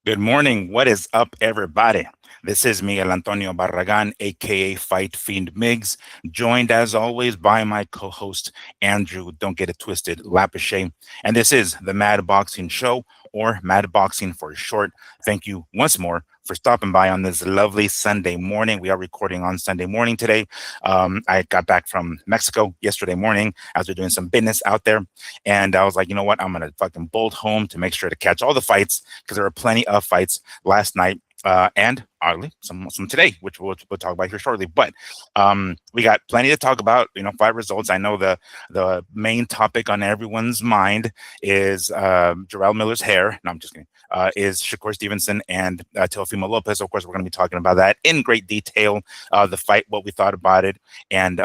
Good morning. What is up, everybody? This is Miguel Antonio Barragan, aka Fight Fiend Miggs, joined as always by my co host, Andrew, don't get it twisted, Lapiche. And this is the Mad Boxing Show, or Mad Boxing for short. Thank you once more for stopping by on this lovely Sunday morning. We are recording on Sunday morning today. I got back from Mexico yesterday morning as we're doing some business out there. And I was like, you know what? I'm going to fucking bolt home to make sure to catch all the fights because there were plenty of fights last night and oddly some today, which we'll talk about here shortly. But we got plenty to talk about. Fight results. I know the main topic on everyone's mind is Jarrell Miller's hair. No, I'm just kidding. Is Shakur Stevenson and Teofimo Lopez. Of course, we're going to be talking about that in great detail. The fight, what we thought about it, and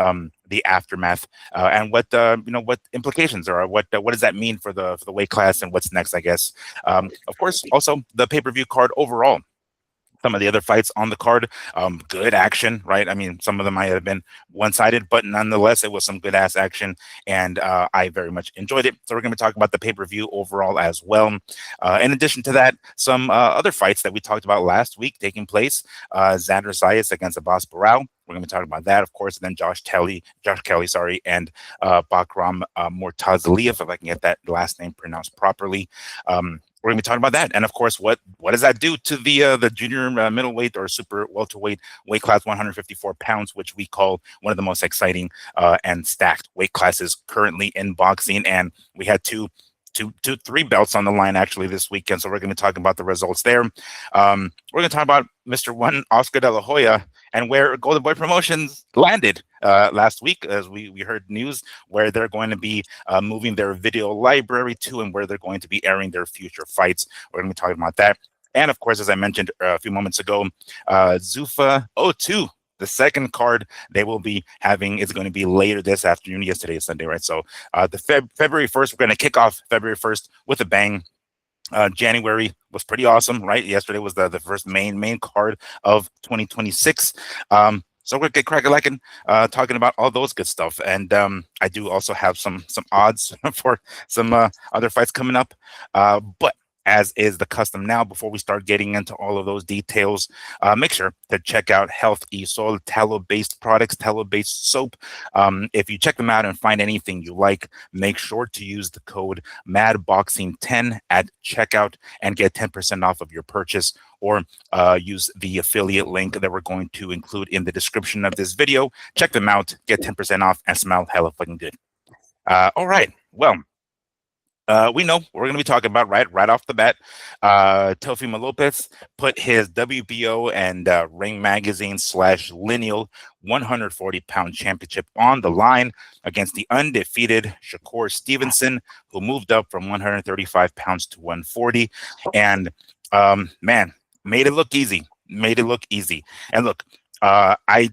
the aftermath, and what implications are. What does that mean for the weight class and what's next? I guess. Of course, also the pay-per-view card overall. Some of the other fights on the card, good action, right? I mean, some of them might have been one-sided, but nonetheless, it was some good ass action, and I very much enjoyed it. So we're going to be talking about the pay-per-view overall as well. In addition to that, some other fights that we talked about last week taking place: Xander Zayas against Abbas Barao. We're going to be talking about that, of course, and then Josh Kelly, sorry, and Bakram Mortazaliev, if I can get that last name pronounced properly. We're going to be talking about that, and of course, what does that do to the junior middleweight or super welterweight weight class, 154 pounds, which we call one of the most exciting and stacked weight classes currently in boxing. And we had three belts on the line actually this weekend, so we're going to talk about the results there. We're going to talk about Mr. One Oscar De La Hoya and where Golden Boy Promotions landed last week, as we heard news where they're going to be moving their video library to and where they're going to be airing their future fights. We're going to be talking about that. And of course, as I mentioned a few moments ago, Zuffa 02, the second card they will be having is going to be later this afternoon. Yesterday is Sunday, right? So the February 1st, we're going to kick off February 1st with a bang. January was pretty awesome, right? Yesterday was the first main card of 2026. So we're gonna get cracking, talking about all those good stuff, and I do also have some odds for some other fights coming up. But as is the custom now, before we start getting into all of those details, make sure to check out Health Isol tallow-based products, tallow-based soap. If you check them out and find anything you like, make sure to use the code MADBoxing10 at checkout and get 10% off of your purchase, or use the affiliate link that we're going to include in the description of this video. Check them out, get 10% off, and smell hella fucking good. All right, well, we know what we're going to be talking about right off the bat. Teofimo Lopez put his WBO and Ring Magazine / Lineal 140-pound championship on the line against the undefeated Shakur Stevenson, who moved up from 135 pounds to 140. And man, made it look easy. And look, I've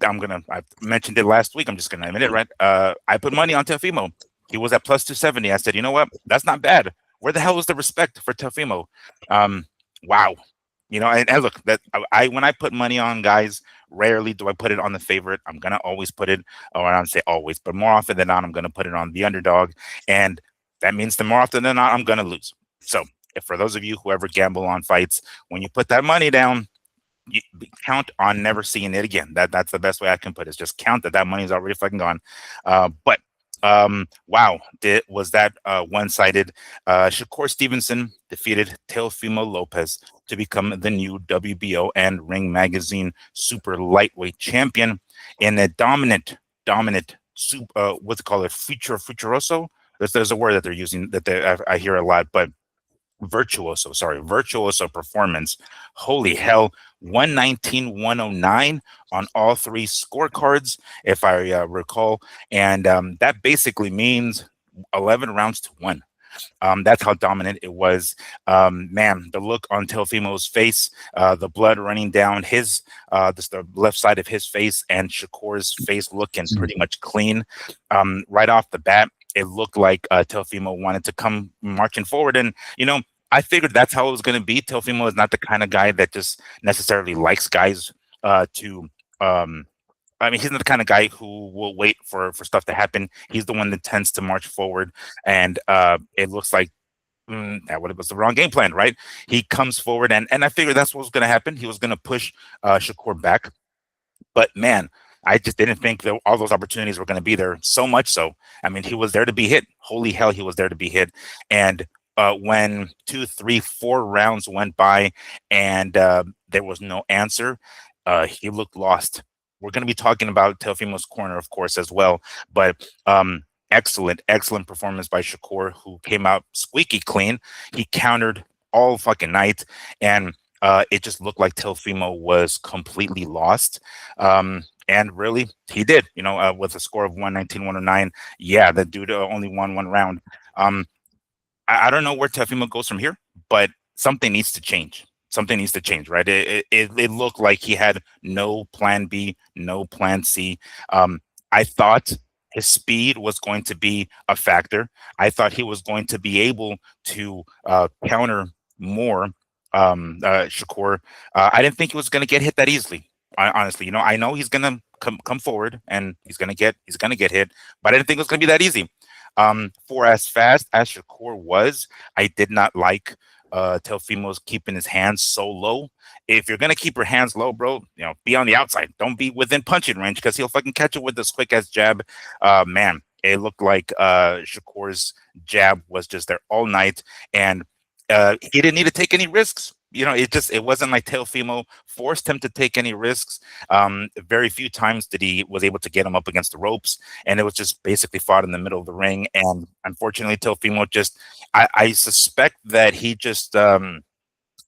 mentioned it last week. I'm just gonna admit it, right? I put money on Teofimo. He was at plus 270. I said, you know what? That's not bad. Where the hell was the respect for Teofimo? Wow. And look, that I when I put money on guys, rarely do I put it on the favorite. I'm gonna always put it, or I don't say always, but more often than not, I'm gonna put it on the underdog, and that means the more often than not, I'm gonna lose. So, if for those of you who ever gamble on fights, when you put that money down, you count on never seeing it again. That's the best way I can put it. Is just count that money's already fucking gone. But wow, was that one-sided? Shakur Stevenson defeated Teofimo Lopez to become the new WBO and Ring Magazine super lightweight champion in a dominant what's it called, a futuroso. There's a word that they're using that I hear a lot, but virtuoso performance. Holy hell, 119-109 on all three scorecards, if I recall, and that basically means 11 rounds to 1. That's how dominant it was. Man, the look on Teofimo's face, the blood running down the left side of his face, and Shakur's face looking pretty much clean. Right off the bat, it looked like Teofimo wanted to come marching forward. And, I figured that's how it was going to be. Teofimo is not the kind of guy that just necessarily likes guys to. He's not the kind of guy who will wait for stuff to happen. He's the one that tends to march forward. And it looks like that was the wrong game plan, right? He comes forward, and I figured that's what was going to happen. He was going to push Shakur back. But man, I just didn't think that all those opportunities were going to be there. So much so, I mean, he was there to be hit. Holy hell, he was there to be hit. And when 2, 3, 4 rounds went by, and there was no answer, he looked lost. We're going to be talking about Teofimo's corner, of course, as well. But excellent performance by Shakur, who came out squeaky clean. He countered all fucking night, and it just looked like Teofimo was completely lost. And really, he did, with a score of 119-109. Yeah, the dude only won 1 round. I don't know where Teofimo goes from here, but something needs to change. Something needs to change, right? It looked like he had no plan B, no plan C. I thought his speed was going to be a factor. I thought he was going to be able to counter more Shakur. I didn't think he was going to get hit that easily. Honestly, I know he's going to come forward and he's going to get hit, but I didn't think it was going to be that easy. For as fast as Shakur was, I did not like Teofimo's keeping his hands so low. If you're gonna keep your hands low, bro, be on the outside. Don't be within punching range, because he'll fucking catch it with this quick ass jab. Man, it looked like Shakur's jab was just there all night, and he didn't need to take any risks. It wasn't like Teofimo forced him to take any risks. Very few times did he was able to get him up against the ropes, and it was just basically fought in the middle of the ring. And unfortunately, Teofimo I suspect that he just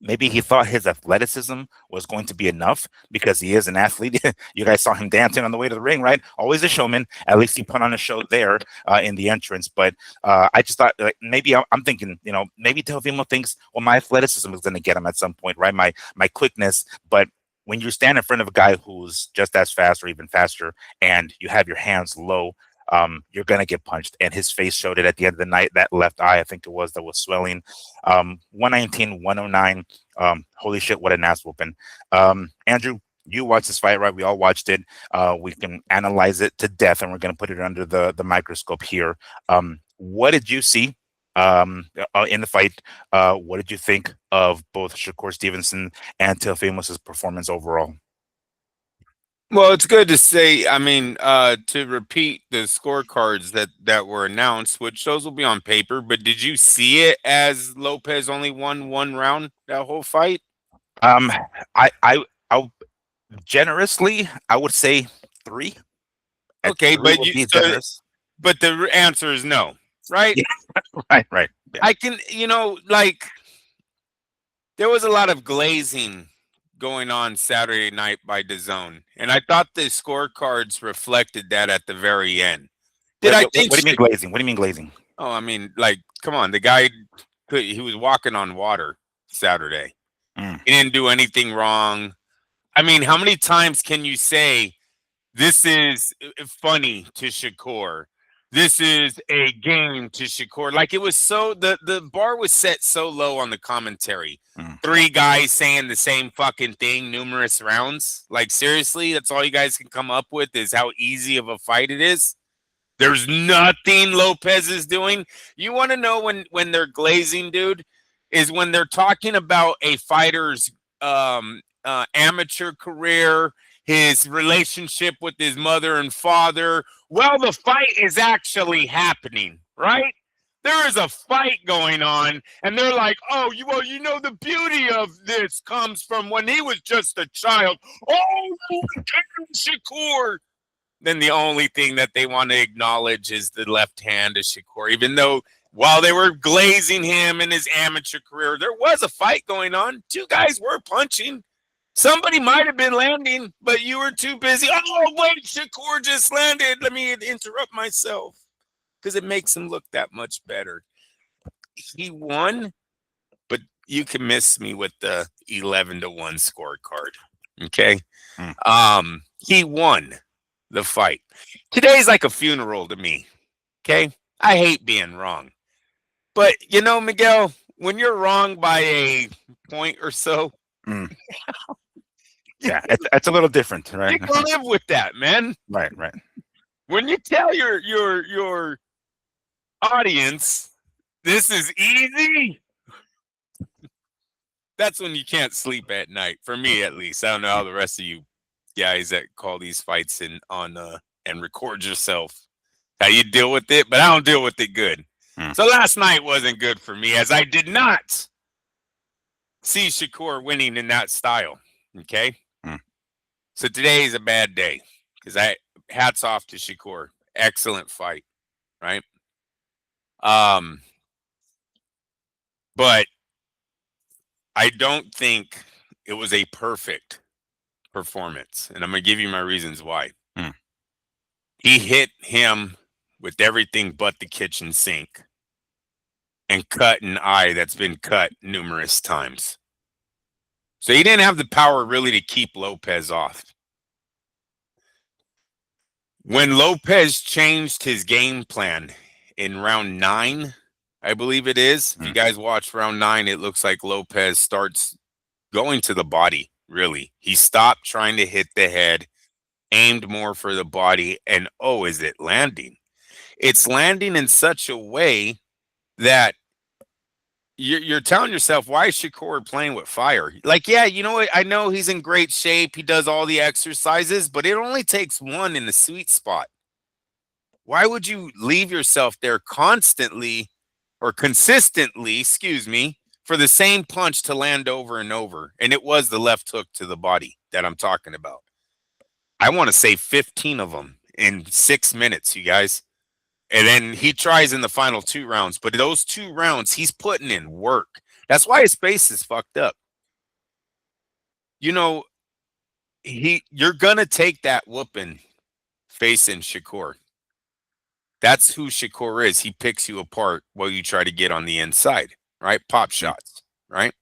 maybe he thought his athleticism was going to be enough, because he is an athlete. You guys saw him dancing on the way to the ring, right? Always a showman. At least he put on a show there in the entrance. But I just thought, like, maybe I'm thinking, maybe Teofimo thinks, well, my athleticism is going to get him at some point, right? My quickness. But when you stand in front of a guy who's just as fast or even faster, and you have your hands low, you're going to get punched. And his face showed it at the end of the night. That left eye, I think it was, that was swelling. 119-109. Holy shit, what an ass whooping. Andrew, you watched this fight, right? We all watched it. We can analyze it to death, and we're going to put it under the microscope here. What did you see in the fight? What did you think of both Shakur Stevenson and Teofimo's performance overall? Well, it's good to say. I mean, to repeat the scorecards that were announced, which those will be on paper. But did you see it as Lopez only won 1 round that whole fight? I generously, I would say 3. Okay, 3 but would be generous. but the answer is no, right? Yeah, right. Yeah. I can, like, there was a lot of glazing going on Saturday night by DAZN, and I thought the scorecards reflected that at the very end. What do you mean glazing? What do you mean glazing? Oh, I mean, like, come on, the guy, he was walking on water Saturday. He didn't do anything wrong. I mean, how many times can you say this is funny to Shakur? This is a game to Shakur. Like, it was so, the bar was set so low on the commentary. 3 guys saying the same fucking thing numerous rounds. Like, seriously, that's all you guys can come up with, is how easy of a fight it is. There's nothing Lopez is doing. You want to know when they're glazing, dude, is when they're talking about a fighter's amateur career, his relationship with his mother and father. Well, the fight is actually happening, right? There is a fight going on, and they're like, oh, the beauty of this comes from when he was just a child. Oh, Shakur. Then the only thing that they want to acknowledge is the left hand of Shakur, even though while they were glazing him in his amateur career, there was a fight going on. 2 guys were punching. Somebody might have been landing, but you were too busy. Oh, wait, Shakur just landed. Let me interrupt myself, because it makes him look that much better. He won, but you can miss me with the 11-1 scorecard. Okay? He won the fight. Today's like a funeral to me. Okay? I hate being wrong. But, Miguel, when you're wrong by a point or so, yeah, it's a little different, right? You can live with that, man. Right. When you tell your audience This is easy. That's when you can't sleep at night. For me, at least. I don't know how the rest of you guys that call these fights and record yourself, how you deal with it, but I don't deal with it good. So last night wasn't good for me, as I did not see Shakur winning in that style. Okay. So today is a bad day because hats off to Shakur. Excellent fight. Right. But I don't think it was a perfect performance. And I'm going to give you my reasons why. He hit him with everything but the kitchen sink and cut an eye that's been cut numerous times. So he didn't have the power really to keep Lopez off. When Lopez changed his game plan in round 9, I believe it is. If you guys watch round 9, it looks like Lopez starts going to the body, really. He stopped trying to hit the head, aimed more for the body, and oh, is it landing? It's landing in such a way that you're telling yourself, why is Shakur playing with fire? Like, yeah, you know what? I know he's in great shape. He does all the exercises, but it only takes one in the sweet spot. Why would you leave yourself there constantly or consistently, for the same punch to land over and over? And it was the left hook to the body that I'm talking about. I want to say 15 of them in 6 minutes, you guys. And then he tries in the final 2 rounds. But those 2 rounds, he's putting in work. That's why his face is fucked up. You know, you're going to take that whooping facing Shakur. That's who Shakur is. He picks you apart while you try to get on the inside, right? Pop shots, right?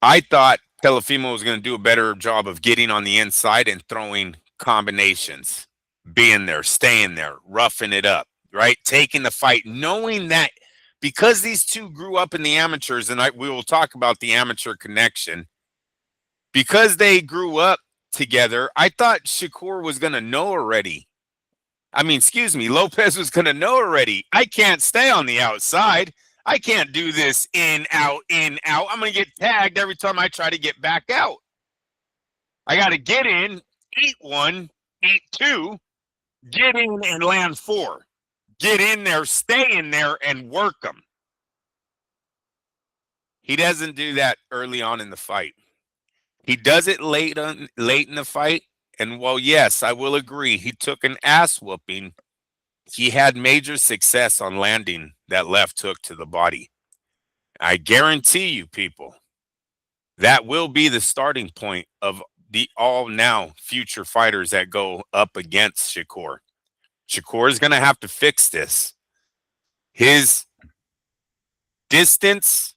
I thought Teofimo was going to do a better job of getting on the inside and throwing combinations. Being there, staying there, roughing it up, right? Taking the fight, knowing that because these two grew up in the amateurs, and we will talk about the amateur connection, because they grew up together, I thought Shakur was going to know already. Lopez was going to know already. I can't stay on the outside. I can't do this in, out, in, out. I'm going to get tagged every time I try to get back out. I got to get in, eat 1, eat 2. Get in and land 4. Get in there, stay in there, and work them. He doesn't do that early on in the fight. He does it late in the fight. And while, yes, I will agree, he took an ass whooping, he had major success on landing that left hook to the body. I guarantee you, people, that will be the starting point of the all now future fighters that go up against Shakur. Shakur is going to have to fix this. His distance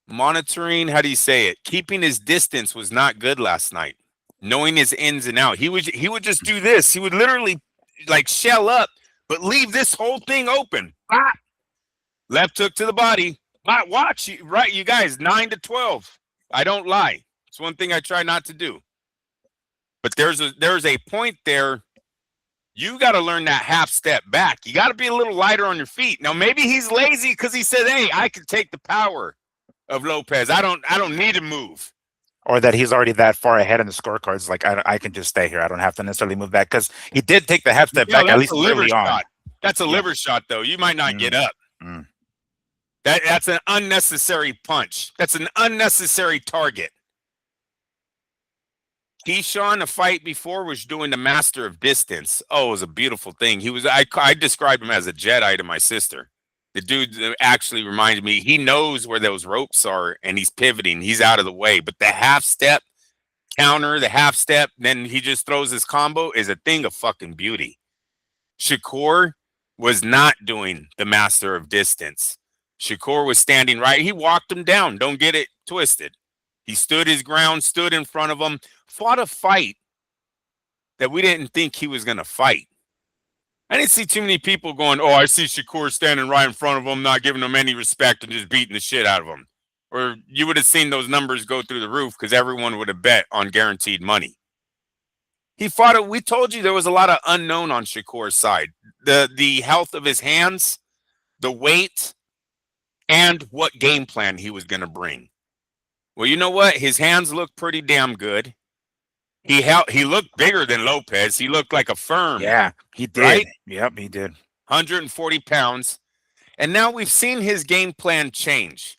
monitoring, how do you say it? Keeping his distance was not good last night. Knowing his ins and out. He would just do this. He would literally like shell up, but leave this whole thing open. Left hook to the body. Watch, right, you guys, 9-12. I don't lie. It's one thing I try not to do. But there's a point there. You got to learn that half step back. You got to be a little lighter on your feet. Now, maybe he's lazy because he said, hey, I can take the power of Lopez. I don't need to move. Or that he's already that far ahead in the scorecards. Like, I can just stay here. I don't have to necessarily move back. Because he did take the half step back, at least early on. That's a liver shot, though. You might not get up. That's an unnecessary punch. That's an unnecessary target. Keyshawn, a fight before, was doing the master of distance. Oh, it was a beautiful thing. I described him as a Jedi to my sister. The dude actually reminded me, he knows where those ropes are and he's pivoting. He's out of the way. But the half step counter, the half step, then he just throws his combo is a thing of fucking beauty. Shakur was not doing the master of distance. Shakur was standing right. He walked him down. Don't get it twisted. He stood his ground, stood in front of him, fought a fight that we didn't think he was going to fight. I didn't see too many people going, oh, I see Shakur standing right in front of him, not giving him any respect and just beating the shit out of him. Or you would have seen those numbers go through the roof because everyone would have bet on guaranteed money. He fought it. We told you there was a lot of unknown on Shakur's side. The health of his hands, the weight, and what game plan he was going to bring. Well, you know what? His hands looked pretty damn good. He looked bigger than Lopez. He looked like a firm. Yeah, he did. Right? Yep, he did. 140 pounds. And now we've seen his game plan change.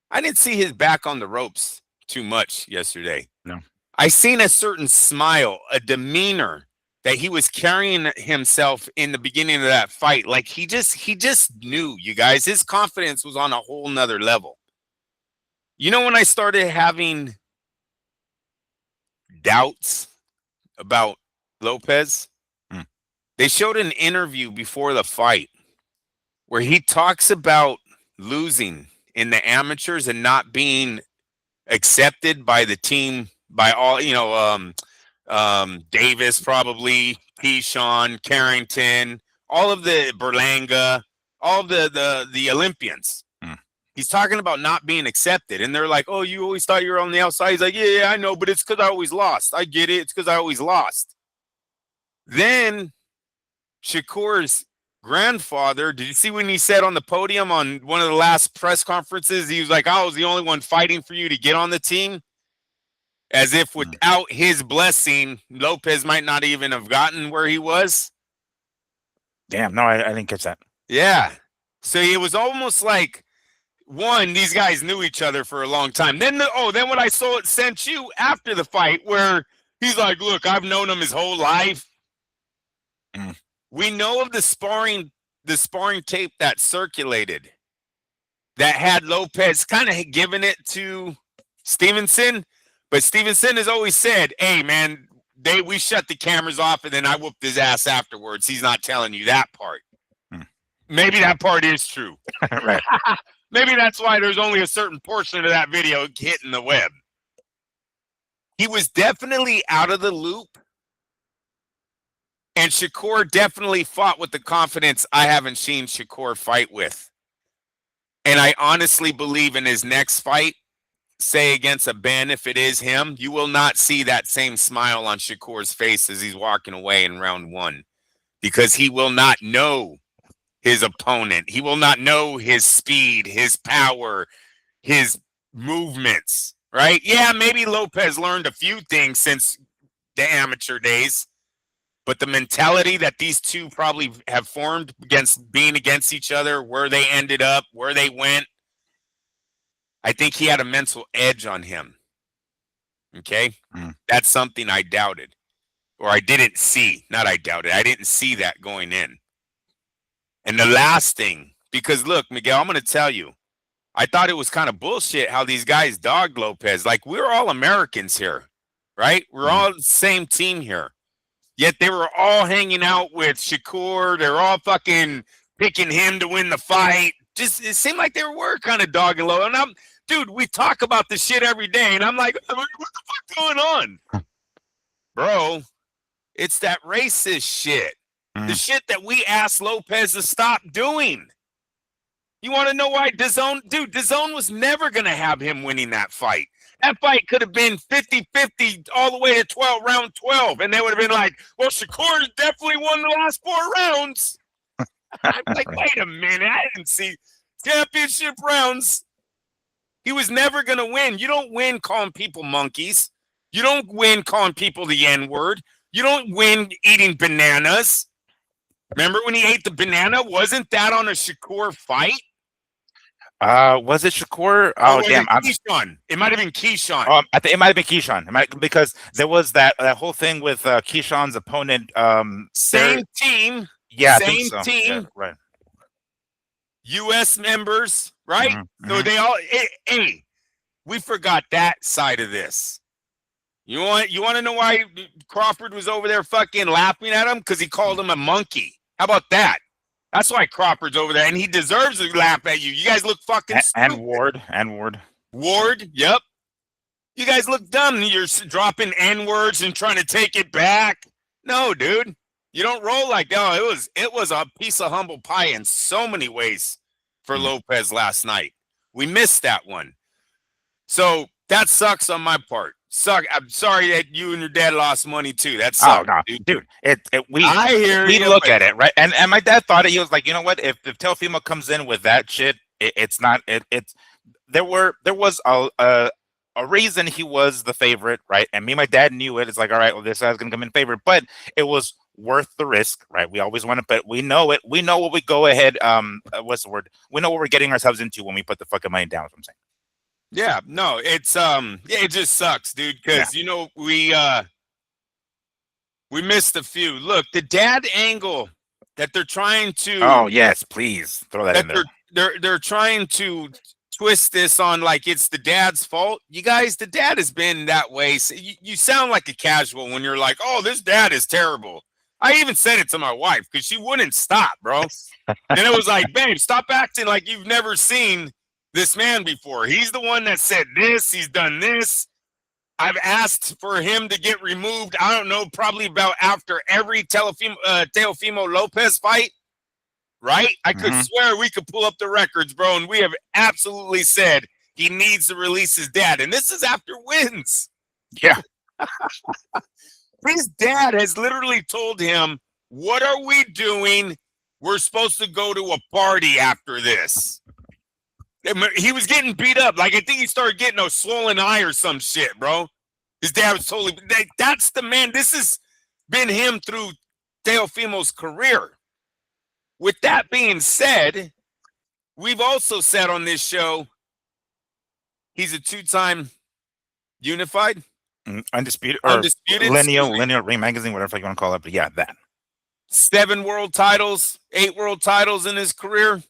I didn't see his back on the ropes too much yesterday. No. I seen a certain smile, a demeanor that he was carrying himself in the beginning of that fight. Like he just knew, you guys. His confidence was on a whole nother level. You know, when I started having doubts about Lopez, they showed an interview before the fight where he talks about losing in the amateurs and not being accepted by the team, by all, Davis, probably Keyshawn, Carrington, all of the Berlanga, all of the Olympians. He's talking about not being accepted. And they're like, oh, you always thought you were on the outside. He's like, yeah, I know, but it's because I always lost. I get it. It's because I always lost. Then Shakur's grandfather, did you see when he said on the podium on one of the last press conferences, he was like, I was the only one fighting for you to get on the team? As if without his blessing, Lopez might not even have gotten where he was. Damn, no, I didn't catch that. Yeah. So it was almost like, one, these guys knew each other for a long time. Then when I saw it sent you after the fight where he's like, look, I've known him his whole life. We know of the sparring tape that circulated that had Lopez kind of given it to Stevenson, but Stevenson has always said, hey, man, we shut the cameras off and then I whooped his ass afterwards. He's not telling you that part. Maybe that part is true. Right. Maybe that's why there's only a certain portion of that video hitting the web. He was definitely out of the loop. And Shakur definitely fought with the confidence I haven't seen Shakur fight with. And I honestly believe in his next fight, say against a Ben, if it is him, you will not see that same smile on Shakur's face as he's walking away in round one. Because he will not know his opponent. He will not know his speed, his power, his movements, right? Yeah, maybe Lopez learned a few things since the amateur days, but the mentality that these two probably have formed against each other, where they ended up, where they went, I think he had a mental edge on him. Okay? That's something I doubted, or I didn't see. Not I doubted. I didn't see that going in. And the last thing, because look, Miguel, I'm going to tell you, I thought it was kind of bullshit how these guys dogged Lopez. Like, we're all Americans here, right? We're all the same team here. Yet they were all hanging out with Shakur. They're all fucking picking him to win the fight. Just, it seemed like they were kind of dogging low. And dude, we talk about this shit every day. And I'm like, what the fuck going on? Bro, it's that racist shit. The shit that we asked Lopez to stop doing. You want to know why? DAZN was never going to have him winning that fight. That fight could have been 50-50 all the way to round 12. And they would have been like, well, Shakur definitely won the last 4 rounds. I'm like, wait a minute. I didn't see championship rounds. He was never going to win. You don't win calling people monkeys. You don't win calling people the N-word. You don't win eating bananas. Remember when he ate the banana? Wasn't that on a Shakur fight? Was it Shakur? Oh, damn. Keyshawn. It might have been Keyshawn. I think it might have been Keyshawn. Because there was that whole thing with Keyshawn's opponent. Same team. Yeah, same team. Yeah, right. U.S. members, right? So they all. Hey, we forgot that side of this. You want to know why Crawford was over there fucking laughing at him? Because he called him a monkey. How about that? That's why Crawford's over there, and he deserves to laugh at you. You guys look fucking stupid. And Ward. Ward, yep. You guys look dumb. You're dropping N-words and trying to take it back. No, dude. You don't roll like that. Oh, it was a piece of humble pie in so many ways for Lopez last night. We missed that one. So that sucks on my part. suck. I'm sorry that you and your dad lost money too. That Oh sucks, no, dude. dude! I hear We you, look but at it right, and my dad thought it. He was like, you know what? If Teofimo comes in with that shit, it's not. It's there was a reason he was the favorite, right? And me and my dad knew it. It's like, all right, well, this guy's gonna come in favorite, but it was worth the risk, right? We always want to, but we know it. We know what we go ahead. What's the word? We know what we're getting ourselves into when we put the fucking money down. Is what I'm saying. yeah, no, it's yeah, it just sucks, dude. Yeah. Because we missed a few. Look, the dad angle that they're trying to Oh yes, please throw that that in there. they're trying to twist this on like it's the dad's fault. You guys, the dad has been that way. So you sound like a casual when you're like, "Oh, this dad is terrible." I even said it to my wife because she wouldn't stop, bro. And it was like, "Babe, stop acting like you've never seen this man before. He's the one that said this. He's done this. I've asked for him to get removed. I don't know, probably about after every Teofimo Lopez fight." Right? I could swear we could pull up the records, bro, and we have absolutely said he needs to release his dad. And this is after wins. Yeah. His dad has literally told him, "What are we doing? We're supposed to go to a party after this." He was getting beat up. Like, I think he started getting a swollen eye or some shit, bro. His dad was totally, that's the man. This has been him through Teofimo's career. With that being said, we've also said on this show, he's a two-time unified, undisputed lineal ring magazine, whatever you want to call it. But yeah, that 7 world titles, 8 world titles in his career.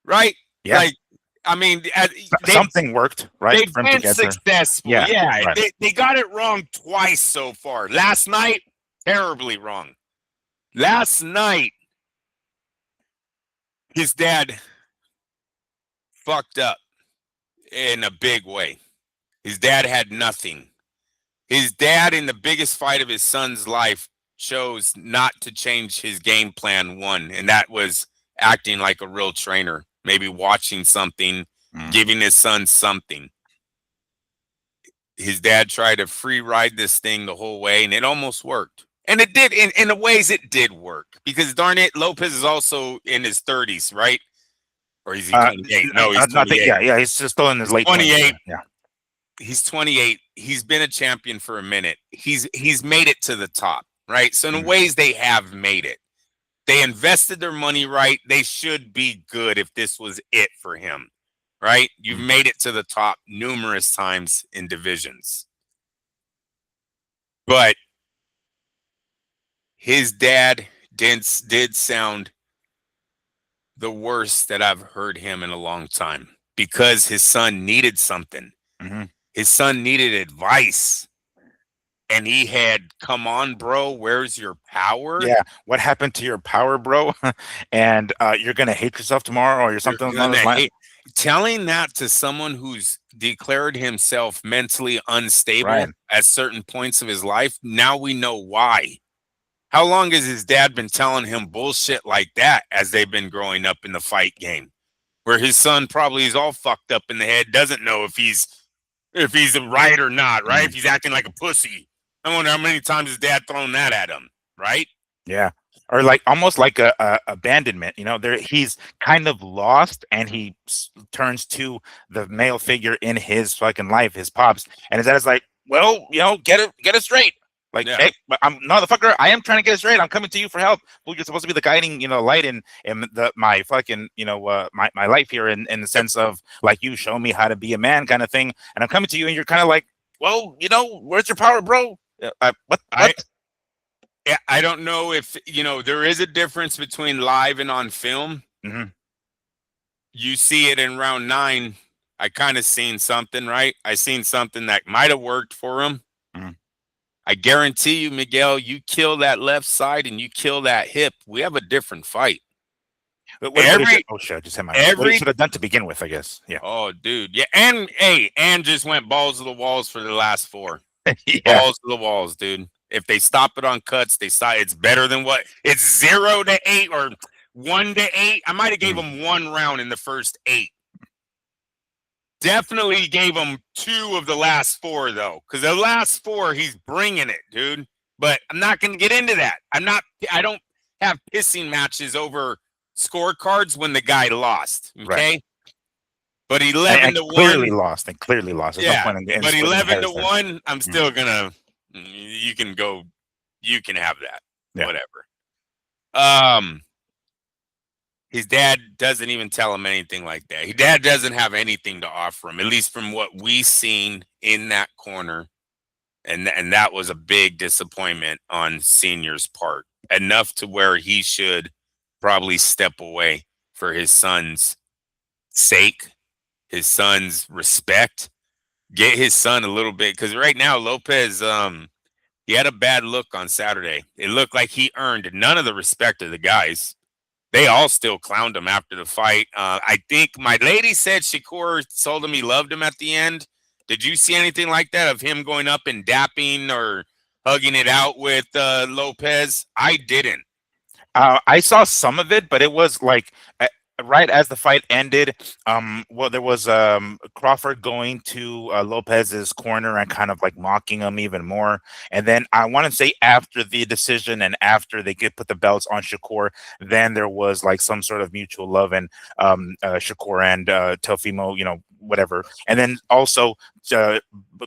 Right? Yeah. Like, I mean, something worked, right? They've been successful. Yeah. Right. They got it wrong twice so far. Last night, terribly wrong. Last night, his dad fucked up in a big way. His dad had nothing. His dad, in the biggest fight of his son's life, chose not to change his game plan one, and that was acting like a real trainer, maybe watching something, giving his son something. His dad tried to free ride this thing the whole way, and it almost worked. And it did, in the ways it did work. Because darn it, Lopez is also in his 30s, right? Or is he 28? No, he's 28. Yeah, he's just still in his late 28. 20s. Yeah. He's 28. He's been a champion for a minute. He's made it to the top, right? So in ways they have made it. They invested their money right. They should be good if this was it for him, right? You've made it to the top numerous times in divisions. But his dad did sound the worst that I've heard him in a long time because his son needed something. His son needed advice. And he had, "Come on, bro, where's your power?" Yeah, what happened to your power, bro? And you're going to hate yourself tomorrow or something along those lines. Telling that to someone who's declared himself mentally unstable at certain points of his life, now we know why. How long has his dad been telling him bullshit like that as they've been growing up in the fight game? Where his son probably is all fucked up in the head, doesn't know if he's right or not, right? If he's acting like a pussy. I wonder how many times his dad thrown that at him, right? Yeah. Or like almost like a abandonment, he's kind of lost and he turns to the male figure in his fucking life, his pops. And his dad's like, "Well, get it straight. Like, hey, motherfucker, I am trying to get it straight. I'm coming to you for help. Well, you're supposed to be the guiding, light in my fucking, my life here in the sense of like, you show me how to be a man kind of thing. And I'm coming to you and you're kind of like, well, where's your power, bro? What? I don't know if, there is a difference between live and on film. You see it in round 9. I kind of seen something, right? I seen something that might have worked for him. I guarantee you, Miguel, you kill that left side and you kill that hip, we have a different fight. What shit, just hit my what he should have done to begin with, I guess. Yeah. Oh, dude. Yeah. And just went balls to the walls for the last 4. Yeah. Balls to the walls, dude. If they stop it on cuts, it's better than what it's 0-8 or 1-8. I might have gave him 1 round in the first 8. Definitely gave him 2 of the last 4 though, because the last 4 he's bringing it, dude. But I'm not going to get into that. I don't have pissing matches over scorecards when the guy lost. Okay, Right. but 11 And to clearly 1. lost. And clearly lost. There's no Yeah, point in but splitting 11 to hairs there. 1, I'm still gonna. You can go. You can have that. Yeah. Whatever. His dad doesn't even tell him anything like that. His dad doesn't have anything to offer him, at least from what we seen in that corner. And that was a big disappointment on Senior's part. Enough to where he should probably step away for his son's sake, his son's respect. Get his son a little bit, because right now Lopez, he had a bad look on Saturday. It looked like he earned none of the respect of the guys. They all still clowned him after the fight. I think my lady said Shakur told him he loved him at the end. Did you see anything like that of him going up and dapping or hugging it out with Lopez? I didn't. I saw some of it, but it was like right as the fight ended. Well, there was Crawford going to Lopez's corner and kind of like mocking him even more. And then I want to say after the decision and after they put the belts on Shakur, then there was like some sort of mutual love, and Shakur and Teofimo, whatever. And then also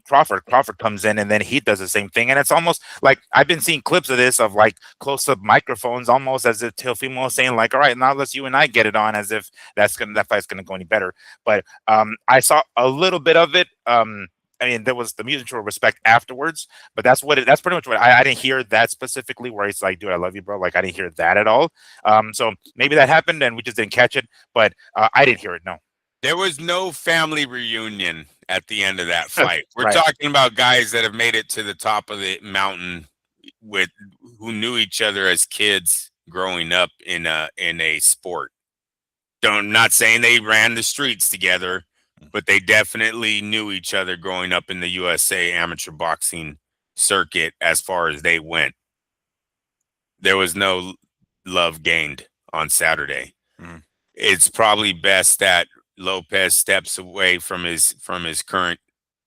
Crawford comes in and then he does the same thing. And it's almost like I've been seeing clips of this of like close-up microphones, almost as if Teofimo is saying like, all right, now let's you and I get it on, as if that fight's gonna go any better. But I saw a little bit of it. I mean, there was the mutual respect afterwards, but that's pretty much what I didn't hear that specifically, where he's like, dude, I love you, bro. Like, I didn't hear that at all. So maybe that happened and we just didn't catch it, but I didn't hear it. No. There was no family reunion at the end of that fight. We're Right. talking about guys that have made it to the top of the mountain who knew each other as kids growing up in a sport. Not saying they ran the streets together, but they definitely knew each other growing up in the USA amateur boxing circuit as far as they went. There was no love gained on Saturday. Mhm. It's probably best that Lopez steps away from his current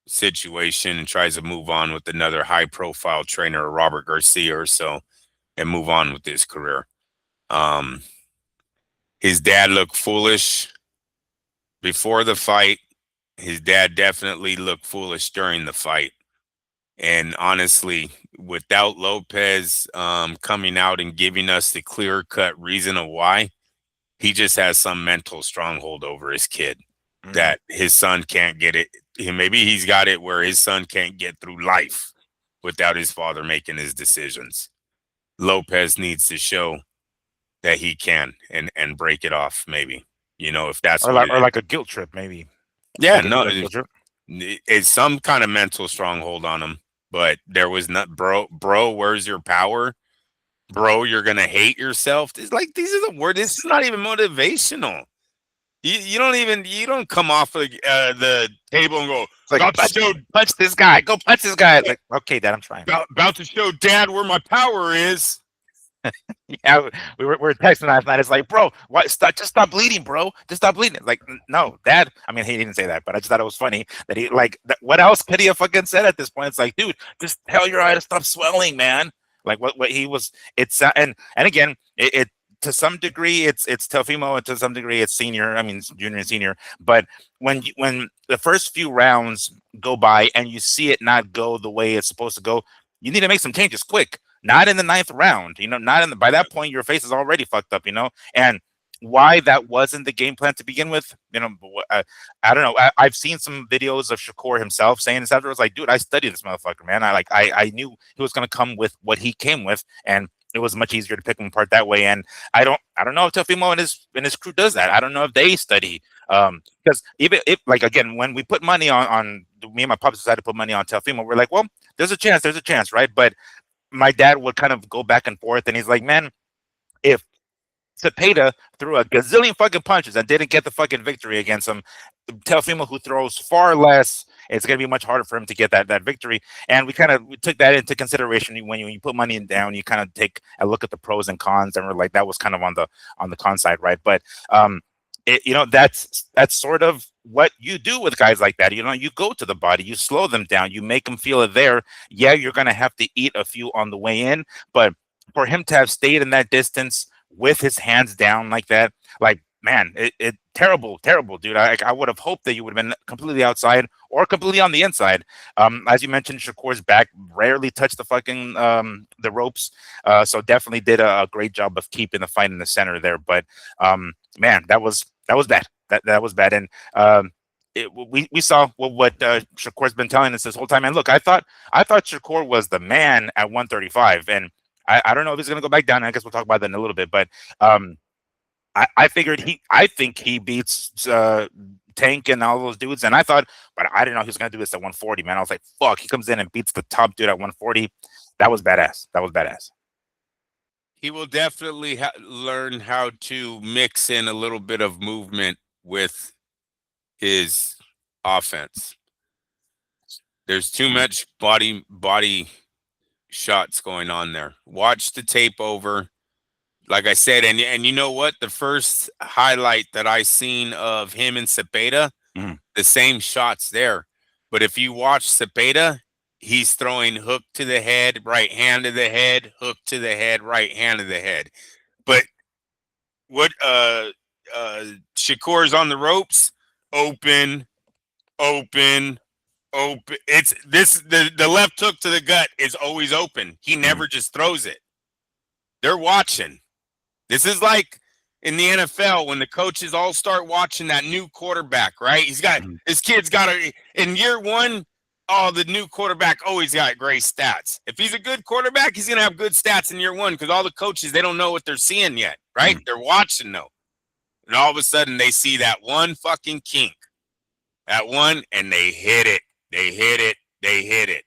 situation and tries to move on with another high profile trainer, Robert Garcia or so, and move on with his career. His dad looked foolish before the fight. His dad definitely looked foolish during the fight. And honestly, without Lopez coming out and giving us the clear-cut reason of why, he just has some mental stronghold over his kid that his son can't get it. Maybe he's got it where his son can't get through life without his father making his decisions. Lopez needs to show that he can and break it off, maybe. If that's or like a guilt trip, maybe. Yeah, Like no, guilt trip. it's some kind of mental stronghold on him. But there was not, bro, where's your power? Bro, you're going to hate yourself. It's like, these are the words. This is not even motivational. You don't come off the table and go, It's like, about to show, punch this guy. Go punch this guy. Like, okay, Dad, I'm trying. About to show Dad where my power is. Yeah, we were texting last night. It's like, bro, just stop bleeding, bro. Just stop bleeding. Like, no, Dad. I mean, he didn't say that, but I just thought it was funny that he what else could he have fucking said at this point? It's like, dude, just tell your eye to stop swelling, man. Like what he was. It's and again, it to some degree it's Teofimo, and to some degree it's Senior. I mean, Junior and Senior. But when the first few rounds go by and you see it not go the way it's supposed to go, you need to make some changes quick. Not in the 9th round, not in by that point, your face is already fucked up, and why that wasn't the game plan to begin with, I don't know. I've seen some videos of Shakur himself saying this afterwards, like, dude, I studied this motherfucker, man. I knew he was going to come with what he came with, and it was much easier to pick him apart that way. And I don't know if Teofimo and his crew does that. I don't know if they study, because even if, like, again, when we put money on me and my pops decided to put money on Teofimo, we're like, well, there's a chance, right? But my dad would kind of go back and forth, and he's like, man, if Cepeda threw a gazillion fucking punches and didn't get the fucking victory against him, Teofimo, who throws far less, it's going to be much harder for him to get that victory. And we took that into consideration when you put money down. You kind of take a look at the pros and cons, and we're like, that was kind of on the con side, right? But that's sort of what you do with guys like that, you go to the body, you slow them down, you make them feel it there. Yeah, you're gonna have to eat a few on the way in, but for him to have stayed in that distance with his hands down like that, like man, it terrible, terrible, dude. I would have hoped that you would have been completely outside or completely on the inside. As you mentioned, Shakur's back rarely touched the fucking the ropes, so definitely did a great job of keeping the fight in the center there. But man, that was bad. That was bad, and we saw what Shakur's been telling us this whole time. And look, I thought Shakur was the man at 135, and I don't know if he's gonna go back down. I guess we'll talk about that in a little bit, but I think he beats Tank and all those dudes, and but I didn't know he was gonna do this at 140. Man, I was like, fuck, he comes in and beats the top dude at 140. That was badass. That was badass. He will definitely learn how to mix in a little bit of movement with his offense. There's too much body shots going on there. Watch the tape over. Like I said, and you know what? The first highlight that I seen of him and Cepeda, the same shots there. But if you watch Cepeda, he's throwing hook to the head, right hand to the head, hook to the head, right hand to the head. But what Shakur's on the ropes, open. It's the left hook to the gut is always open. He never just throws it. They're watching. This is like in the NFL when the coaches all start watching that new quarterback, right? His kid's got in year one. Oh, the new quarterback always got great stats. If he's a good quarterback, he's gonna have good stats in year one because all the coaches, they don't know what they're seeing yet, right? They're watching though, and all of a sudden they see that one fucking kink, that one, and they hit it. They hit it.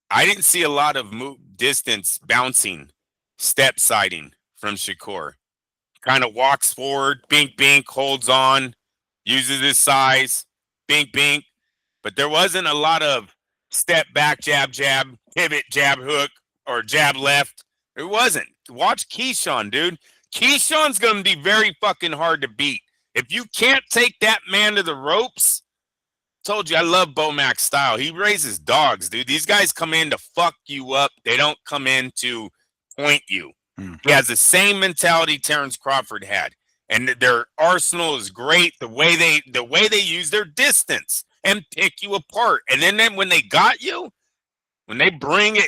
I didn't see a lot of distance bouncing. Step siding from Shakur. Kind of walks forward, bink, bink, holds on, uses his size, bink, bink. But there wasn't a lot of step back, jab, jab, pivot, jab, hook, or jab left. It wasn't. Watch Keyshawn, dude. Keyshawn's going to be very fucking hard to beat. If you can't take that man to the ropes, told you I love Bomack's style. He raises dogs, dude. These guys come in to fuck you up. They don't come in to point you. He has the same mentality Terrence Crawford had, and their arsenal is great. The way they use their distance and pick you apart, and then when they got you, when they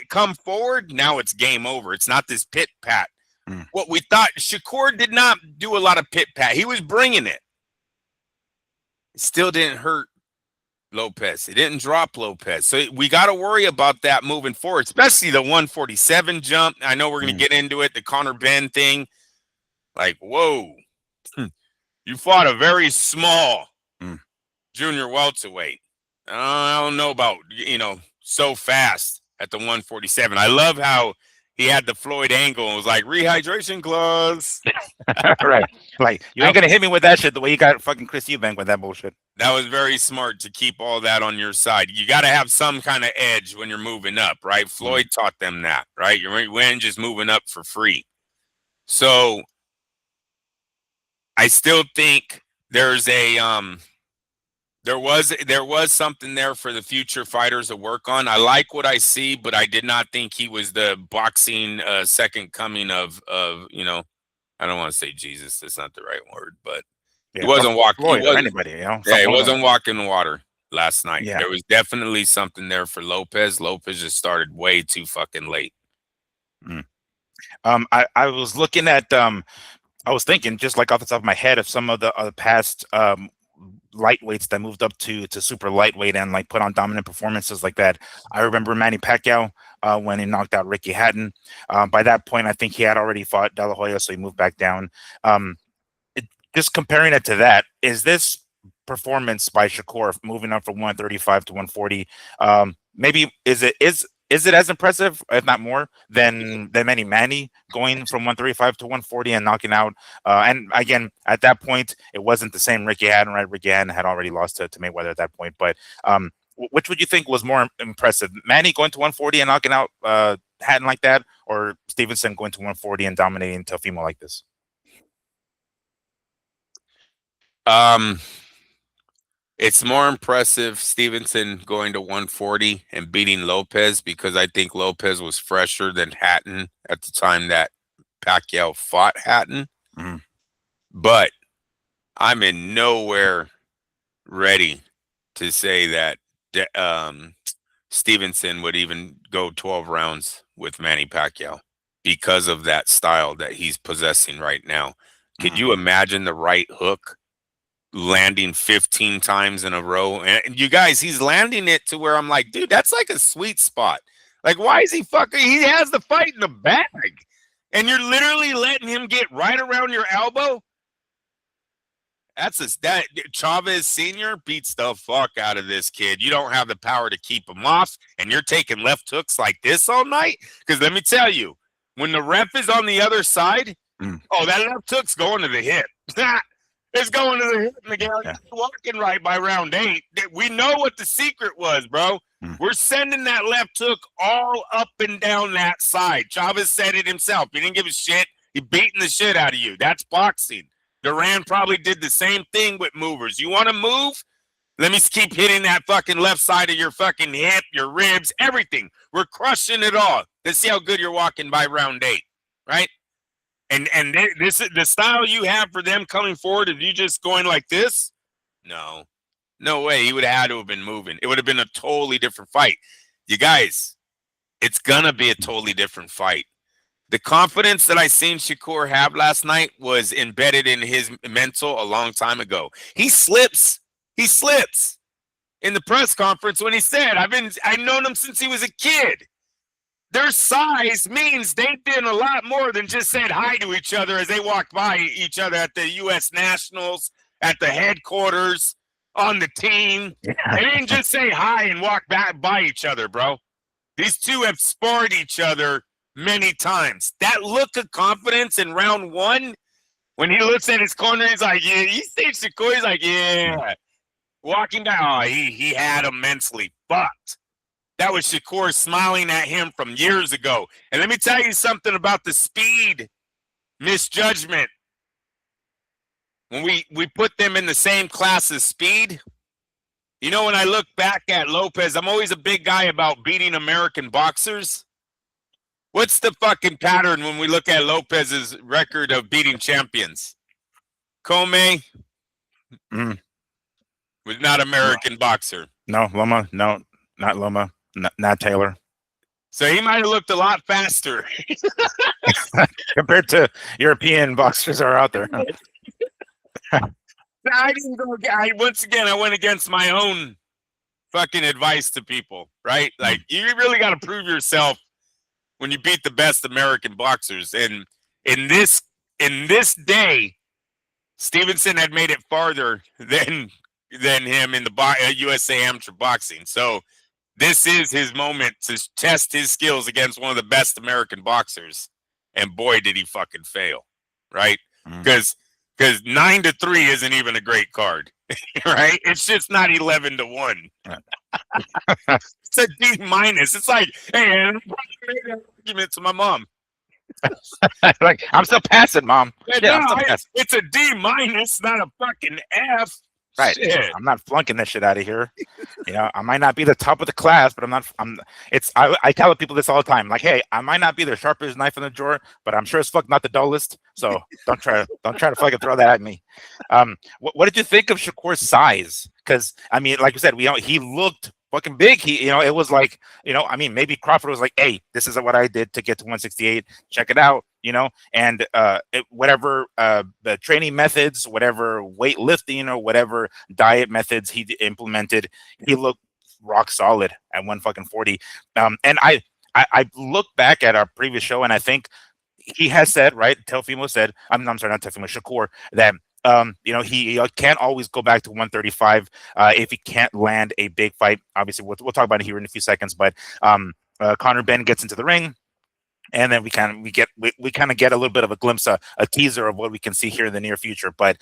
come forward, now it's game over. It's not this pit pat. What we thought, Shakur did not do a lot of pit pat. He was bringing it. It still didn't hurt Lopez. It didn't drop Lopez. So we got to worry about that moving forward, especially the 147 jump. I know we're going to get into it, the Conor Ben thing. Like, whoa. You fought a very small junior welterweight. I don't know about, so fast at the 147. I love how he had the Floyd angle and was like, rehydration gloves. Right. Like, you ain't going to hit me with that shit the way you got fucking Chris Eubank with that bullshit. That was very smart to keep all that on your side. You got to have some kind of edge when you're moving up, right? Floyd taught them that, right? You ain't just moving up for free. So I still think there's there was something there for the future fighters to work on. I like what I see, but I did not think he was the boxing second coming of I don't want to say Jesus. That's not the right word, but he wasn't walking. He wasn't, anybody, he wasn't walking water last night. Yeah. There was definitely something there for Lopez. Lopez just started way too fucking late. I was looking at I was thinking just like off the top of my head of some of the past lightweights that moved up to super lightweight and like put on dominant performances like that. I remember Manny Pacquiao when he knocked out Ricky Hatton. By that point, I think he had already fought De La Hoya, so he moved back down. Just comparing it to that, is this performance by Shakur moving up from 135 to 140? Maybe is it as impressive, if not more, than Manny going from 135 to 140 and knocking out? And again, at that point, it wasn't the same Ricky Hatton, right? Ricky Hatton had already lost to Mayweather at that point. But which would you think was more impressive? Manny going to 140 and knocking out Hatton like that, or Stevenson going to 140 and dominating Teofimo like this? It's more impressive Stevenson going to 140 and beating Lopez because I think Lopez was fresher than Hatton at the time that Pacquiao fought Hatton. Mm-hmm. But I'm in nowhere ready to say that Stevenson would even go 12 rounds with Manny Pacquiao because of that style that he's possessing right now. Could you imagine the right hook landing 15 times in a row? And you guys, he's landing it to where I'm like, dude, that's like a sweet spot. Like, why is he fucking? He has the fight in the bag, and you're literally letting him get right around your elbow. That Chavez Sr. beats the fuck out of this kid. You don't have the power to keep him off, and you're taking left hooks like this all night. Because let me tell you, when the ref is on the other side, oh, that left hook's going to the hip. It's going to the hip, Miguel. You're walking right by round 8. We know what the secret was, bro. We're sending that left hook all up and down that side. Chavez said it himself. He didn't give a shit. He beating the shit out of you. That's boxing. Duran probably did the same thing with movers. You want to move? Let me keep hitting that fucking left side of your fucking hip, your ribs, everything. We're crushing it all. Let's see how good you're walking by round 8, right? And this is the style you have for them coming forward. If you just going like this, no way. He would have had to have been moving. It would have been a totally different fight. You guys, it's gonna be a totally different fight. The confidence that I seen Shakur have last night was embedded in his mental a long time ago. He slips in the press conference when he said, I've known him since he was a kid. Their size means they did a lot more than just said hi to each other as they walked by each other at the U.S. Nationals, at the headquarters, on the team. They didn't just say hi and walk back by each other, bro. These two have sparred each other many times. That look of confidence in round 1, when he looks at his corner, he's like, yeah, you see Shakur, he's like, yeah. Walking down, he had him mentally fucked. That was Shakur smiling at him from years ago. And let me tell you something about the speed misjudgment. When we put them in the same class as speed, you know, when I look back at Lopez, I'm always a big guy about beating American boxers. What's the fucking pattern when we look at Lopez's record of beating champions? Comey was not American boxer. No, Loma. No, not Loma. Not Taylor. So he might have looked a lot faster compared to European boxers that are out there. I didn't go. Once again, I went against my own fucking advice to people, right? Like, you really got to prove yourself when you beat the best American boxers. And in this day, Stevenson had made it farther than him in the USA amateur boxing. So this is his moment to test his skills against one of the best American boxers. And boy, did he fucking fail, right? Because 9-3 isn't even a great card, right? It's just not 11-1. It's a D-. It's like, hey, I made an argument to my mom. Like, I'm still passing, Mom. Yeah, I'm still passing. It's a D-, not a fucking F. Right. Shit. I'm not flunking this shit out of here. You know, I might not be the top of the class, but I tell people this all the time. Like, hey, I might not be the sharpest knife in the drawer, but I'm sure as fuck not the dullest. So don't try to fucking throw that at me. What did you think of Shakur's size? Because I mean, like you said, he looked fucking big. It was like, I mean, maybe Crawford was like, hey, this is what I did to get to 168. Check it out. And whatever the training methods, whatever weightlifting or whatever diet methods he implemented, he looked rock solid at 140. And I look back at our previous show, and I think he has said, right? Teofimo said, I'm sorry, not Teofimo, Shakur, that he can't always go back to 135 if he can't land a big fight. Obviously, we'll talk about it here in a few seconds, but Conor Benn gets into the ring. And then we kind of get a little bit of a glimpse, a teaser of what we can see here in the near future. But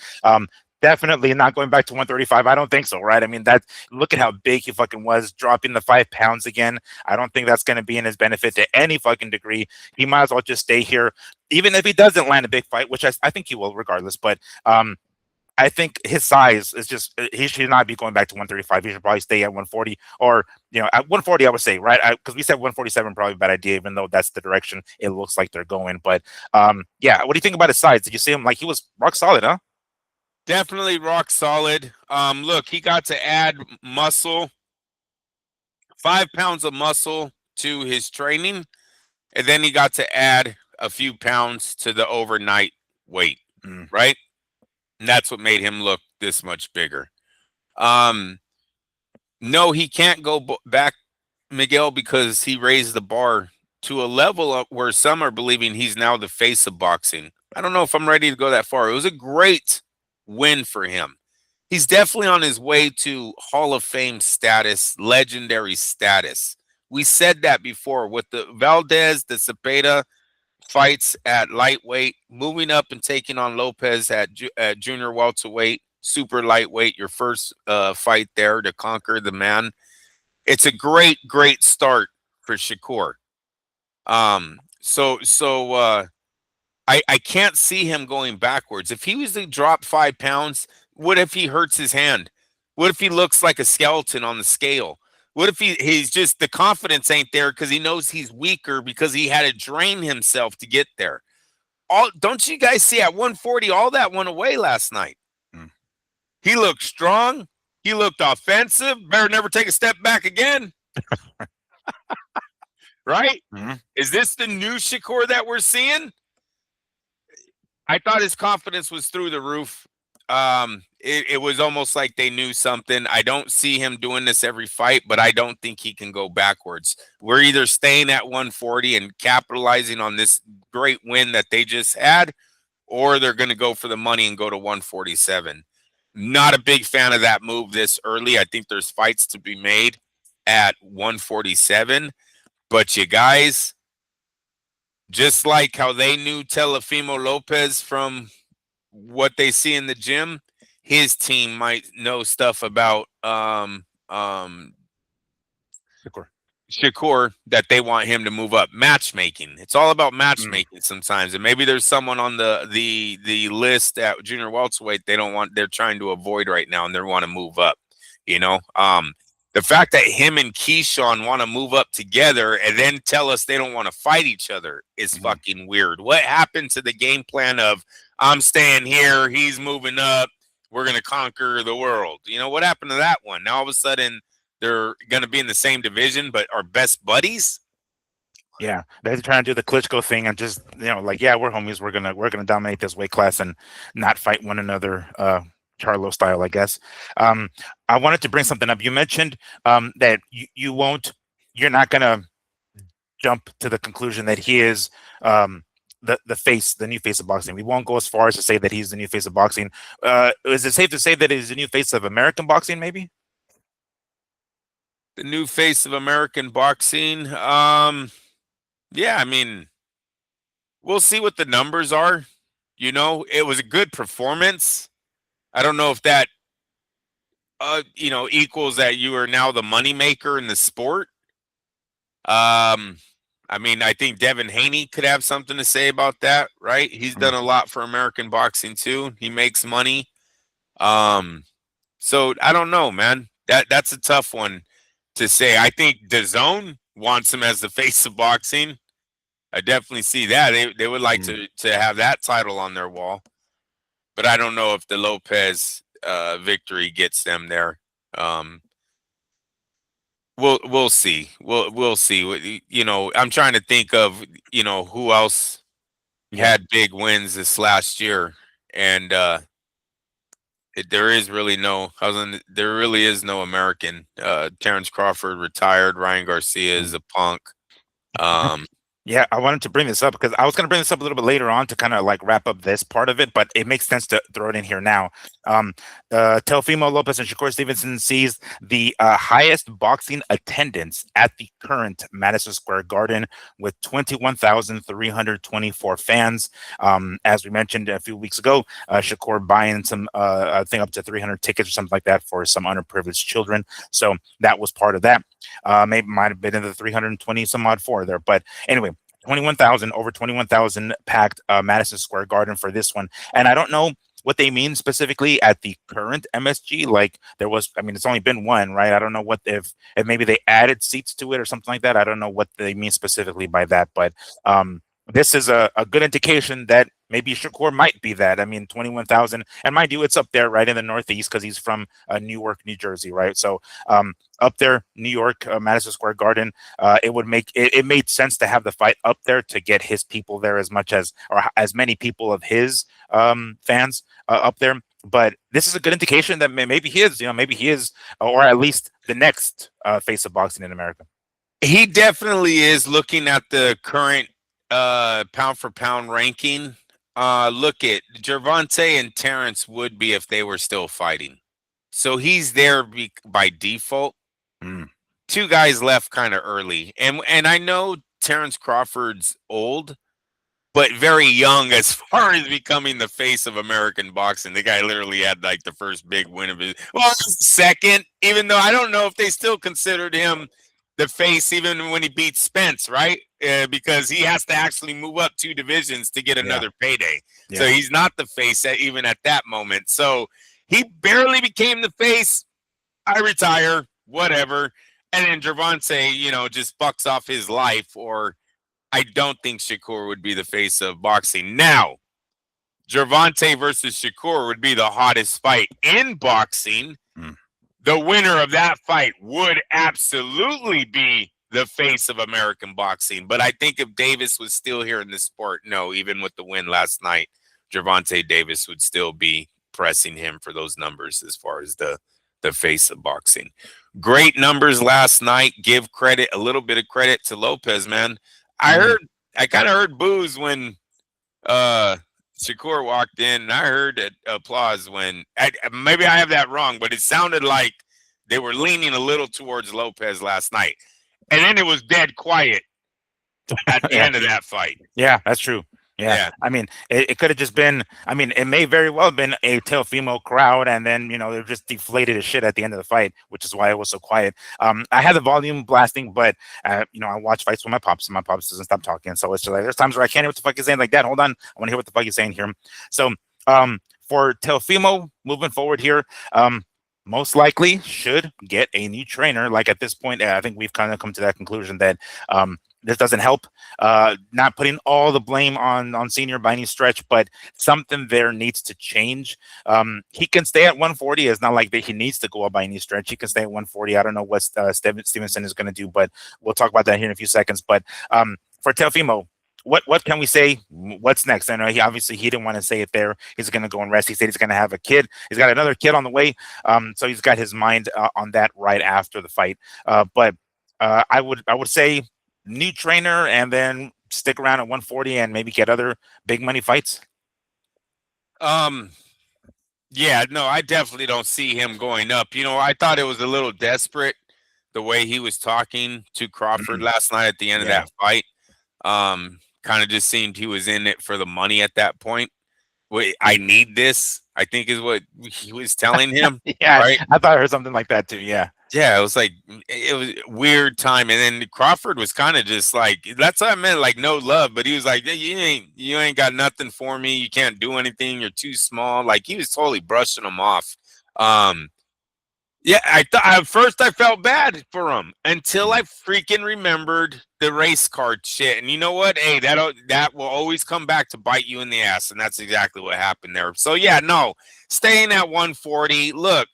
definitely not going back to 135. I don't think so, right? I mean, look at how big he fucking was, dropping the 5 pounds again. I don't think that's going to be in his benefit to any fucking degree. He might as well just stay here, even if he doesn't land a big fight, which I think he will regardless. But I think his size is just he should not be going back to 135. He should probably stay at 140, or at 140. I would say, right, because we said 147 probably a bad idea, even though that's the direction it looks like they're going. But yeah, what do you think about his size? Did you see him like he was rock solid, huh? Definitely rock solid. Look, he got to add muscle, 5 pounds of muscle to his training, and then he got to add a few pounds to the overnight weight, right? And that's what made him look this much bigger. No, he can't go back, Miguel, because he raised the bar to a level up where some are believing he's now the face of boxing. I don't know if I'm ready to go that far. It was a great win for him. He's definitely on his way to Hall of Fame status, legendary status. We said that before with the Valdez, the Cepeda fights at lightweight, moving up and taking on Lopez at junior welterweight, super lightweight, your first fight there to conquer the man. It's a great, great start for Shakur. I can't see him going backwards. If he was to drop 5 pounds, what if he hurts his hand? What if he looks like a skeleton on the scale? What if he's just, the confidence ain't there because he knows he's weaker because he had to drain himself to get there? Don't you guys see at 140, all that went away last night? He looked strong. He looked offensive. Better never take a step back again. Right? Is this the new Shakur that we're seeing? I thought his confidence was through the roof. It was almost like they knew something. I don't see him doing this every fight, but I don't think he can go backwards. We're either staying at 140 and capitalizing on this great win that they just had, or they're going to go for the money and go to 147. Not a big fan of that move this early. I think there's fights to be made at 147. But you guys, just like how they knew Teofimo Lopez from what they see in the gym, his team might know stuff about Shakur that they want him to move up. Matchmaking. It's all about matchmaking sometimes. And maybe there's someone on the list at junior welterweight they're trying to avoid right now and they want to move up. The fact that him and Keyshawn want to move up together and then tell us they don't want to fight each other is fucking weird. What happened to the game plan of I'm staying here, he's moving up, we're going to conquer the world? What happened to that one? Now all of a sudden they're going to be in the same division but are best buddies? Yeah, they're trying to do the Klitschko thing and just like, yeah, we're homies. We're gonna dominate this weight class and not fight one another, Charlo style, I guess. I wanted to bring something up. You mentioned that you're not gonna jump to the conclusion that he is the new face of boxing. We won't go as far as to say that he's the new face of boxing. Is it safe to say that he's the new face of American boxing, maybe? The new face of American boxing. Yeah, I mean, we'll see what the numbers are. It was a good performance. I don't know if that, equals that you are now the moneymaker in the sport. I mean, I think Devin Haney could have something to say about that, right? He's done a lot for American boxing too. He makes money. So I don't know, man. That's a tough one to say. I think DAZN wants him as the face of boxing. I definitely see that. They would like to have that title on their wall. But I don't know if the Lopez victory gets them there. We'll see. We'll see. I'm trying to think of who else had big wins this last year, and there really is no American. Terrence Crawford retired. Ryan Garcia is a punk. Yeah, I wanted to bring this up because I was going to bring this up a little bit later on to kind of like wrap up this part of it, but it makes sense to throw it in here now. Teofimo Lopez and Shakur Stevenson sees the highest boxing attendance at the current Madison Square Garden with 21,324 fans. As we mentioned a few weeks ago, Shakur buying some, I think up to 300 tickets or something like that for some underprivileged children. So that was part of that. Maybe might have been in the 320 some odd for there, but anyway. Over 21,000 packed Madison Square Garden for this one. And I don't know what they mean specifically at the current MSG. Like there was, I mean, it's only been one, right? I don't know what if maybe they added seats to it or something like that. I don't know what they mean specifically by that, but this is a good indication that maybe Shakur might be that. I mean, 21,000, and mind you, it's up there, right in the Northeast because he's from Newark, New Jersey, right? So up there, New York, Madison Square Garden. It would make it made sense to have the fight up there to get his people there as much as or as many people of his fans up there. But this is a good indication that maybe he is, maybe he is, or at least the next face of boxing in America. He definitely is. Looking at the current pound for pound ranking, look at Gervonta and Terrence would be if they were still fighting. So he's there by default. Two guys left kind of early. And I know Terrence Crawford's old, but very young as far as becoming the face of American boxing. The guy literally had like the first big win of his, well, second, even though I don't know if they still considered him the face even when he beat Spence, right? Because he has to actually move up 2 divisions to get another payday. So he's not the face even at that moment. So he barely became the face. I retire, whatever. And then Gervonta, just bucks off his life, or I don't think Shakur would be the face of boxing. Now, Gervonta versus Shakur would be the hottest fight in boxing. The winner of that fight would absolutely be the face of American boxing. But I think if Davis was still here in the sport, no, even with the win last night, Gervonta Davis would still be pressing him for those numbers as far as the face of boxing. Great numbers last night. Give a little bit of credit to Lopez, man. I kind of heard boos when Shakur walked in, and I heard applause when maybe I have that wrong, but it sounded like they were leaning a little towards Lopez last night. And then it was dead quiet at the end of that fight. Yeah, that's true. Yeah. I mean, it could have just been, I mean, it may very well have been a Teofimo crowd, and then, they're just deflated as shit at the end of the fight, which is why it was so quiet. I had the volume blasting, but, I watch fights with my pops, and my pops doesn't stop talking. So it's just like, there's times where I can't hear what the fuck he's saying. Like, Dad, hold on. I want to hear what the fuck he's saying here. So, for Teofimo moving forward here, most likely should get a new trainer. Like at this point, I think we've kind of come to that conclusion that, this doesn't help. Not putting all the blame on Senior by any stretch, but something there needs to change. He can stay at 140. It's not like that he needs to go up by any stretch. He can stay at 140. I don't know what Stevenson is going to do, but we'll talk about that here in a few seconds. But for Teofimo, what can we say? What's next? I know he didn't want to say it there. He's going to go and rest. He said he's going to have a kid. He's got another kid on the way. So he's got his mind on that right after the fight. But I would say new trainer and then stick around at 140 and maybe get other big money fights. Yeah, no, I definitely don't see him going up. I thought it was a little desperate the way he was talking to Crawford last night at the end of that fight. Kind of just seemed he was in it for the money at that point. Wait, I need this, I think is what he was telling him. Right? I thought I heard something like that too. Yeah, it was like, it was a weird time. And then Crawford was kind of just like, that's what I meant, like no love, but he was like, you ain't got nothing for me. You can't do anything. You're too small. Like he was totally brushing him off. Yeah, I thought at first I felt bad for him until I freaking remembered the race card shit. And you know what? Hey, that will always come back to bite you in the ass, and that's exactly what happened there. So yeah, no, staying at 140. Look,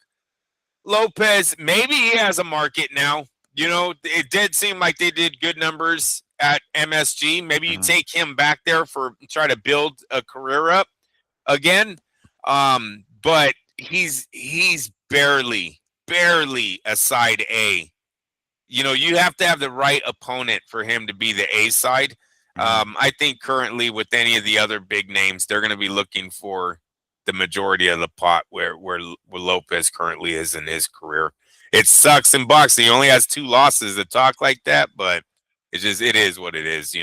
Lopez, maybe he has a market now. It did seem like they did good numbers at MSG. Maybe you take him back there try to build a career up again. But he's barely a side A. You have to have the right opponent for him to be the A side. I think currently with any of the other big names, they're going to be looking for the majority of the pot where Lopez currently is in his career. It sucks in boxing. He only has 2 losses to talk like that, but it is what it is,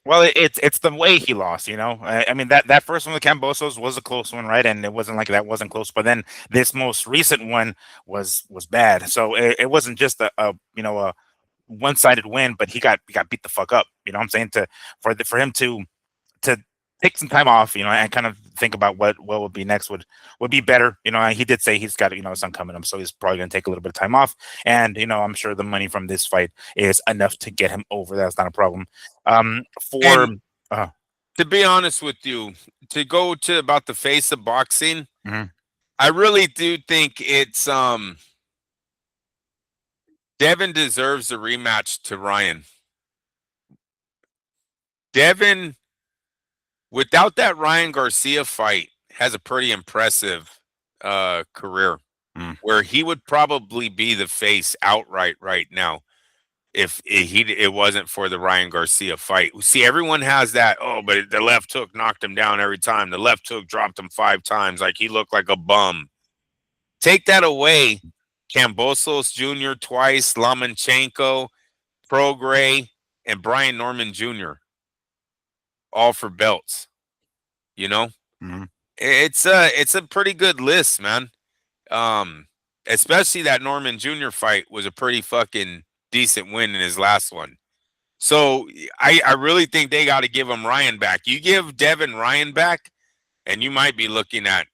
Well, it's the way he lost, I mean, that first one with Cambosos was a close one, right? And it wasn't like that wasn't close, but then this most recent one was bad. So it wasn't just a one-sided win, but he got beat the fuck up. You know what I'm saying? For him to take some time off, and kind of think about what would be next would be better. He did say he's got a son coming up, so he's probably going to take a little bit of time off. And I'm sure the money from this fight is enough to get him over. That's not a problem. For And to be honest with you, to go to about the face of boxing, I really do think it's Devin deserves a rematch to Ryan. Devin, without that Ryan Garcia fight, has a pretty impressive career where he would probably be the face outright right now if it wasn't for the Ryan Garcia fight. See, everyone has that, but the left hook knocked him down every time. The left hook dropped him 5 times. Like, he looked like a bum. Take that away. Kambosos Jr. twice, Lomachenko, Prograis, and Brian Norman Jr. all for belts. It's a pretty good list, man. Especially that Norman Jr. fight was a pretty fucking decent win in his last one. So I really think they got to give him Ryan back. You give Devin Ryan back, and you might be looking at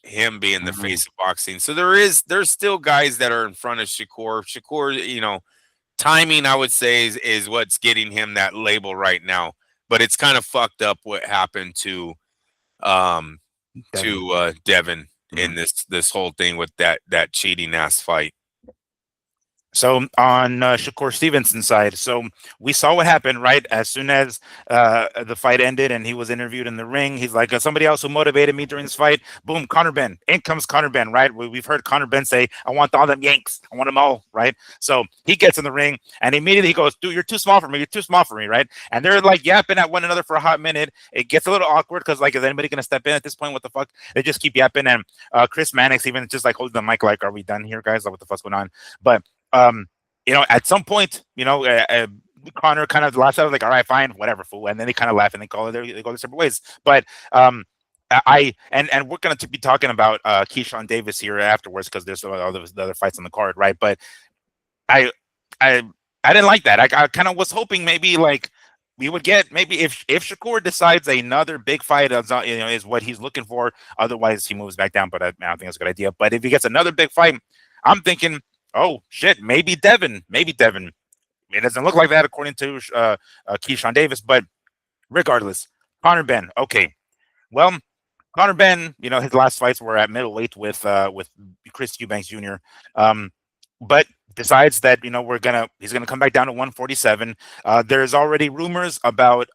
him being the face of boxing. So there's still guys that are in front of Shakur. Shakur, timing, I would say, is what's getting him that label right now. But it's kind of fucked up what happened to Devin in this whole thing with that cheating ass fight. So on Shakur Stevenson's side, so we saw what happened, right? As soon as the fight ended and he was interviewed in the ring, he's like, somebody else who motivated me during this fight, boom, Conor Benn. In comes Conor Benn, right? We've heard Conor Benn say, I want all them Yanks. I want them all, right? So he gets in the ring and immediately he goes, dude, you're too small for me. You're too small for me, right? And they're like yapping at one another for a hot minute. It gets a little awkward because, like, is anybody going to step in at this point? What the fuck? They just keep yapping. And Chris Mannix even just like holding the mic like, are we done here, guys? Like, what the fuck's going on? But at some point, Connor kind of laughs out, like, all right, fine, whatever, fool. And then they kind of laugh and they go their separate ways. But and we're going to be talking about Keyshawn Davis here afterwards because there's all the other fights on the card, right? But I didn't like that. I kind of was hoping maybe like we would get maybe if Shakur decides another big fight is what he's looking for. Otherwise, he moves back down. But I don't think that's a good idea. But if he gets another big fight, I'm thinking, oh shit, maybe Devin. It doesn't look like that according to Keyshawn Davis, but regardless, Conor Benn. Okay, well, Conor Benn, his last fights were at middleweight with Chris Eubanks Jr. But decides that he's gonna come back down to 147. There's already rumors about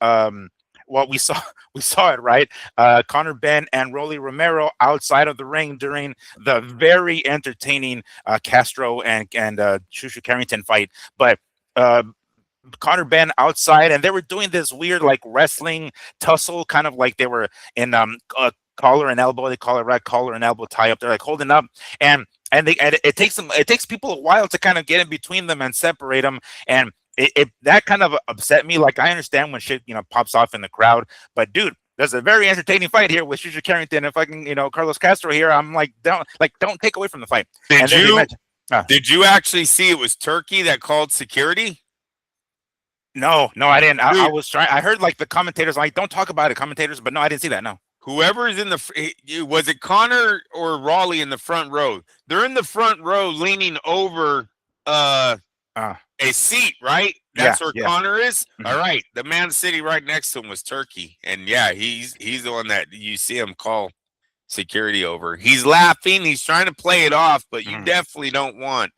well, we saw it, right? Conor Benn and Rolly Romero outside of the ring during the very entertaining Castro and Shushu Carrington fight. But Conor Benn outside, and they were doing this weird like wrestling tussle, kind of like they were in collar and elbow. They call it, right? Collar and elbow tie up. They're like holding up, and it takes people a while to kind of get in between them and separate them. And that kind of upset me. Like, I understand when shit pops off in the crowd, but dude, there's a very entertaining fight here with Shushu Carrington and fucking Carlos Castro here. I'm like, don't take away from the fight. Did you actually see it was Turkey that called security? No, I didn't. I was trying. I heard like the commentators like, don't talk about it, commentators, but no, I didn't see that. No. Whoever is was it Connor or Raleigh in the front row? They're in the front row leaning over a seat, right? That's where Connor is. Mm-hmm. All right. The man sitting right next to him was Turkey. And yeah, he's the one that you see him call security over. He's laughing, he's trying to play it off, but you definitely don't want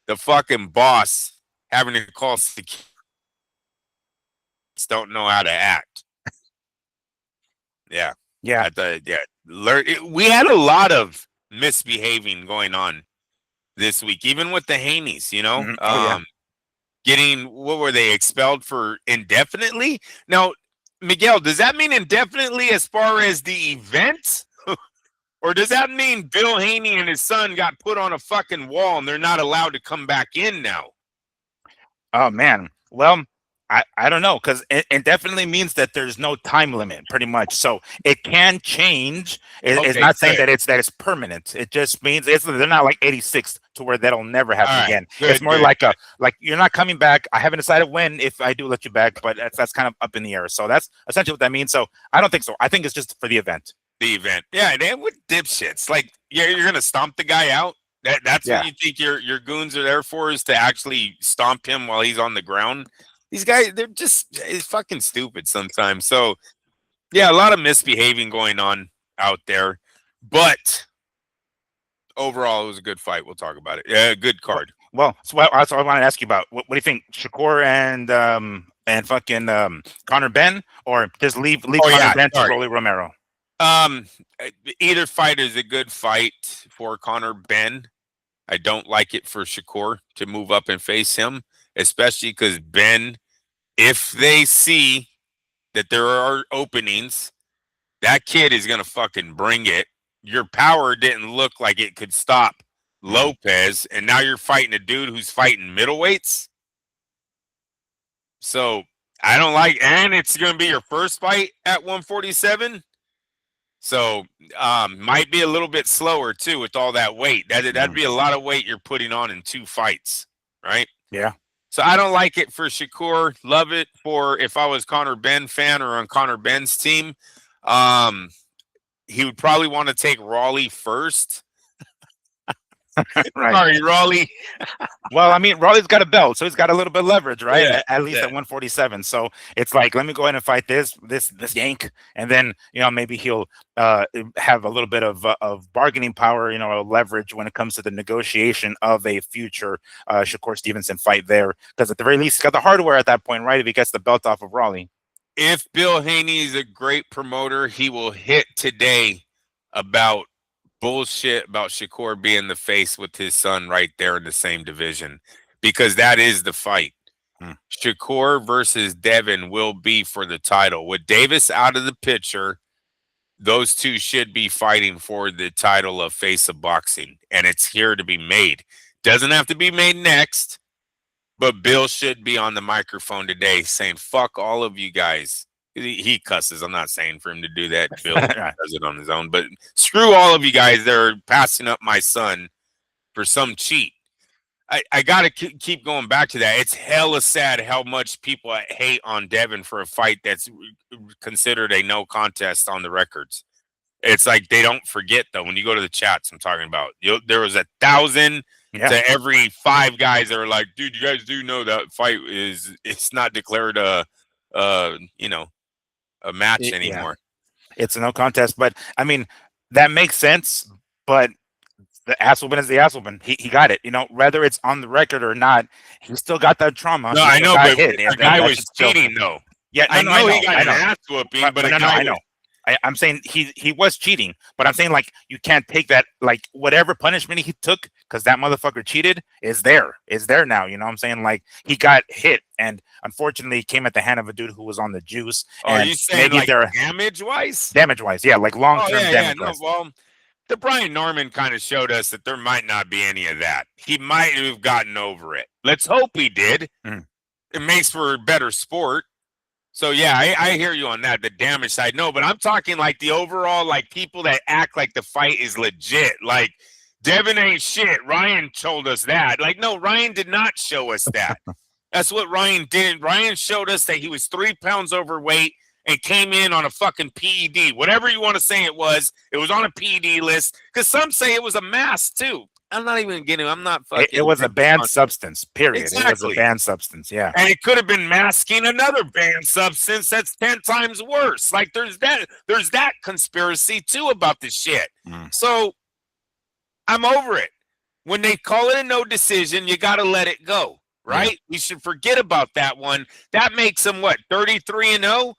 the fucking boss having to call security. Don't know how to act. Yeah. We had a lot of misbehaving going on this week, even with the Haneys, getting, what were they, expelled for indefinitely? Now, Miguel, does that mean indefinitely as far as the event? Or does that mean Bill Haney and his son got put on a fucking wall and they're not allowed to come back in now? Oh, man. Well, I don't know, because it definitely means that there's no time limit, pretty much. So it can change. It's Okay, not saying good. that it's permanent. It just means they're not like 86 to where that'll never All happen right, again. It's good, more good, like good. you're not coming back. I haven't decided when, if I do let you back, but that's kind of up in the air. So that's essentially what that means. So I don't think so. I think it's just for the event. The event, yeah. And with dipshits, like you're gonna stomp the guy out. That's what Yeah. you think your goons are there for, is to actually stomp him while he's on the ground. These guys, they're just it's fucking stupid sometimes. So yeah, a lot of misbehaving going on out there, but overall, it was a good fight. We'll talk about it. Yeah, good card. Well, so that's what I wanted to ask you about. What do you think, Shakur and fucking Connor Ben, or just leave Oh Connor yeah, Ben to sorry. Rolly Romero? Um, either fight is a good fight for Connor Ben. I don't like it for Shakur to move up and face him, especially because Ben, if they see that there are openings, that kid is gonna fucking bring it. Your power didn't look like it could stop Lopez, and now you're fighting a dude who's fighting middleweights. So I don't like, and it's gonna be your first fight at 147. So might be a little bit slower too with all that weight. That'd be a lot of weight you're putting on in 2 fights, right? Yeah. So I don't like it for Shakur. Love it for if I was Connor Ben fan or on Connor Ben's team. He would probably want to take Raleigh first. Right. Sorry, Raleigh. Well, I mean, Raleigh's got a belt, so he's got a little bit of leverage, right? Yeah, At least yeah. at 147. So it's like, let me go ahead and fight this yank, and then maybe he'll have a little bit of bargaining power, leverage when it comes to the negotiation of a future Shakur Stevenson fight there, because at the very least, he's got the hardware at that point, right? If he gets the belt off of Raleigh. If Bill Haney is a great promoter, he will hit today about bullshit about Shakur being the face with his son right there in the same division, because that is the fight. Shakur versus Devin will be for the title. With Davis out of the picture, those two should be fighting for the title of face of boxing, and it's here to be made. Doesn't have to be made next, but Bill should be on the microphone today saying, fuck all of you guys. He cusses. I'm not saying for him to do that. Bill does it on his own. But screw all of you guys that are passing up my son for some cheat. I got to keep going back to that. It's hella sad how much people hate on Devin for a fight that's considered a no contest on the records. It's like they don't forget, though. When you go to the chats I'm talking about, there was 1,000 to every 5 guys that are like, dude, you guys do know that fight it's not declared a match anymore. It's a no contest, but I mean, that makes sense. But the ass whooping is the ass whooping. He got it. Whether it's on the record or not, he still got that trauma. No, I know, but the guy was cheating, though. Yeah, I know he got an ass whooping, but I know. I'm saying he was cheating, but I'm saying, like, you can't take that, like, whatever punishment he took because that motherfucker cheated is there now. You know what I'm saying? Like, he got hit, and unfortunately, he came at the hand of a dude who was on the juice. Oh, are you saying like damage-wise? Damage-wise, yeah, like long-term damage. No, well, the Brian Norman kind of showed us that there might not be any of that. He might have gotten over it. Let's hope he did. It makes for a better sport. So, yeah, I hear you on that, the damage side. No, but I'm talking like the overall, like, people that act like the fight is legit. Like, Devin ain't shit. Ryan told us that. Like, no, Ryan did not show us that. That's what Ryan did. Ryan showed us that he was 3 pounds overweight and came in on a fucking PED. Whatever you want to say it was on a PED list. Because some say it was a mass, too. I'm not even getting. I'm not fucking. It was a banned substance. Period. Exactly. It was a banned substance. Yeah. And it could have been masking another banned substance that's 10 times worse. Like there's that conspiracy too about this shit. So I'm over it. When they call it a no decision, you got to let it go, right? Yeah. We should forget about that one. That makes him what? 33-0.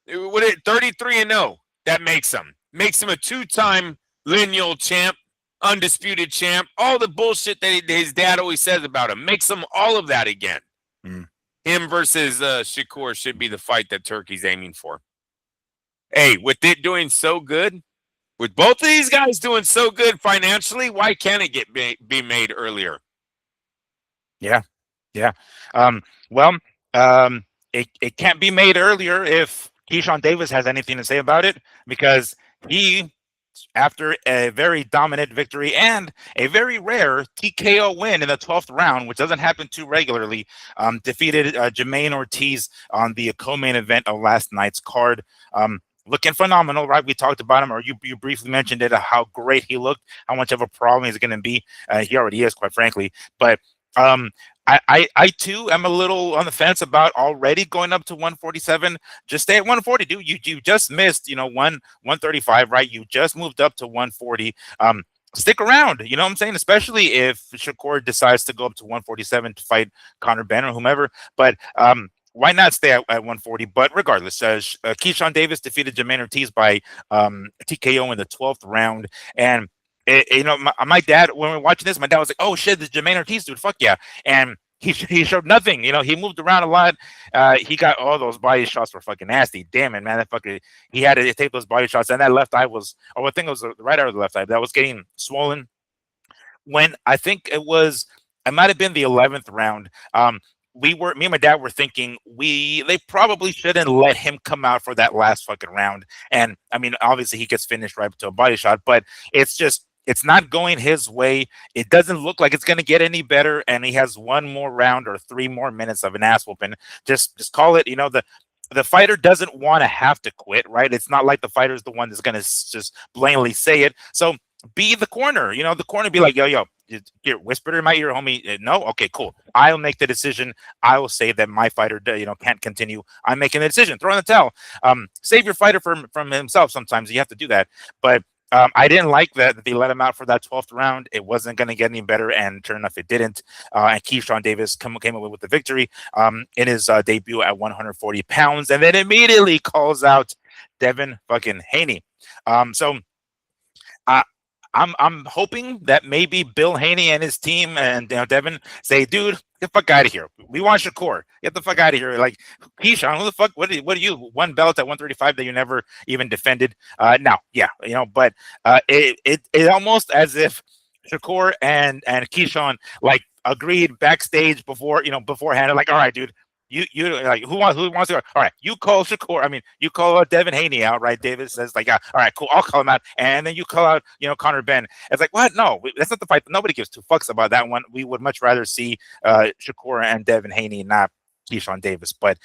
What it 33-0? That makes him a 2-time lineal champ. Undisputed champ, all the bullshit that his dad always says about him, makes him all of that again. Him versus Shakur should be the fight that Turkey's aiming for. Hey, with it doing so good, with both of these guys doing so good financially, why can't it be made earlier? Yeah. Well, it can't be made earlier if Keyshawn Davis has anything to say about it, because he, after a very dominant victory and a very rare TKO win in the 12th round, which doesn't happen too regularly, defeated Jermaine Ortiz on the co-main event of last night's card. Looking phenomenal, right? We talked about him, or you briefly mentioned it, how great he looked, how much of a problem he's going to be. He already is, quite frankly. But I too am a little on the fence about already going up to 147. Just stay at 140, dude. You just missed, 135, right? You just moved up to 140. Stick around, you know what I'm saying? Especially if Shakur decides to go up to 147 to fight Conor Benn or whomever. But why not stay at 140? But regardless, Keyshawn Davis defeated Jermaine Ortiz by TKO in the 12th round. And my dad, when we were watching this, my dad was like, "Oh shit, this Jermaine Ortiz dude, fuck yeah!" And he showed nothing. He moved around a lot. He got all those body shots were fucking nasty. Damn it, man, that fucker. He had to take those body shots, and that left eye was, or I think it was the right eye or the left eye, that was getting swollen. When I think it might have been the 11th round. Me and my dad were thinking they probably shouldn't let him come out for that last fucking round. And I mean, obviously he gets finished right to a body shot, but it's not going his way. It doesn't look like it's going to get any better. And he has one more round or 3 more minutes of an ass whooping. Just call it, the fighter doesn't want to have to quit, right? It's not like the fighter's the one that's going to just blatantly say it. So be the corner, the corner be like, yo, here, whisper it in my ear, homie. No? Okay, cool. I'll make the decision. I will say that my fighter, can't continue. I'm making the decision. Throw in the towel. Save your fighter from himself. Sometimes you have to do that. But I didn't like that they let him out for that 12th round. It wasn't going to get any better, and sure enough, it didn't. And Keyshawn Davis came away with the victory in his debut at 140 pounds, and then immediately calls out Devin fucking Haney. So I'm hoping that maybe Bill Haney and his team and Devin say, dude, get the fuck out of here. We want Shakur. Get the fuck out of here. Like, Keyshawn, who the fuck? What are you? One belt at 135 that you never even defended. Now, yeah, but it almost as if Shakur and Keyshawn like agreed backstage beforehand. Like, all right, dude. You like who wants to go? All right, you call Shakur. I mean, you call Devin Haney out, right? David says like, all right, cool. I'll call him out, and then you call out, Conor Benn. It's like, what? No, that's not the fight. Nobody gives 2 fucks about that one. We would much rather see Shakur and Devin Haney, not Keyshawn Davis. But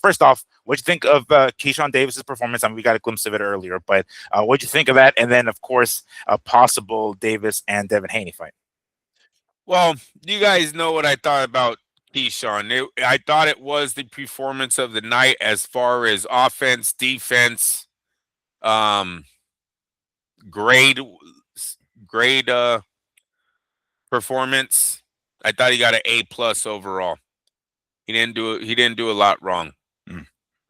first off, what'd you think of Keyshawn Davis's performance? I mean, we got a glimpse of it earlier, but what'd you think of that? And then, of course, a possible Davis and Devin Haney fight. Well, you guys know what I thought about Keyshawn. I thought it was the performance of the night as far as offense, defense, grade performance. I thought he got an A+ overall. He didn't do a lot wrong.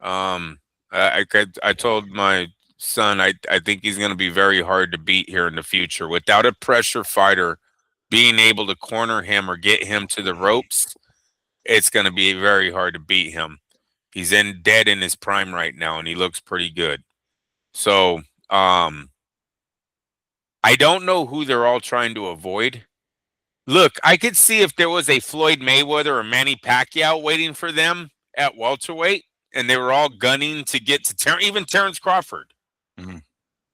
I told my son I think he's going to be very hard to beat here in the future. Without a pressure fighter being able to corner him or get him to the ropes, it's going to be very hard to beat him. He's dead in his prime right now, and he looks pretty good. So I don't know who they're all trying to avoid. Look, I could see if there was a Floyd Mayweather or Manny Pacquiao waiting for them at welterweight, and they were all gunning to get to even Terrence Crawford. Mm-hmm.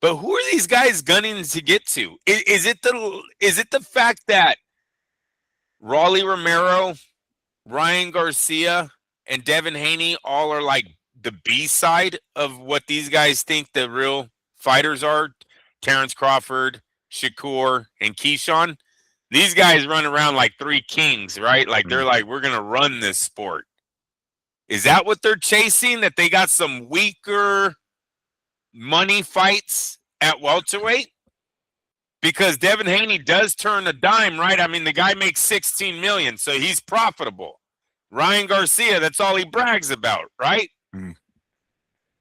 But who are these guys gunning to get to? Is it the fact that Rolly Romero, Ryan Garcia, and Devin Haney all are like the B side of what these guys think the real fighters are? Terrence Crawford, Shakur, and Keyshawn. These guys run around like 3 kings, right? Like they're like, we're going to run this sport. Is that what they're chasing? That they got some weaker money fights at welterweight? Because Devin Haney does turn a dime, right? I mean, the guy makes $16 million, so he's profitable. Ryan Garcia, that's all he brags about, right?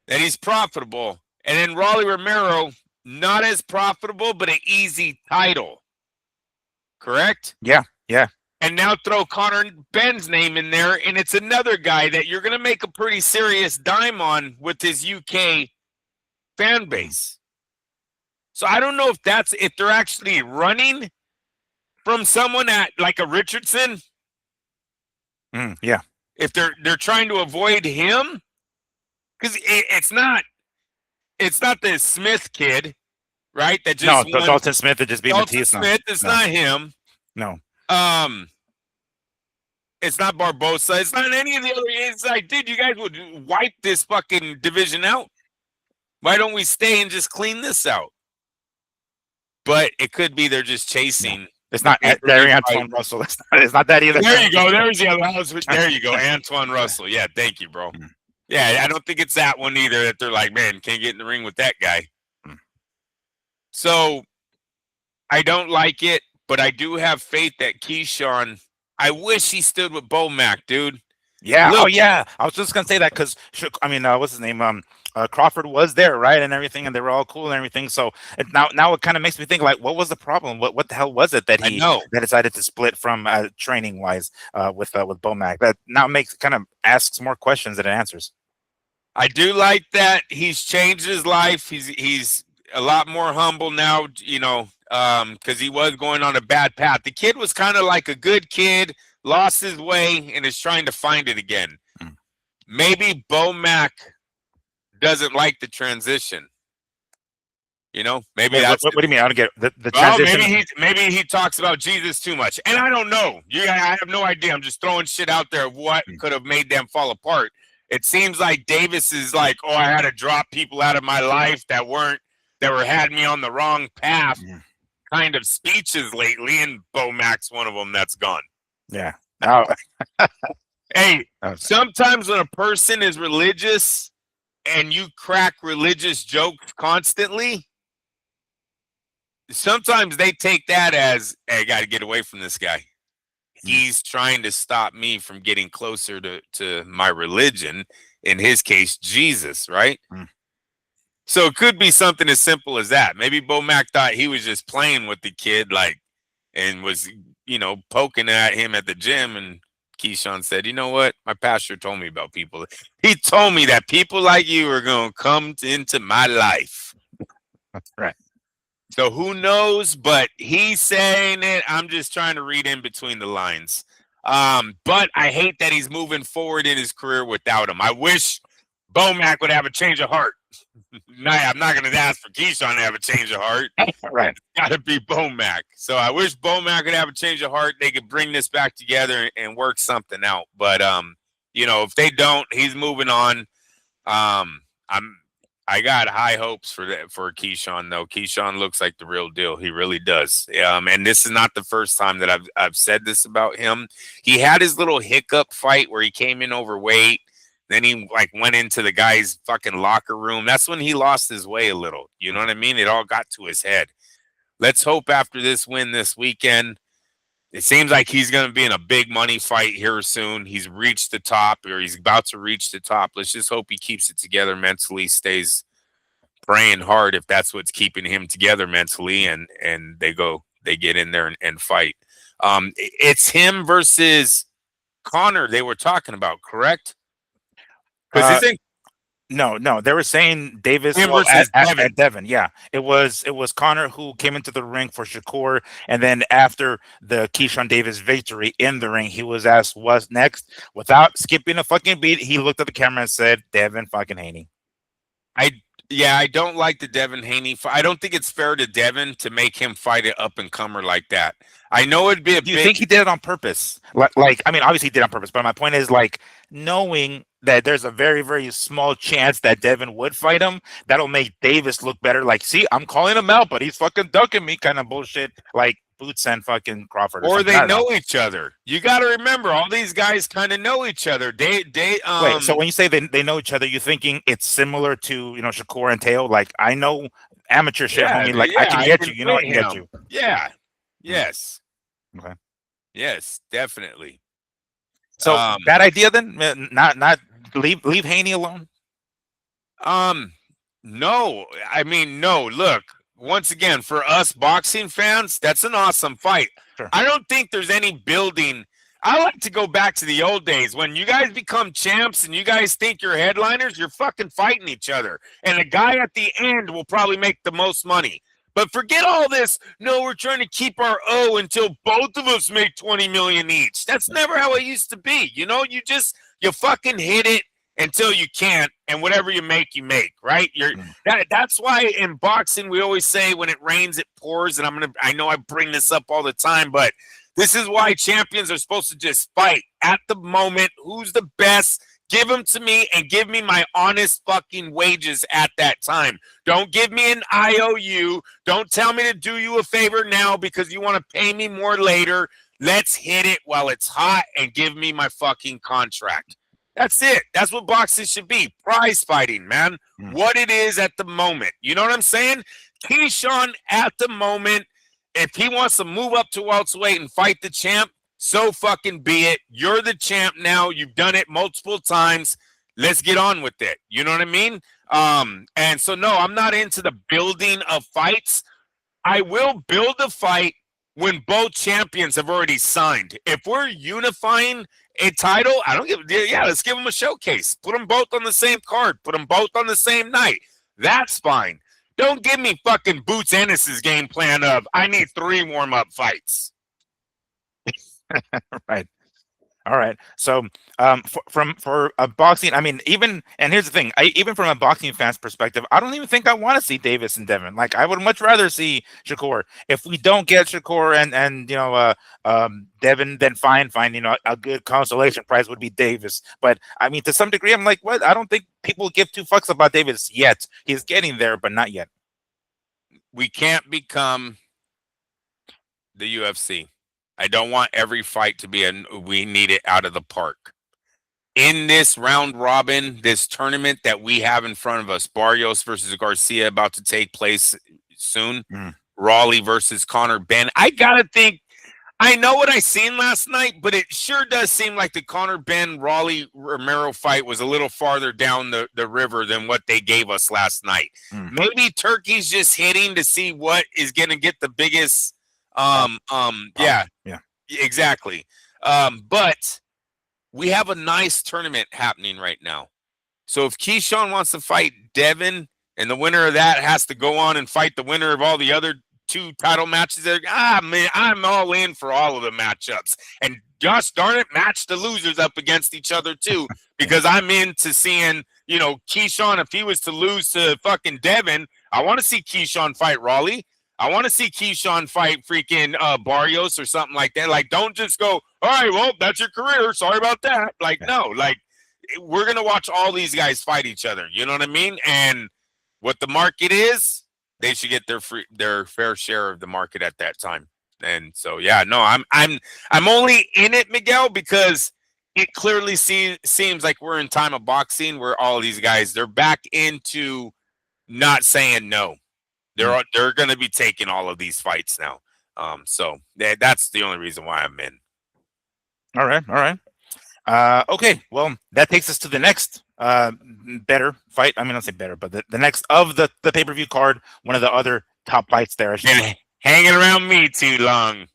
That he's profitable. And then Rolly Romero, not as profitable, but an easy title. Correct? Yeah. And now throw Conor Benn's name in there, and it's another guy that you're going to make a pretty serious dime on with his UK fan base. So I don't know if they're actually running from someone at like a Richardson. Yeah. if they're trying to avoid him, because it's not the Smith kid, right? That No, just won. Dalton Smith would just be Dalton Matisse. Smith. It's No. not him. No. It's not Barbosa. It's not any of the other. It's like, dude, you guys would wipe this fucking division out. Why don't we stay and just clean this out? But it could be they're just chasing. No. It's not Antoine Russell. It's not that either. There you go. There's the other house. There you go. Antoine Russell. Yeah, thank you, bro. Yeah, I don't think it's that one either that they're like, man, can't get in the ring with that guy. So I don't like it, but I do have faith that Keyshawn, I wish he stood with Bomac, dude. Yeah. Look, yeah. I was just going to say that because, what's his name? Crawford was there, right, and everything, and they were all cool and everything. So now it kind of makes me think, like, what was the problem? What the hell was it that that decided to split from training wise with Bomac? That now asks more questions than it answers. I do like that he's changed his life. He's a lot more humble now, because he was going on a bad path. The kid was kind of like a good kid, lost his way, and is trying to find it again. Maybe Bomac doesn't like the transition. Maybe that's what do you mean? I don't get the transition. Maybe he talks about Jesus too much, and I don't know. I have no idea. I'm just throwing shit out there of what could have made them fall apart. It seems like Davis is like, oh, I had to drop people out of my life that had me on the wrong path. Kind of speeches lately, and Bomac's one of them that's gone. Yeah. Oh. Hey, sometimes when a person is religious and you crack religious jokes constantly, sometimes they take that as, hey, I got to get away from this guy. He's trying to stop me from getting closer to my religion, in his case, Jesus, right? So it could be something as simple as that. Maybe Bomac thought he was just playing with the kid, and was, poking at him at the gym, and Keyshawn said, you know what? My pastor told me about people. He told me that people like you are going to come into my life. That's right. So who knows? But he's saying it. I'm just trying to read in between the lines. But I hate that he's moving forward in his career without him. I wish Bomac would have a change of heart. I'm not going to ask for Keyshawn to have a change of heart. Right. It's got to be Bomac. So I wish Bomac could have a change of heart. They could bring this back together and work something out. But, if they don't, he's moving on. I got high hopes for Keyshawn, though. Keyshawn looks like the real deal. He really does. And this is not the first time that I've said this about him. He had his little hiccup fight where he came in overweight. Then he went into the guy's fucking locker room. That's when he lost his way a little. You know what I mean? It all got to his head. Let's hope after this win this weekend, it seems like he's going to be in a big money fight here soon. He's reached the top, or he's about to reach the top. Let's just hope he keeps it together mentally, stays praying hard if that's what's keeping him together mentally, and they get in there and fight. It's him versus Connor they were talking about, correct? Because no, they were saying Davis versus Devin. Yeah, it was Connor who came into the ring for Shakur, and then after the Keyshawn Davis victory in the ring, he was asked what's next. Without skipping a fucking beat, he looked at the camera and said, "Devin fucking Haney." I don't like the Devin Haney. I don't think it's fair to Devin to make him fight an up and comer like that. I know it'd be Do you think he did it on purpose? I mean, obviously he did it on purpose, but my point is, knowing that there's a very, very small chance that Devin would fight him, that'll make Davis look better. See, I'm calling him out, but he's fucking ducking me, kind of bullshit. Boots and fucking Crawford. Or they know each other. You got to remember, all these guys kind of know each other. Wait, so when you say they know each other, you're thinking it's similar to Shakur and Teo? I know amateur shit, homie. I can get you. I can get you. Yeah. Yes. Okay. Yes, definitely. So bad idea then? Not leave Haney alone. No. I mean, no. Look. Once again, for us boxing fans, that's an awesome fight. Sure. I don't think there's any building. I like to go back to the old days when you guys become champs and you guys think you're headliners, you're fucking fighting each other. And the guy at the end will probably make the most money. But forget all this. No, we're trying to keep our O until both of us make 20 million each. That's never how it used to be. You just You fucking hit it until you can't, and whatever you make, right? That's why in boxing we always say when it rains, it pours. And I know I bring this up all the time, but this is why champions are supposed to just fight at the moment. Who's the best? Give them to me and give me my honest fucking wages at that time. Don't give me an IOU. Don't tell me to do you a favor now because you want to pay me more later. Let's hit it while it's hot and give me my fucking contract. That's it. That's what boxing should be. Prize fighting, man. What it is at the moment. You know what I'm saying? Keyshawn at the moment, if he wants to move up to welterweight and fight the champ, so fucking be it. You're the champ now. You've done it multiple times. Let's get on with it. You know what I mean? And so, no, I'm not into the building of fights. I will build a fight when both champions have already signed. If we're unifying a title, I don't give let's give them a showcase. Put them both on the same card. Put them both on the same night. That's fine. Don't give me fucking Boots Ennis's game plan of I need 3 warm-up fights. Right. All right. So, for a boxing, I mean, even, and here's the thing, even from a boxing fan's perspective, I don't even think I want to see Davis and Devin. Like, I would much rather see Shakur. If we don't get Shakur and Devin, then fine. You know, a good consolation prize would be Davis. But I mean, to some degree, I'm like, what? I don't think people give 2 fucks about Davis yet. He's getting there, but not yet. We can't become the UFC. I don't want every fight to be we need it out of the park. In this round robin, this tournament that we have in front of us, Barrios versus Garcia about to take place soon, Raleigh versus Conor Benn. I gotta think, I know what I seen last night, but it sure does seem like the Conor Benn Raleigh Romero fight was a little farther down the river than what they gave us last night. Maybe Turkey's just hitting to see what is gonna get the biggest. Yeah, exactly. But we have a nice tournament happening right now. So if Keyshawn wants to fight Devin, and the winner of that has to go on and fight the winner of all the other 2 title matches, man, I'm all in for all of the matchups. And gosh darn it, match the losers up against each other too, because I'm into seeing, you know, Keyshawn, if he was to lose to fucking Devin, I want to see Keyshawn fight Raleigh. I want to see Keyshawn fight freaking Barrios or something like that. Like, don't just go, all right, well, that's your career. Sorry about that. Like, no, like, we're going to watch all these guys fight each other. You know what I mean? And what the market is, they should get their fair share of the market at that time. And so, yeah, no, I'm only in it, Miguel, because it clearly seems like we're in time of boxing where all these guys, they're back into not saying no. They're going to be taking all of these fights now. So that's the only reason why I'm in. All right. Okay, well, that takes us to the next better fight. I mean, I'll say better, but the next of the pay-per-view card, one of the other top fights there. Hanging around me too long.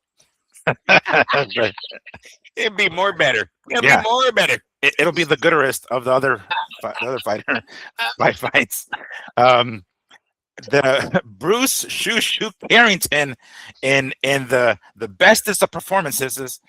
It'd be more better. It'll be more better. It'll be the gooderest of the other fights. The Bruce Shoo Carrington in the bestest of performances,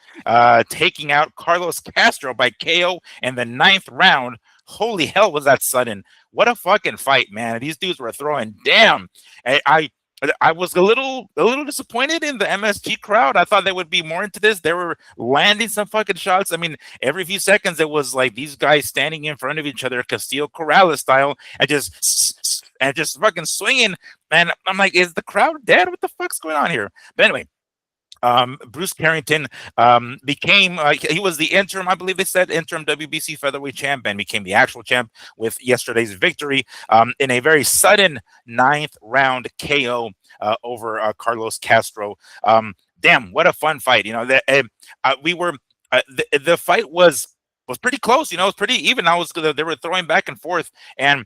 taking out Carlos Castro by KO in the 9th round. Holy hell, was that sudden? What a fucking fight, man! These dudes were throwing down. I was a little disappointed in the MSG crowd. I thought they would be more into this. They were landing some fucking shots. I mean, every few seconds it was like these guys standing in front of each other, Castillo Corrales style, and just fucking swinging. And I'm like, is the crowd dead? What the fuck's going on here? But anyway, Bruce Carrington became he was the interim, I believe they said, interim WBC featherweight champ, and became the actual champ with yesterday's victory in a very sudden 9th round KO over Carlos Castro. Damn, what a fun fight! You know, the fight was pretty close. You know, it was pretty even. They were throwing back and forth, and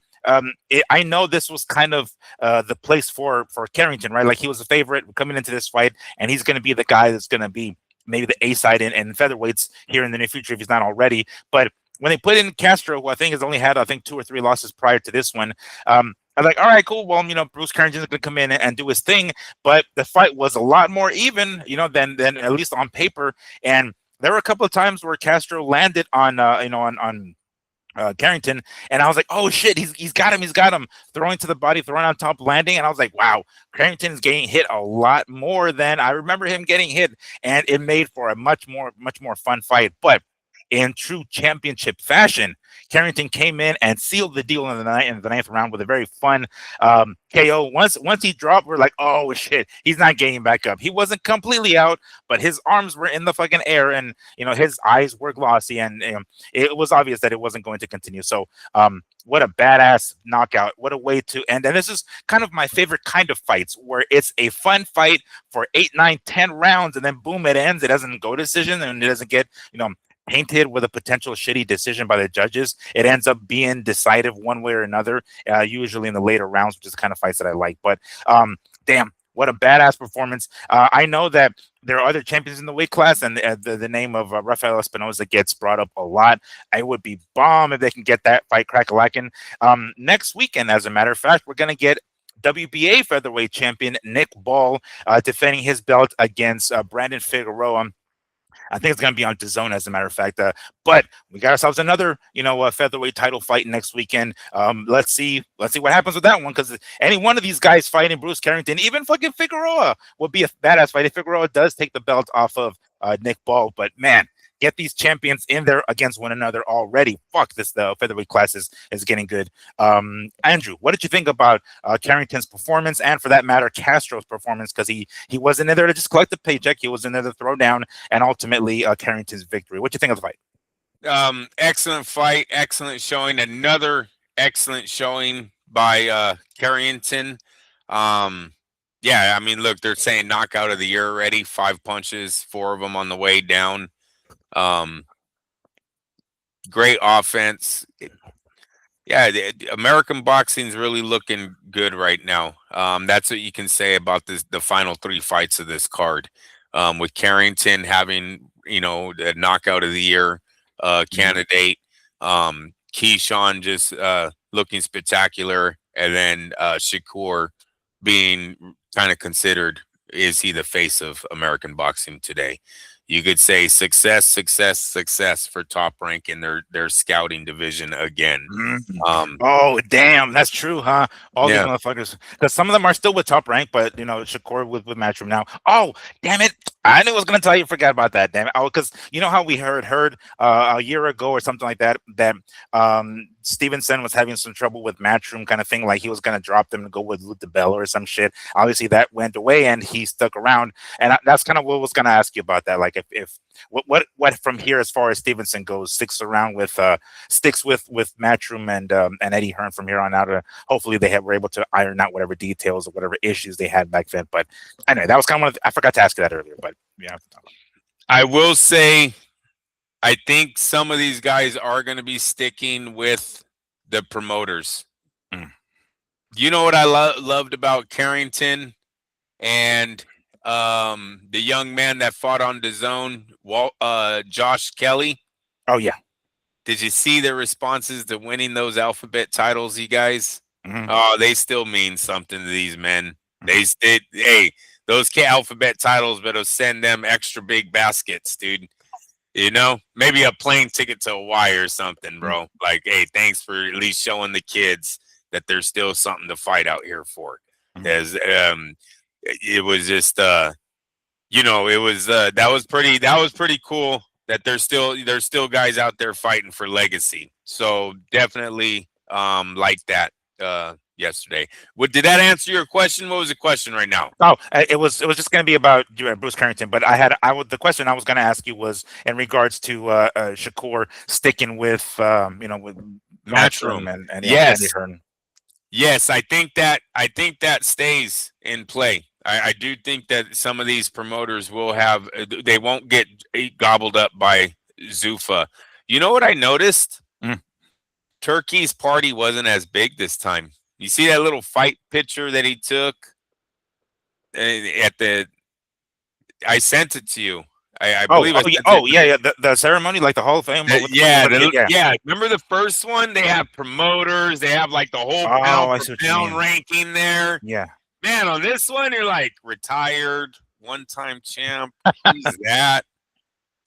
I know this was kind of the place for Carrington, right? Like, he was a favorite coming into this fight, and he's going to be the guy that's going to be maybe the A side in featherweights here in the near future if he's not already. But when they put in Castro, who I think has only had 2 or 3 losses prior to this one, I'm like, all right, cool. Well, you know, Bruce Carrington's going to come in and do his thing, but the fight was a lot more even, you know, than at least on paper. And there were a couple of times where Castro landed on on Carrington, and I was like, "Oh shit, he's got him, he's got him!" Throwing to the body, throwing on top, landing, and I was like, "Wow, Carrington is getting hit a lot more than I remember him getting hit," and it made for a much more fun fight. But in true championship fashion, Carrington came in and sealed the deal in the ninth round with a very fun KO. Once he dropped, we're like, "Oh shit, he's not getting back up." He wasn't completely out, but his arms were in the fucking air, and his eyes were glossy, and it was obvious that it wasn't going to continue. So, what a badass knockout. What a way to end. And this is kind of my favorite kind of fights, where it's a fun fight for 8, 9, 10 rounds, and then boom, it ends. It doesn't go decision, and it doesn't get, painted with a potential shitty decision by the judges. It ends up being decisive one way or another, usually in the later rounds, which is the kind of fights that I like. But damn, what a badass performance. I know that there are other champions in the weight class, and the name of Rafael Espinoza gets brought up a lot. I would be bomb if they can get that fight crack-a-lackin'. Next weekend, as a matter of fact, we're going to get WBA featherweight champion Nick Ball defending his belt against Brandon Figueroa. I think it's going to be on DAZN, as a matter of fact. But we got ourselves another, featherweight title fight next weekend. Let's see what happens with that one, because any one of these guys fighting Bruce Carrington, even fucking Figueroa, would be a badass fight if Figueroa does take the belt off of Nick Ball. But man, get these champions in there against one another already. Fuck this, the featherweight class is getting good. Andrew, what did you think about Carrington's performance, and for that matter, Castro's performance? Because he wasn't in there to just collect the paycheck. He was in there to throw down, and ultimately Carrington's victory. What do you think of the fight? Excellent fight. Excellent showing. Another excellent showing by Carrington. Yeah, I mean, look, they're saying knockout of the year already. 5 punches, 4 of them on the way down. Great offense. The American boxing is really looking good right now. That's what you can say about the final 3 fights of this card. With Carrington having, the knockout of the year candidate, Keyshawn just looking spectacular, and then Shakur being kind of considered, is he the face of American boxing today? You could say success for Top Rank in their scouting division again. Oh, damn, that's true, huh? All these motherfuckers, because some of them are still with Top Rank, but Shakur with Matchroom now. Oh, damn it! I knew I was gonna tell you. Forgot about that. Damn it! Oh, because how we heard a year ago or something like that Stevenson was having some trouble with Matchroom, kind of thing, like he was gonna drop them to go with Lou DeBell or some shit. Obviously, that went away, and he stuck around. And that's kind of what I was gonna ask you about that. Like, if what from here as far as Stevenson goes, sticks with Matchroom and Eddie Hearn from here on out. Hopefully, were able to iron out whatever details or whatever issues they had back then. But anyway, that was kind of I forgot to ask you that earlier. But yeah, I will say, I think some of these guys are going to be sticking with the promoters. You know what I loved about Carrington and the young man that fought on DAZN, Josh Kelly? Oh, yeah. Did you see their responses to winning those alphabet titles, you guys? Mm-hmm. Oh, they still mean something to these men. Hey, those alphabet titles better send them extra big baskets, dude. Maybe a plane ticket to Hawaii or something, bro. Like, hey, thanks for at least showing the kids that there's still something to fight out here for. As it was just that was pretty cool that there's still guys out there fighting for legacy. So definitely like that yesterday. Did that answer your question? What was the question right now? Oh, it was just going to be about Bruce Carrington, but the question I was going to ask you was in regards to Shakur sticking with with Matchroom and yes. Eddie Hearn. Yes, I think that stays in play. I do think that some of these promoters they won't get gobbled up by Zuffa. You know what I noticed? Turkey's party wasn't as big this time. You see that little fight picture that he took I sent it to you. I believe. The ceremony, like the Hall of Fame. Yeah. Remember the first one? They have promoters. They have like the whole pound for pound ranking there. Yeah. Man, on this one, you're like retired, one-time champ. Who's that?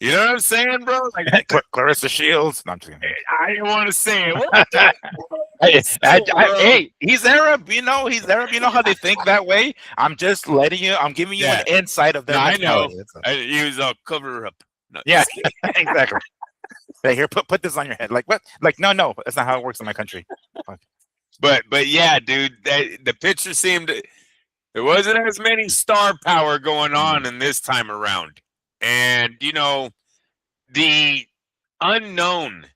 You know what I'm saying, bro? Like Clarissa Shields. No, I'm just kidding. I didn't want to say it. Hey, he's Arab. He's Arab. You know how they think that way. I'm just letting you. I'm giving you an insight of their mentality. I know. He was all cover up. No, yeah, exactly. Hey, here, put this on your head. Like what? Like no, that's not how it works in my country. But yeah, dude, the picture seemed there wasn't as many star power going on in this time around, and the unknown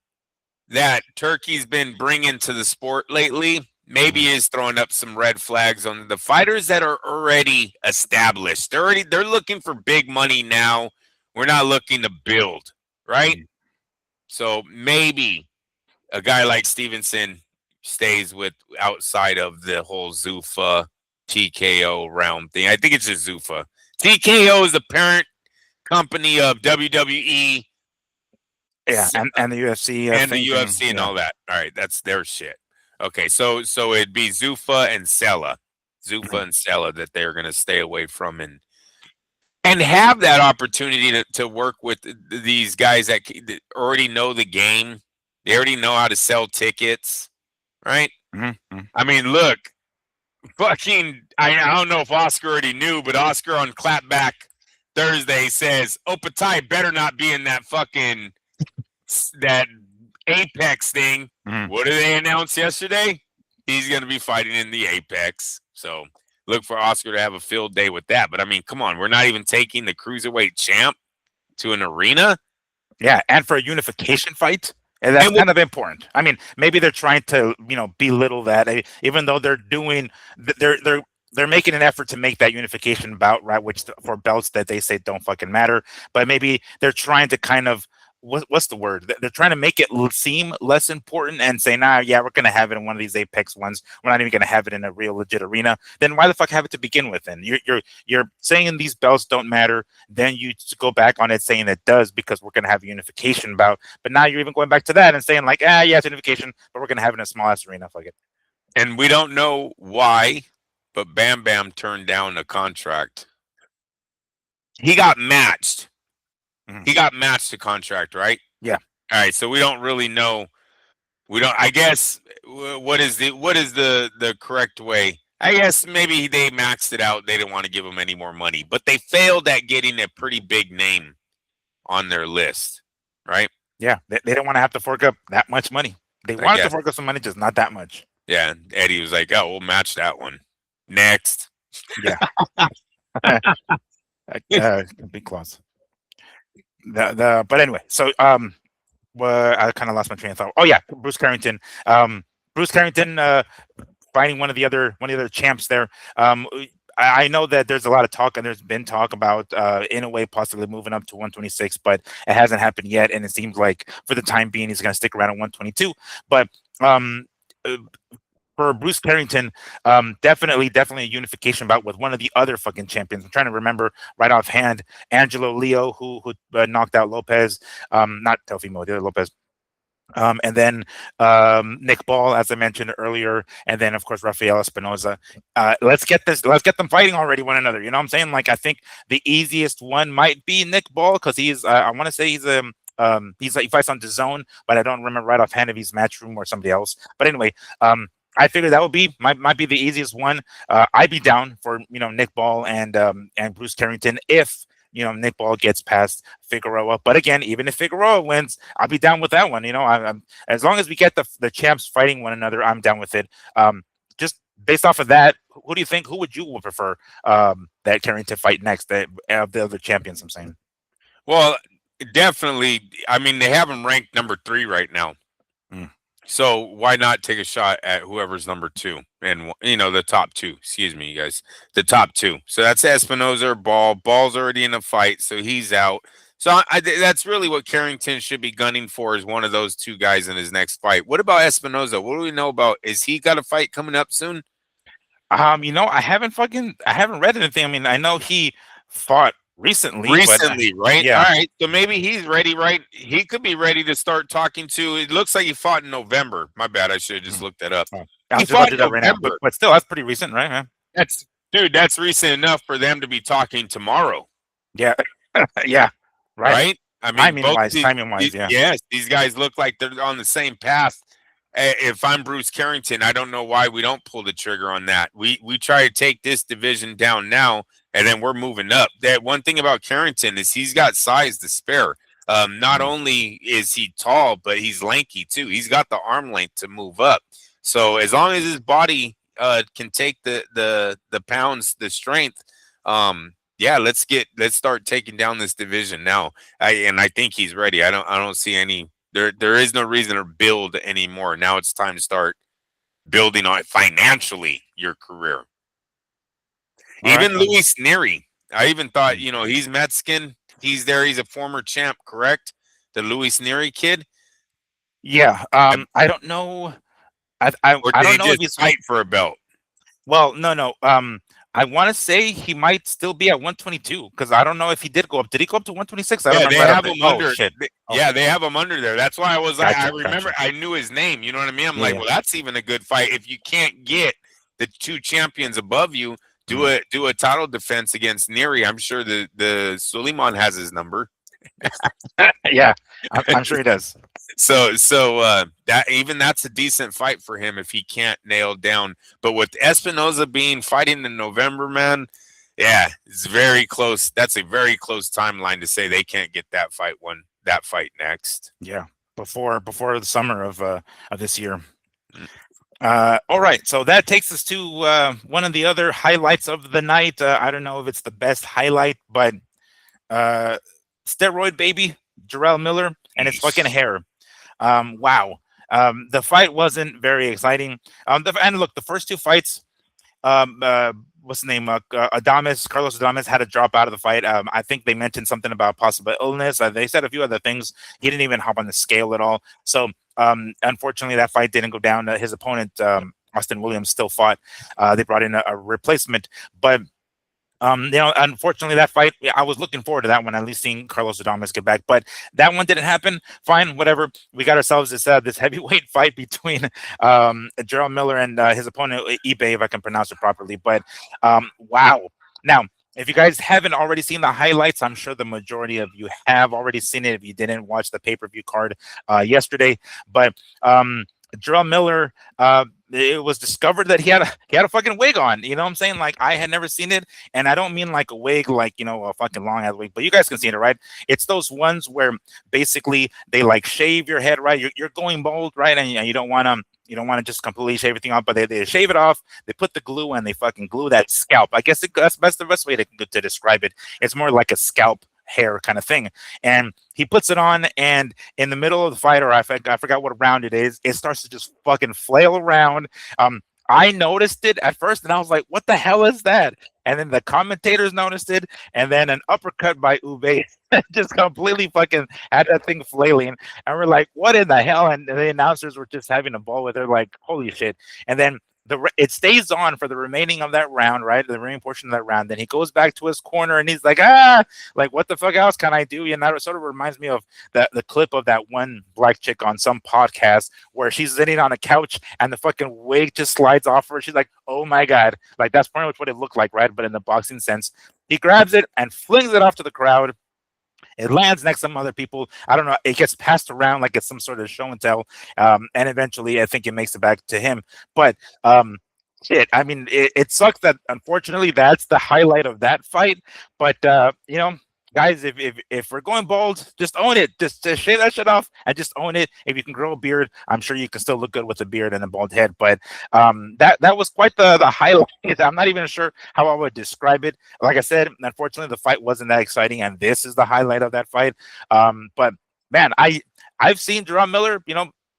that Turkey's been bringing to the sport lately maybe is throwing up some red flags on the fighters that are already established. They're looking for big money now. We're not looking to build, right? So maybe a guy like Stevenson stays with outside of the whole Zuffa TKO realm thing. I think it's just Zuffa. TKO is the parent company of WWE. Yeah, and the UFC. And the UFC and all that. All right, that's their shit. Okay, so it'd be Zuffa and Sella. Zuffa and Sella that they're going to stay away from and have that opportunity to work with these guys that already know the game. They already know how to sell tickets, right? I mean, look, fucking, I don't know if Oscar already knew, but Oscar on Clapback Thursday says, Opatai better not be in that fucking, that Apex thing. What did they announce yesterday? He's going to be fighting in the Apex. So look for Oscar to have a field day with that. But I mean, come on, we're not even taking the cruiserweight champ to an arena. Yeah, and for a unification fight. And that's kind of important. I mean, maybe they're trying to, belittle that, even though they're making an effort to make that unification bout, right? Which for belts that they say don't fucking matter, but maybe they're trying to kind of what's the word? They're trying to make it seem less important and say, nah, yeah, we're gonna have it in one of these Apex ones. We're not even gonna have it in a real legit arena. Then why the fuck have it to begin with? Then you're saying these belts don't matter. Then you go back on it saying it does because we're gonna have a unification bout. But now you're even going back to that and saying like, yeah, it's unification, but we're gonna have it in a small ass arena. Fuck it. And we don't know why, but Bam Bam turned down a contract. He got matched. He got matched a contract, right? Yeah. All right. So we don't really know. We don't. I guess what is the correct way? I guess maybe they maxed it out. They didn't want to give him any more money, but they failed at getting a pretty big name on their list, right? Yeah. They didn't want to have to fork up that much money. They wanted to fork up some money, just not that much. Yeah. And Eddie was like, "Oh, we'll match that one next." Yeah. Big clause. But anyway, so I kind of lost my train of thought. Oh yeah, Bruce Carrington. Bruce Carrington fighting one of the other champs there. I know that there's a lot of talk, and there's been talk about Inoue possibly moving up to 126, but it hasn't happened yet, and it seems like for the time being he's going to stick around at 122. But for Bruce Carrington, definitely a unification bout with one of the other fucking champions. I'm trying to remember right offhand. Angelo Leo, who knocked out Lopez, not Teofimo, the other Lopez. And then Nick Ball, as I mentioned earlier, and then of course Rafael Espinoza. Let's get them fighting already one another. You know what I'm saying? Like I think the easiest one might be Nick Ball because he's I want to say he fights on DAZN, but I don't remember right offhand if he's Matchroom or somebody else. But anyway, I figured that would be might be the easiest one. I'd be down for Nick Ball and Bruce Carrington if Nick Ball gets past Figueroa. But again, even if Figueroa wins, I'll be down with that one. I'm as long as we get the champs fighting one another, I'm down with it. Just based off of that, who do you think? Who would you prefer that Carrington fight next? The other champions, I'm saying. Well, definitely. I mean, they have him ranked number 3 right now. So why not take a shot at whoever's number 2 and the top 2? Excuse me, you guys, the top 2. So that's Espinoza or Ball. Ball's already in a fight, so he's out. So that's really what Carrington should be gunning for, is one of those 2 guys in his next fight. What about Espinoza? What do we know about? Is he got a fight coming up soon? I haven't read anything. I mean, I know he fought recently, right? Yeah. All right. So maybe he's ready, right? He could be ready to start talking to. It looks like he fought in November. My bad. I should have just looked that up. He fought in November. But still, that's pretty recent, right, man? That's recent enough for them to be talking tomorrow. Yeah. Yeah. Right. I mean, both these, Timing wise, yeah. yes, these guys look like they're on the same path. If I'm Bruce Carrington, I don't know why we don't pull the trigger on that. We try to take this division down now, and then we're moving up. That one thing about Carrington is he's got size to spare. Not only is he tall, but he's lanky too. He's got the arm length to move up. So as long as his body can take the pounds, the strength, yeah, let's start taking down this division now. I think he's ready. I don't see any. There is no reason to build anymore. Now it's time to start building on financially your career. All Even right. Luis Neri, I even thought, he's Mexican. He's there. He's a former champ, correct? The Luis Neri kid. Yeah. I don't know. I Or I did don't he know if just he's fight for a belt? well. No. I want to say he might still be at 122 because I don't know if he did go up. Did he go up to 126? I don't Yeah, they remember. I don't have think. him Oh under. shit. Yeah, Okay. they have him under there. That's why I was like, I Gotcha. remember, Gotcha. I knew his name. You know what I mean? I'm Yeah. like, Yeah. well, that's even a good fight. If you can't get the two champions above you, do Mm. a title defense against Neri. I'm sure the Suleiman has his number. Yeah. I'm sure he does. So that's a decent fight for him if he can't nail down. But with Espinoza being fighting in November, man, yeah, it's very close. That's a very close timeline to say they can't get that fight next. Yeah. Before the summer of this year. All right, so that takes us to one of the other highlights of the night. I don't know if it's the best highlight, but steroid baby Jarrell Miller and his fucking hair. Wow. The fight wasn't very exciting. And look, the first two fights, what's the name? Carlos Adames had to drop out of the fight. I think they mentioned something about possible illness. They said a few other things. He didn't even hop on the scale at all. So, unfortunately, that fight didn't go down. His opponent, Austin Williams, still fought. They brought in a replacement, but unfortunately, that fight, I was looking forward to that one, at least seeing Carlos Adames get back, but that one didn't happen. Fine, whatever. We got ourselves this heavyweight fight between Jarrell Miller and his opponent, Ibe, if I can pronounce it properly. But wow. Now, if you guys haven't already seen the highlights, I'm sure the majority of you have already seen it if you didn't watch the pay-per-view card yesterday. But Jarrell Miller, it was discovered that he had a fucking wig on. You know what I'm saying? Like, I had never seen it, and I don't mean like a wig, like, a fucking long ass wig, but you guys can see it, right? It's those ones where basically they like shave your head, right? You're going bald, right? And you don't want to just completely shave everything off, but they shave it off. They put the glue and they fucking glue that scalp. I guess that's the best way to describe it. It's more like a scalp hair kind of thing, and he puts it on, and in the middle of the fight, or I forgot what round it is, it starts to just fucking flail around. I noticed it at first, and I was like, "What the hell is that?" And then the commentators noticed it, and then an uppercut by Ube just completely fucking had that thing flailing, and we're like, "What in the hell?" And the announcers were just having a ball with it, like, "Holy shit!" And then it stays on for the remaining of that round, right? The remaining portion of that round. Then he goes back to his corner and he's like, like, what the fuck else can I do? And that sort of reminds me of the clip of that one black chick on some podcast where she's sitting on a couch and the fucking wig just slides off her. She's like, oh my God. Like, that's pretty much what it looked like, right? But in the boxing sense, he grabs it and flings it off to the crowd. It lands next to some other people. I don't know. It gets passed around like it's some sort of show and tell. And eventually, I think it makes it back to him. But shit, I mean, it sucks that unfortunately that's the highlight of that fight. But guys, if we're going bald, just own it. Just shave that shit off and just own it. If you can grow a beard, I'm sure you can still look good with a beard and a bald head. But that was quite the highlight. I'm not even sure how I would describe it. Like I said, unfortunately, the fight wasn't that exciting, and this is the highlight of that fight. But man, I've seen Jarrell Miller,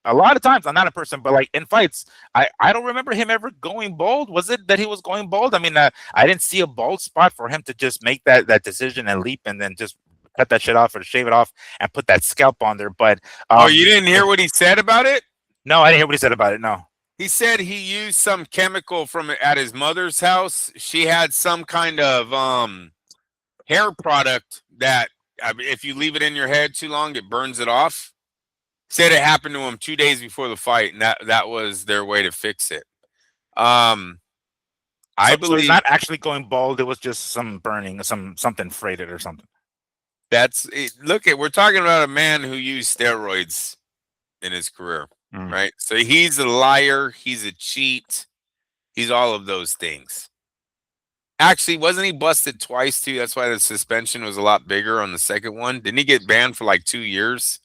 a lot of times. I'm not a person, but like in fights, I don't remember him ever going bald. Was it that he was going bald? I mean, I didn't see a bald spot for him to just make that decision and leap and then just cut that shit off or shave it off and put that scalp on there. But you didn't hear what he said about it? No, I didn't hear what he said about it. No. He said he used some chemical from at his mother's house. She had some kind of hair product that if you leave it in your head too long, it burns it off. Said it happened to him 2 days before the fight, and that was their way to fix it. I believe so he's not actually going bald. It was just some burning, something freighted or something. Look at, we're talking about a man who used steroids in his career, right? So he's a liar, he's a cheat, he's all of those things. Actually, wasn't he busted twice too? That's why the suspension was a lot bigger on the second one. Didn't he get banned for like 2 years?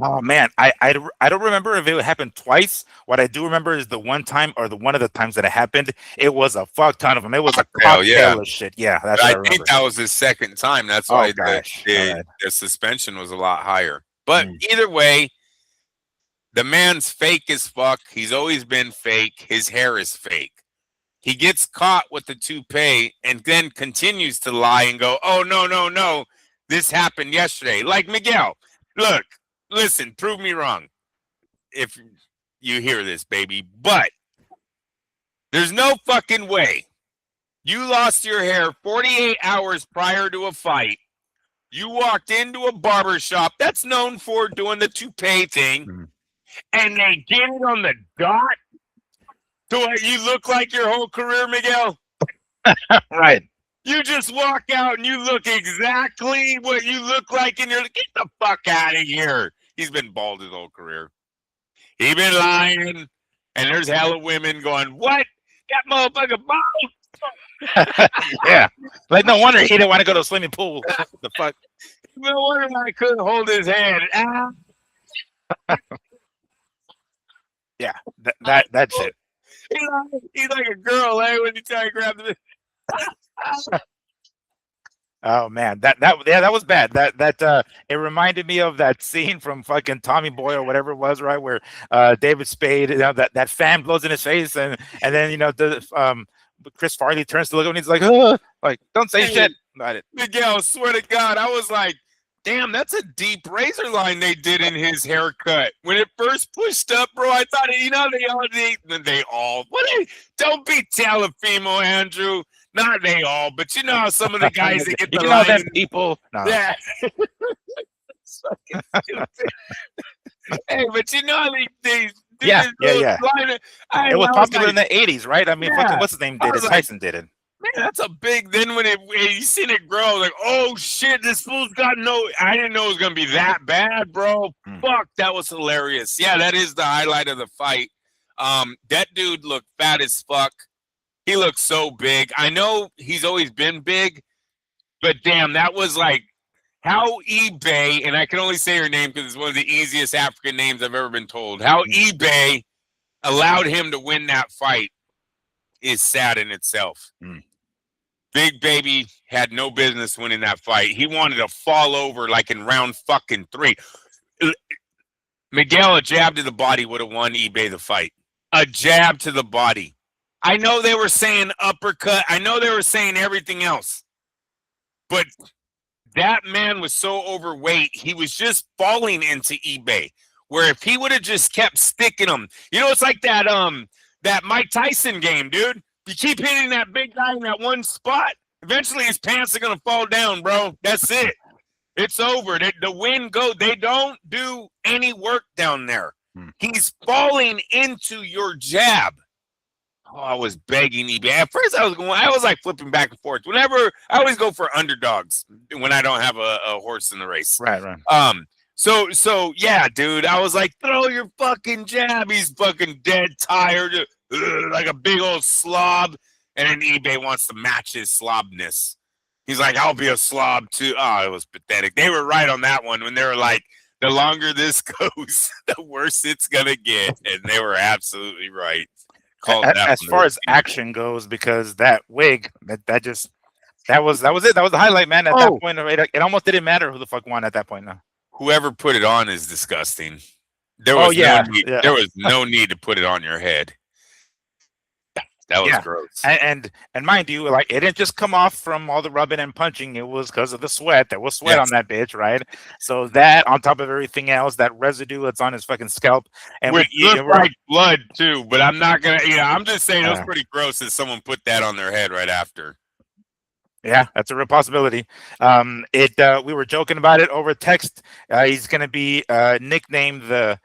Oh man, I don't remember if it happened twice. What I do remember is the one time, or the one of the times that it happened, it was a fuck ton of them. It was a cocktail of shit. Yeah, that's what I think that was his second time. That's why the suspension was a lot higher. But either way, the man's fake as fuck. He's always been fake. His hair is fake. He gets caught with the toupee and then continues to lie and go, oh, no. This happened yesterday. Like Miguel, look, listen, prove me wrong if you hear this, baby. But there's no fucking way. You lost your hair 48 hours prior to a fight. You walked into a barbershop that's known for doing the toupee thing, and they get it on the dot. To what you look like your whole career, Miguel? Right. You just walk out and you look exactly what you look like, and you're like, get the fuck out of here. He's been bald his whole career. He been lying, and there's hella women going, what? That motherfucker bald? Yeah. Like, no wonder he didn't want to go to a swimming pool. The fuck? No wonder I couldn't hold his hand. Yeah, that's it. He's like a girl, eh? When you try to grab the. Oh man, that was bad. That it reminded me of that scene from fucking Tommy Boy or whatever it was, right? Where David Spade, that fan blows in his face, and then Chris Farley turns to look at him and he's like, oh, like, don't say shit about it. Miguel, swear to God, I was like, damn, that's a deep razor line they did in his haircut. When it first pushed up, bro, I thought, don't be Teofimo, Andrew. Not they all, but you know how some of the guys that get the line. Them people. No. Yeah. Hey, but you know they yeah. It was popular in the 80s, right? I mean, fucking what's his name did it? Tyson did it. Man, that's a big. Then when you seen it grow, like, oh shit, this fool's got no. I didn't know it was gonna be that bad, bro. Fuck, that was hilarious. Yeah, that is the highlight of the fight. That dude looked fat as fuck. He looked so big. I know he's always been big, but damn, that was like how eBay, and I can only say her name because it's one of the easiest African names I've ever been told. How eBay allowed him to win that fight is sad in itself. Big Baby had no business winning that fight. He wanted to fall over like in round fucking 3. Miguel, a jab to the body would have won eBay the fight. A jab to the body. I know they were saying uppercut. I know they were saying everything else. But that man was so overweight, he was just falling into eBay. Where if he would have just kept sticking him, it's like that Mike Tyson game, dude. You keep hitting that big guy in that one spot, eventually his pants are going to fall down, bro. That's it. It's over. The wind goes. They don't do any work down there. He's falling into your jab. Oh, I was begging eBay. At first, I was like flipping back and forth. Whenever, I always go for underdogs when I don't have a horse in the race. Right. So yeah, dude, I was like, throw your fucking jab. He's fucking dead tired, like a big old slob. And then eBay wants to match his slobness. He's like, I'll be a slob too. Oh, it was pathetic. They were right on that one when they were like, the longer this goes, the worse it's gonna get. And they were absolutely right. As far as action goes, because that wig, that was it. That was the highlight, man. At that point, it almost didn't matter who the fuck won at that point. Now, whoever put it on is disgusting. There was there was no need to put it on your head. That was gross. And mind you, like, it didn't just come off from all the rubbing and punching. It was because of the sweat. There was sweat on that bitch, right? So that, on top of everything else, that residue that's on his fucking scalp, and which looked like blood too. But I'm not gonna. I'm just saying it was pretty gross that someone put that on their head right after. Yeah, that's a real possibility. We were joking about it over text. He's gonna be nicknamed the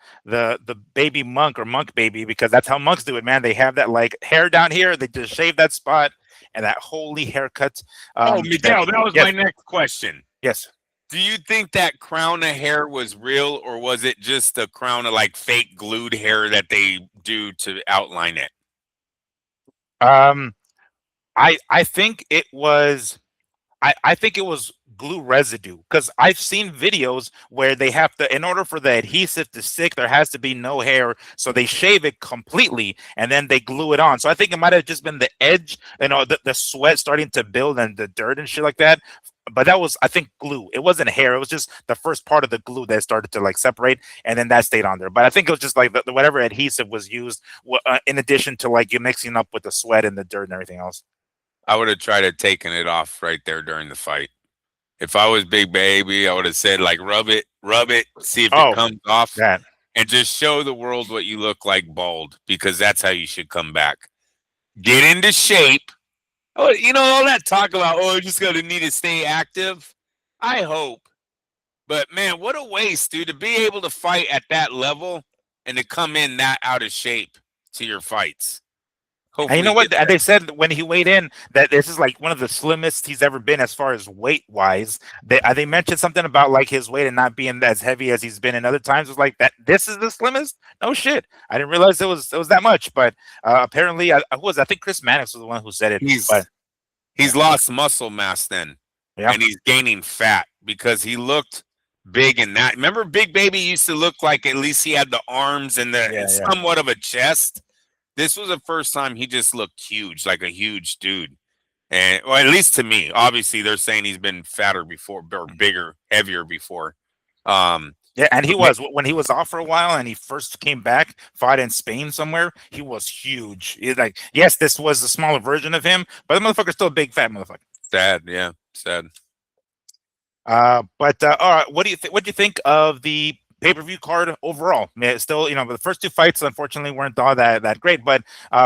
baby monk, or monk baby, because that's how monks do it, man. They have that like hair down here. They just shave that spot and that holy haircut. Miguel, that was my next question. Yes. Do you think that crown of hair was real, or was it just a crown of like fake glued hair that they do to outline it? Um, I think it was I think it was glue residue because I've seen videos where they have to, in order for the adhesive to stick, there has to be no hair. So they shave it completely and then they glue it on. So I think it might have just been the edge, the sweat starting to build and the dirt and shit like that. But that was, I think, glue. It wasn't hair. It was just the first part of the glue that started to like separate, and then that stayed on there. But I think it was just like whatever adhesive was used, in addition to like you mixing up with the sweat and the dirt and everything else. I would have tried to taken it off right there during the fight. If I was Big Baby, I would have said like rub it, see if it Oh, comes off, that. and just show the world what you look like bald, because that's how you should come back. Get into shape. Oh, all that talk about, oh, just gonna need to stay active. I hope. But man, what a waste, dude, to be able to fight at that level and to come in that out of shape to your fights. And you know Hopefully what? get that. They said when he weighed in that this is like one of the slimmest he's ever been as far as weight wise. They mentioned something about like his weight and not being as heavy as he's been in other times. It was like that. This is the slimmest. No shit. I didn't realize it was that much. But apparently, I think Chris Mannix was the one who said it. But He's yeah, lost muscle mass then, yeah, and he's gaining fat because he looked big in that. Remember, Big Baby used to look like at least he had the arms and yeah, yeah. somewhat of a chest. This was the first time he just looked huge, like a huge dude. And well, at least to me, obviously they're saying he's been fatter before or bigger, heavier before. Yeah, and he But was when he was off for a while, and he first came back, fought in Spain somewhere. He was huge. He's like, yes, this was a smaller version of him, but the motherfucker's still a big fat motherfucker. sad, yeah, sad. But all right, what do you think of the pay-per-view card overall? I mean, it's still, the first two fights unfortunately weren't all that great, but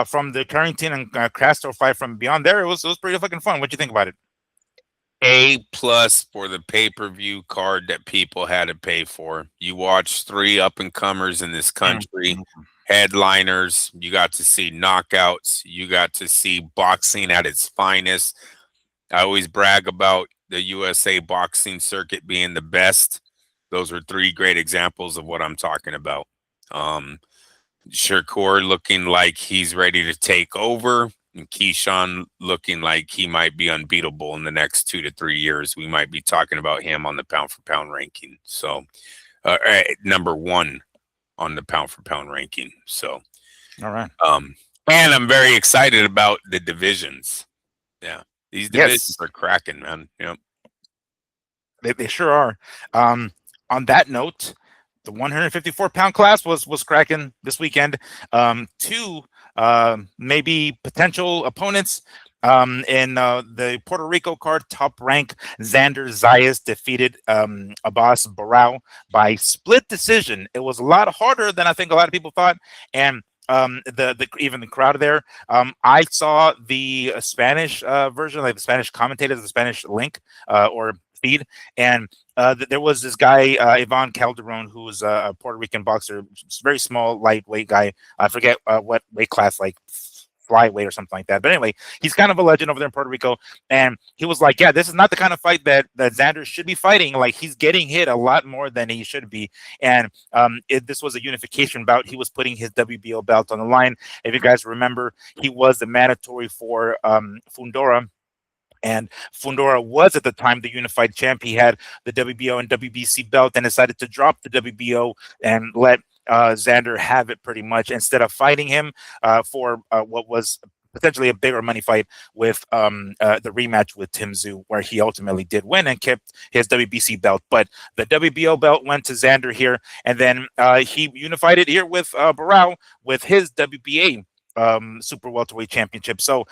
from the Carrington and Castro fight from beyond there, it was pretty fucking fun. What do you think about it? A+ for the pay-per-view card that people had to pay for. You watched 3 up-and-comers in this country, Mhm. headliners. You got to see knockouts. You got to see boxing at its finest. I always brag about the USA boxing circuit being the best. Those are 3 great examples of what I'm talking about. Shakur looking like he's ready to take over, and Keyshawn looking like he might be unbeatable in the next 2 to 3 years. We might be talking about him on the pound for pound ranking. So, number 1 on the pound for pound ranking. So, All right. and I'm very excited about the divisions. Yeah, these divisions Yes, are cracking, man. Yep. they sure are. On that note, the 154-pound class was cracking this weekend. Two maybe potential opponents in the Puerto Rico card, top rank Xander Zayas defeated Abbas Barao by split decision. It was a lot harder than I think a lot of people thought, and the even the crowd there. I saw the Spanish version, like the Spanish commentators, the Spanish link or feed, and there was this guy Ivan Calderon, who was a Puerto Rican boxer, very small, lightweight guy. I forget what weight class, like flyweight or something like that. But anyway, he's kind of a legend over there in Puerto Rico, and he was like, "Yeah, this is not the kind of fight that Xander should be fighting. Like he's getting hit a lot more than he should be." And this was a unification bout. He was putting his WBO belt on the line. If you guys remember, he was the mandatory for Fundora. And Fundora was at the time the unified champ. He had the WBO and WBC belt and decided to drop the WBO and let Xander have it pretty much instead of fighting him for what was potentially a bigger money fight with the rematch with Tim Tszyu, where he ultimately did win and kept his WBC belt. But the WBO belt went to Xander here, and then he unified it here with Barao with his WBA super welterweight championship. So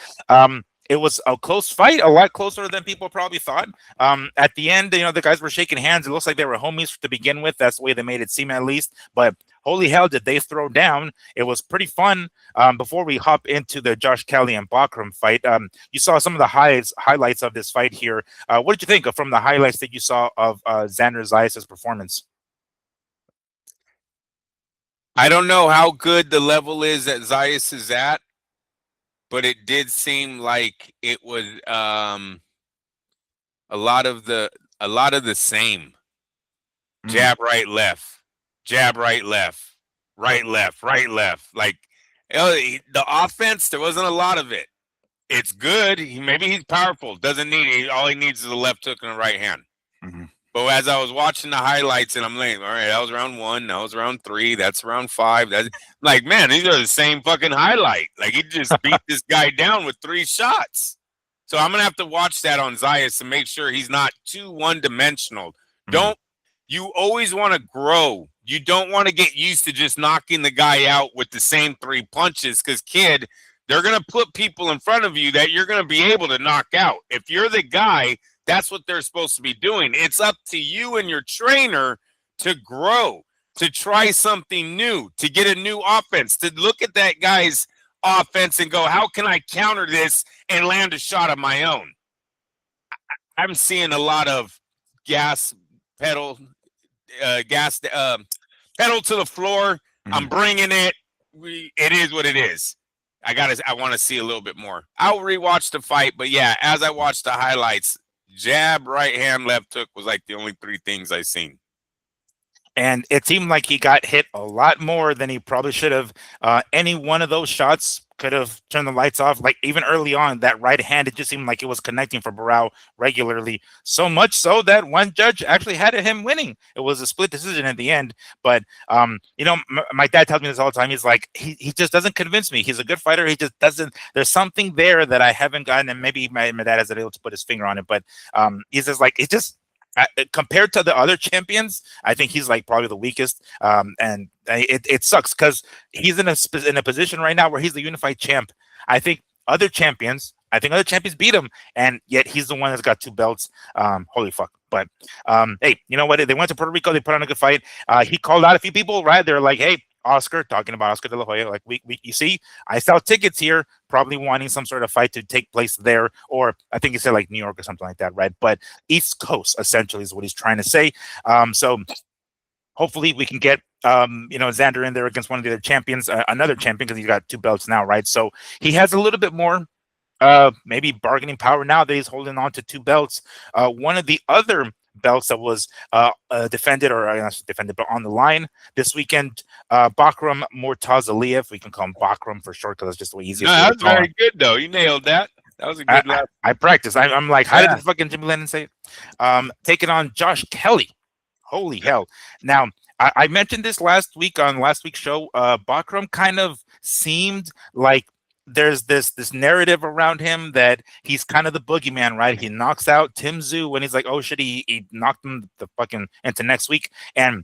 it was a close fight, a lot closer than people probably thought. At the end, the guys were shaking hands. It looks like they were homies to begin with. That's the way they made it seem, at least. But holy hell, did they throw down? It was pretty fun. Before we hop into the Josh Kelly and Bakram fight, you saw some of the highlights of this fight here. What did you think from the highlights that you saw of Xander Zayas' performance? I don't know how good the level is that Zayas is at, but it did seem like it was a lot of the a lot of the same. Jab, right, left. Jab, right, left. Right, left. Right, left. Like, the offense, there wasn't a lot of it. It's good. Maybe he's powerful. Doesn't need it. All he needs is a left hook and a right hand. But as I was watching the highlights, and I'm like, all right, that was round 1. That was round 3. That's round 5. That's like, man, these are the same fucking highlight. Like, he just beat this guy down with 3 shots. So I'm gonna have to watch that on Zayas to make sure he's not too one-dimensional. You always want to grow. You don't want to get used to just knocking the guy out with the same 3 punches, because, kid, they're going to put people in front of you that you're going to be able to knock out. If you're the guy, that's what they're supposed to be doing. It's up to you and your trainer to grow, to try something new, to get a new offense, to look at that guy's offense and go, how can I counter this and land a shot of my own? I'm seeing a lot of pedal to the floor. I'm bringing it. It is what it is. I want to see a little bit more. I'll rewatch the fight, but yeah, as I watched the highlights, jab, right hand, left hook was like the only 3 things I seen. And it seemed like he got hit a lot more than he probably should have. Any one of those shots could have turned the lights off. Like, even early on, that right hand, it just seemed like it was connecting for Barao regularly. So much so that one judge actually had him winning. It was a split decision at the end. But, my dad tells me this all the time. He's like, he just doesn't convince me. He's a good fighter. He just doesn't. There's something there that I haven't gotten. And maybe my dad hasn't been able to put his finger on it. But he's just like, it just, compared to the other champions, I think he's like probably the weakest. And it sucks because he's in a position right now where he's the unified champ. I think other champions beat him, and yet he's the one that's got 2 belts. Holy fuck. But hey, you know what? They went to Puerto Rico. They put on a good fight. He called out a few people, right? They're like, hey, Oscar, talking about Oscar De La Hoya, like, you see, I sell tickets here, probably wanting some sort of fight to take place there, or I think he said like New York or something like that, right? But East Coast essentially is what he's trying to say. So hopefully we can get Xander in there against one of the other champions, another champion, because he's got 2 belts now, right? So he has a little bit more maybe bargaining power now that he's holding on to 2 belts. One of the other belts that was defended, or not defended, but on the line this weekend, Bakram Murtazaliyev. We can call him Bakram for short because that's just the easiest. No, that was very good though. You nailed that. That was a good laugh. I practiced. I'm like, how did the fucking Jimmy Lennon say it? Taking on Josh Kelly. Holy hell. Now, I mentioned this last week on last week's show. Bakram kind of seemed like there's this narrative around him that he's kind of the boogeyman, right? He knocks out Tim Tszyu when he's like, oh shit, he knocked him the fucking into next week. And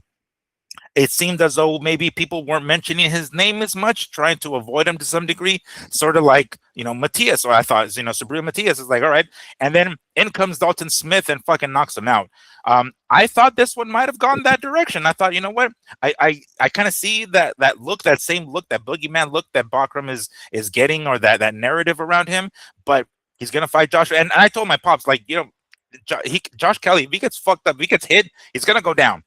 it seemed as though maybe people weren't mentioning his name as much, trying to avoid him to some degree, sort of like, Matias. Or I thought, Subriel Matias is like, all right. And then in comes Dalton Smith and fucking knocks him out. I thought this one might have gone that direction. I thought, you know what? I kind of see that look, that same look, that boogeyman look that Bakram is getting, or that narrative around him. But he's going to fight Josh. And I told my pops, like, Josh Kelly, if he gets fucked up, if he gets hit, he's going to go down.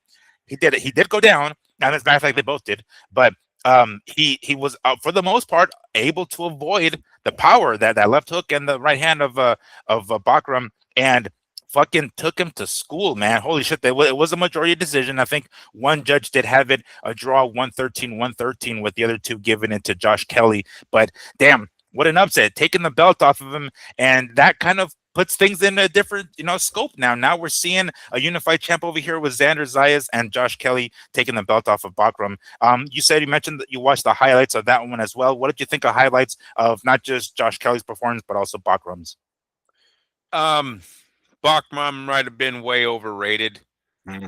He did it. He did go down. And as a matter of fact, they both did. But he was, for the most part, able to avoid the power, that left hook and the right hand of Bakram, and fucking took him to school, man. Holy shit. It was a majority decision. I think one judge did have it a draw 113, with the other 2 giving it to Josh Kelly. But damn, what an upset. Taking the belt off of him. And that kind of puts things in a different, scope now. Now we're seeing a unified champ over here with Xander Zayas and Josh Kelly taking the belt off of Bakram. You mentioned that you watched the highlights of that one as well. What did you think of highlights of not just Josh Kelly's performance, but also Bakram's? Bakram might have been way overrated.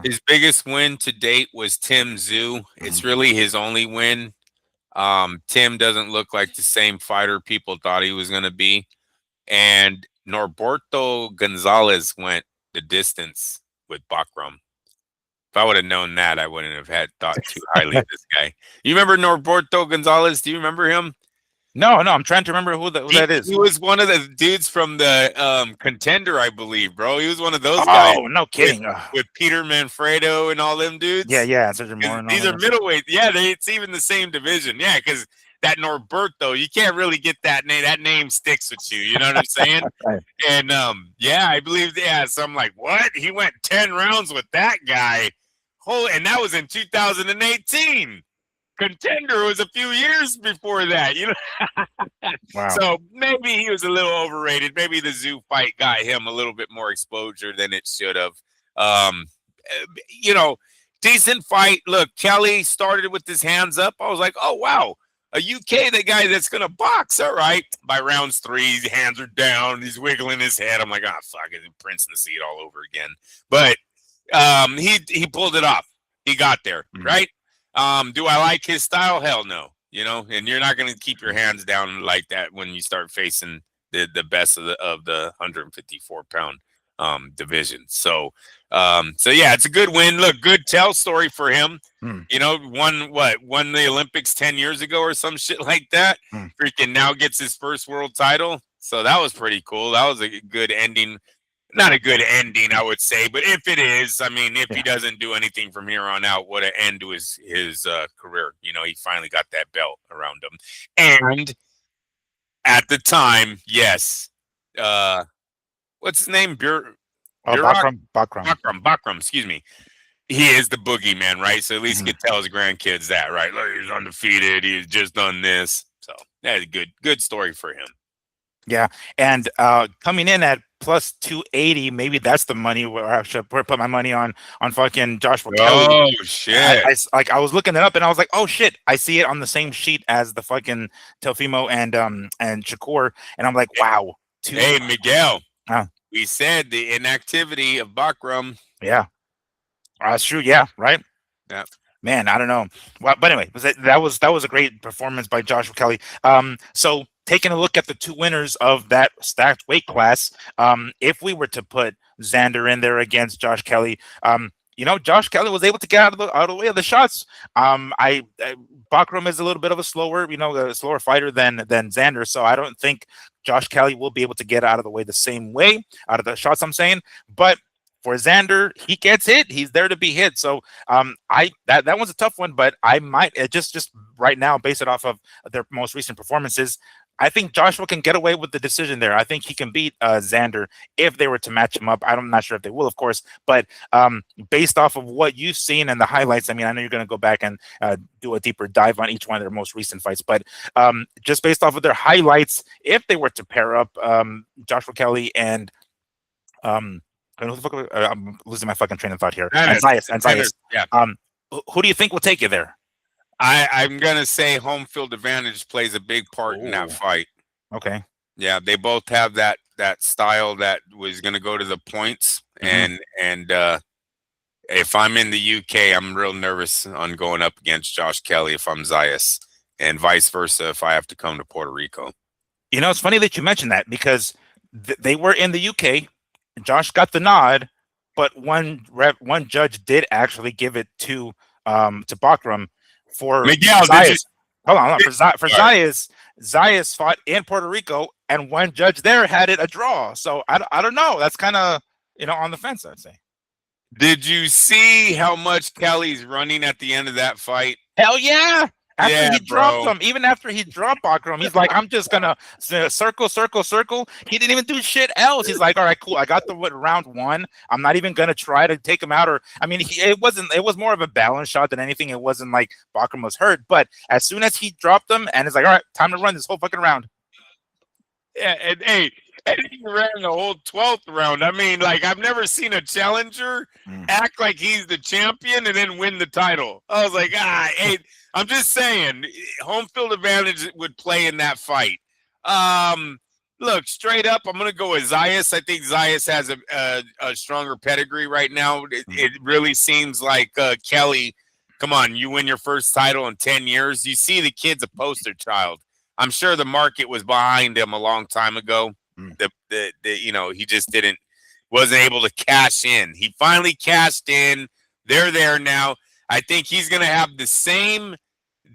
His biggest win to date was Tim Tszyu. It's really his only win. Tim doesn't look like the same fighter people thought he was going to be. And Norberto Gonzalez went the distance with Bakram. If I would have known that, I wouldn't have thought too highly of this guy. You remember Norberto Gonzalez? Do you remember him? No, I'm trying to remember who that is. He was one of the dudes from the Contender, I believe, bro. He was one of those guys. Oh, no kidding. With Peter Manfredo and all them dudes. Yeah. These are middleweight. Yeah, it's even the same division. Yeah, because that Norberto. You can't really get that name. That name sticks with you. You know what I'm saying? Right. And yeah, I believe so I'm like, what? He went 10 rounds with that guy. And that was in 2018. Contender was a few years before that, you know. Wow. So maybe he was a little overrated. Maybe the Zoo fight got him a little bit more exposure than it should have. You know, decent fight. Look, Kelly started with his hands up. I was like, oh wow, a UK, the guy that's gonna box. All right. By rounds 3, his hands are down. He's wiggling his head. I'm like, ah, fuck it, Prince and the Seed all over again. But he pulled it off. He got there, right? Do I like his style? Hell no. You know, and you're not going to keep your hands down like that when you start facing the best of the 154-pound division. So yeah, it's a good win. Look, good tell story for him. You know, won the Olympics 10 years ago or some shit like that. Freaking now gets his first world title. So that was pretty cool. That was a good ending. Not a good ending, I would say, but if it is, I mean, if he doesn't do anything from here on out, what an end to his career. You know, he finally got that belt around him. And at the time, yes, what's his name? Bakram. Bakram, excuse me. He is the boogeyman, right? So at least he could tell his grandkids that, right? Look, he's undefeated. He's just done this. So that's a good story for him. Yeah, and coming in at plus 280, maybe that's the money where I should put my money on fucking Joshua Kelly. Oh shit! I was looking it up and I was like, oh shit, I see it on the same sheet as the fucking Teofimo and Shakur, and I'm like, wow. Hey Miguel, we said the inactivity of Bakram. Yeah, that's true. Yeah, right. Yeah. Man, I don't know. Well, but anyway, that was a great performance by Joshua Kelly. So taking a look at the 2 winners of that stacked weight class, if we were to put Xander in there against Josh Kelly, you know, Josh Kelly was able to get out of the way of the shots. Bakram is a little bit of a slower fighter than Xander, so I don't think Josh Kelly will be able to get out of the way the same way out of the shots. I'm saying, but for Xander, he gets hit. He's there to be hit. So that one's a tough one, but I might just right now, base it off of their most recent performances, I think Joshua can get away with the decision there. I think he can beat Xander if they were to match him up. I'm not sure if they will, of course, but based off of what you've seen and the highlights, I mean, I know you're going to go back and do a deeper dive on each one of their most recent fights, but just based off of their highlights, if they were to pair up Joshua Kelly and I'm losing my fucking train of thought here. And Zayas. Yeah. Who do you think will take you there? I'm gonna say home field advantage plays a big part in that fight. Okay. Yeah, they both have that style that was gonna go to the points, and if I'm in the UK, I'm real nervous on going up against Josh Kelly if I'm Zayas, and vice versa if I have to come to Puerto Rico. You know, it's funny that you mentioned that because they were in the UK. Josh got the nod, but one judge did actually give it to Bakram for Miguel. Zayas. Hold on. For Zayas fought in Puerto Rico, and one judge there had it a draw. So I don't know. That's kind of on the fence, I'd say. Did you see how much Kelly's running at the end of that fight? Hell yeah! After he dropped him, even after he dropped Bakram, he's like, I'm just gonna circle. He didn't even do shit else. He's like, all right, cool. I got the round 1. I'm not even gonna try to take him out. Or I mean, it was more of a balance shot than anything. It wasn't like Bakram was hurt. But as soon as he dropped him, and it's like, all right, time to run this whole fucking round. Yeah, and he ran the whole 12th round. I mean, like, I've never seen a challenger act like he's the champion and then win the title. I was like, I'm just saying, home field advantage would play in that fight. Look, straight up, I'm going to go with Zayas. I think Zayas has a stronger pedigree right now. It really seems like Kelly, come on, you win your first title in 10 years. You see the kid's a poster child. I'm sure the market was behind him a long time ago. He just wasn't able to cash in. He finally cashed in. They're there now. I think he's going to have the same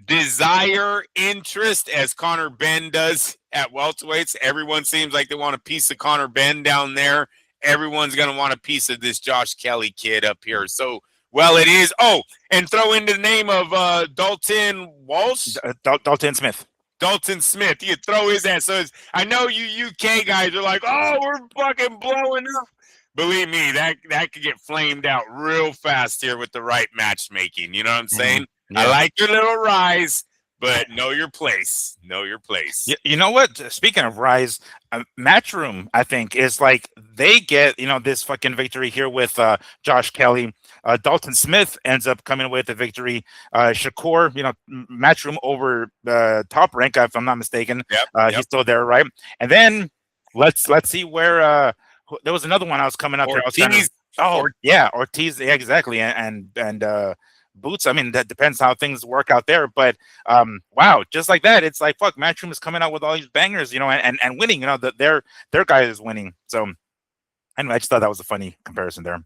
desire, interest as Conor Benn does at welterweights. Everyone seems like they want a piece of Conor Benn down there. Everyone's going to want a piece of this Josh Kelly kid up here. So, well, it is. Oh, and throw in the name of Dalton Walsh. Dalton Smith. Dalton Smith, you throw his ass. So I know you UK guys are like, oh, we're fucking blowing up. Believe me, that could get flamed out real fast here with the right matchmaking. You know what I'm saying? Yeah. I like your little rise, but know your place. Know your place. You know what? Speaking of Rise, Matchroom, I think, is like they get, this fucking victory here with Josh Kelly. Dalton Smith ends up coming away with the victory. Shakur, Matchroom over Top Rank, if I'm not mistaken. Yep. He's still there, right? And then let's see where there was another one I was coming up here. I was trying to, yeah, Ortiz, yeah, exactly, and Boots. I mean, that depends how things work out there, but wow, just like that, it's like fuck. Matchroom is coming out with all these bangers, and winning. Their guy is winning. So anyway, I just thought that was a funny comparison there.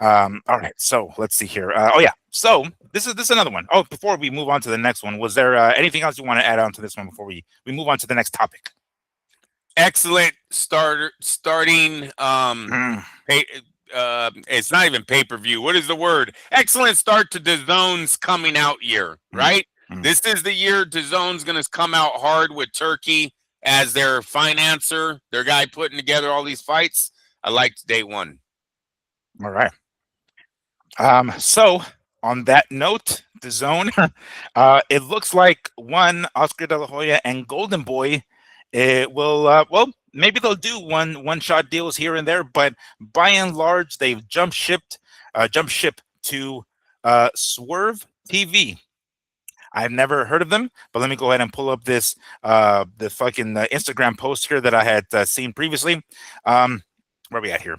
All right, so let's see here. Oh yeah, so this is another one. Oh, before we move on to the next one, was there anything else you want to add on to this one before we move on to the next topic? Excellent starting. It's not even pay-per-view. What is the word? Excellent start to DAZN's coming out year, right? This is the year DAZN's going to come out hard with Turkey as their financer, their guy putting together all these fights. I liked day one. All right. So on that note, DAZN, it looks like Oscar De La Hoya and Golden Boy, it will well, maybe they'll do one shot deals here and there, but by and large they've jump ship to Swerve TV. I've never heard of them, but let me go ahead and pull up this the fucking Instagram post here that I had seen previously. Where are we at here?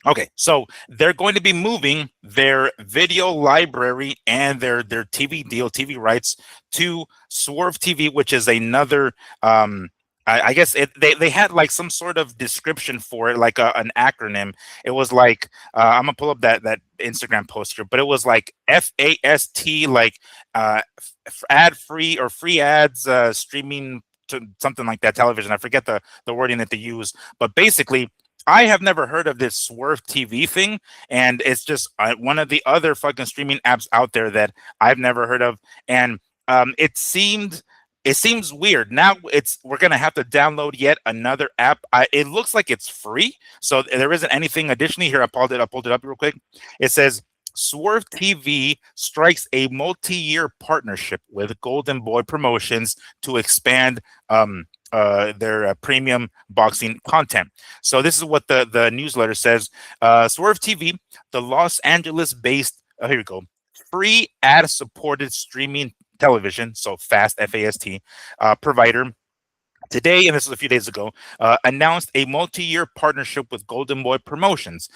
Okay, so they're going to be moving their video library and their TV deal, TV rights to Swerve TV, which is another. I guess they had like some sort of description for it, like an acronym. It was like I'm gonna pull up that Instagram post here, but it was like FAST, like ad free or free ads streaming to something like that, television. I forget the wording that they use, but basically, I have never heard of this Swerve TV thing, and it's just one of the other fucking streaming apps out there that I've never heard of, and it seems weird. Now we're gonna have to download yet another app. It looks like it's free, so there isn't anything additionally here. I pulled it up real quick. It says Swerve TV strikes a multi-year partnership with Golden Boy Promotions to expand their premium boxing content. So this is what the newsletter says. Swerve TV, the Los Angeles-based, here we go, free ad-supported streaming television, so FAST, F-A-S-T, provider, today, and this was a few days ago, announced a multi-year partnership with Golden Boy Promotions,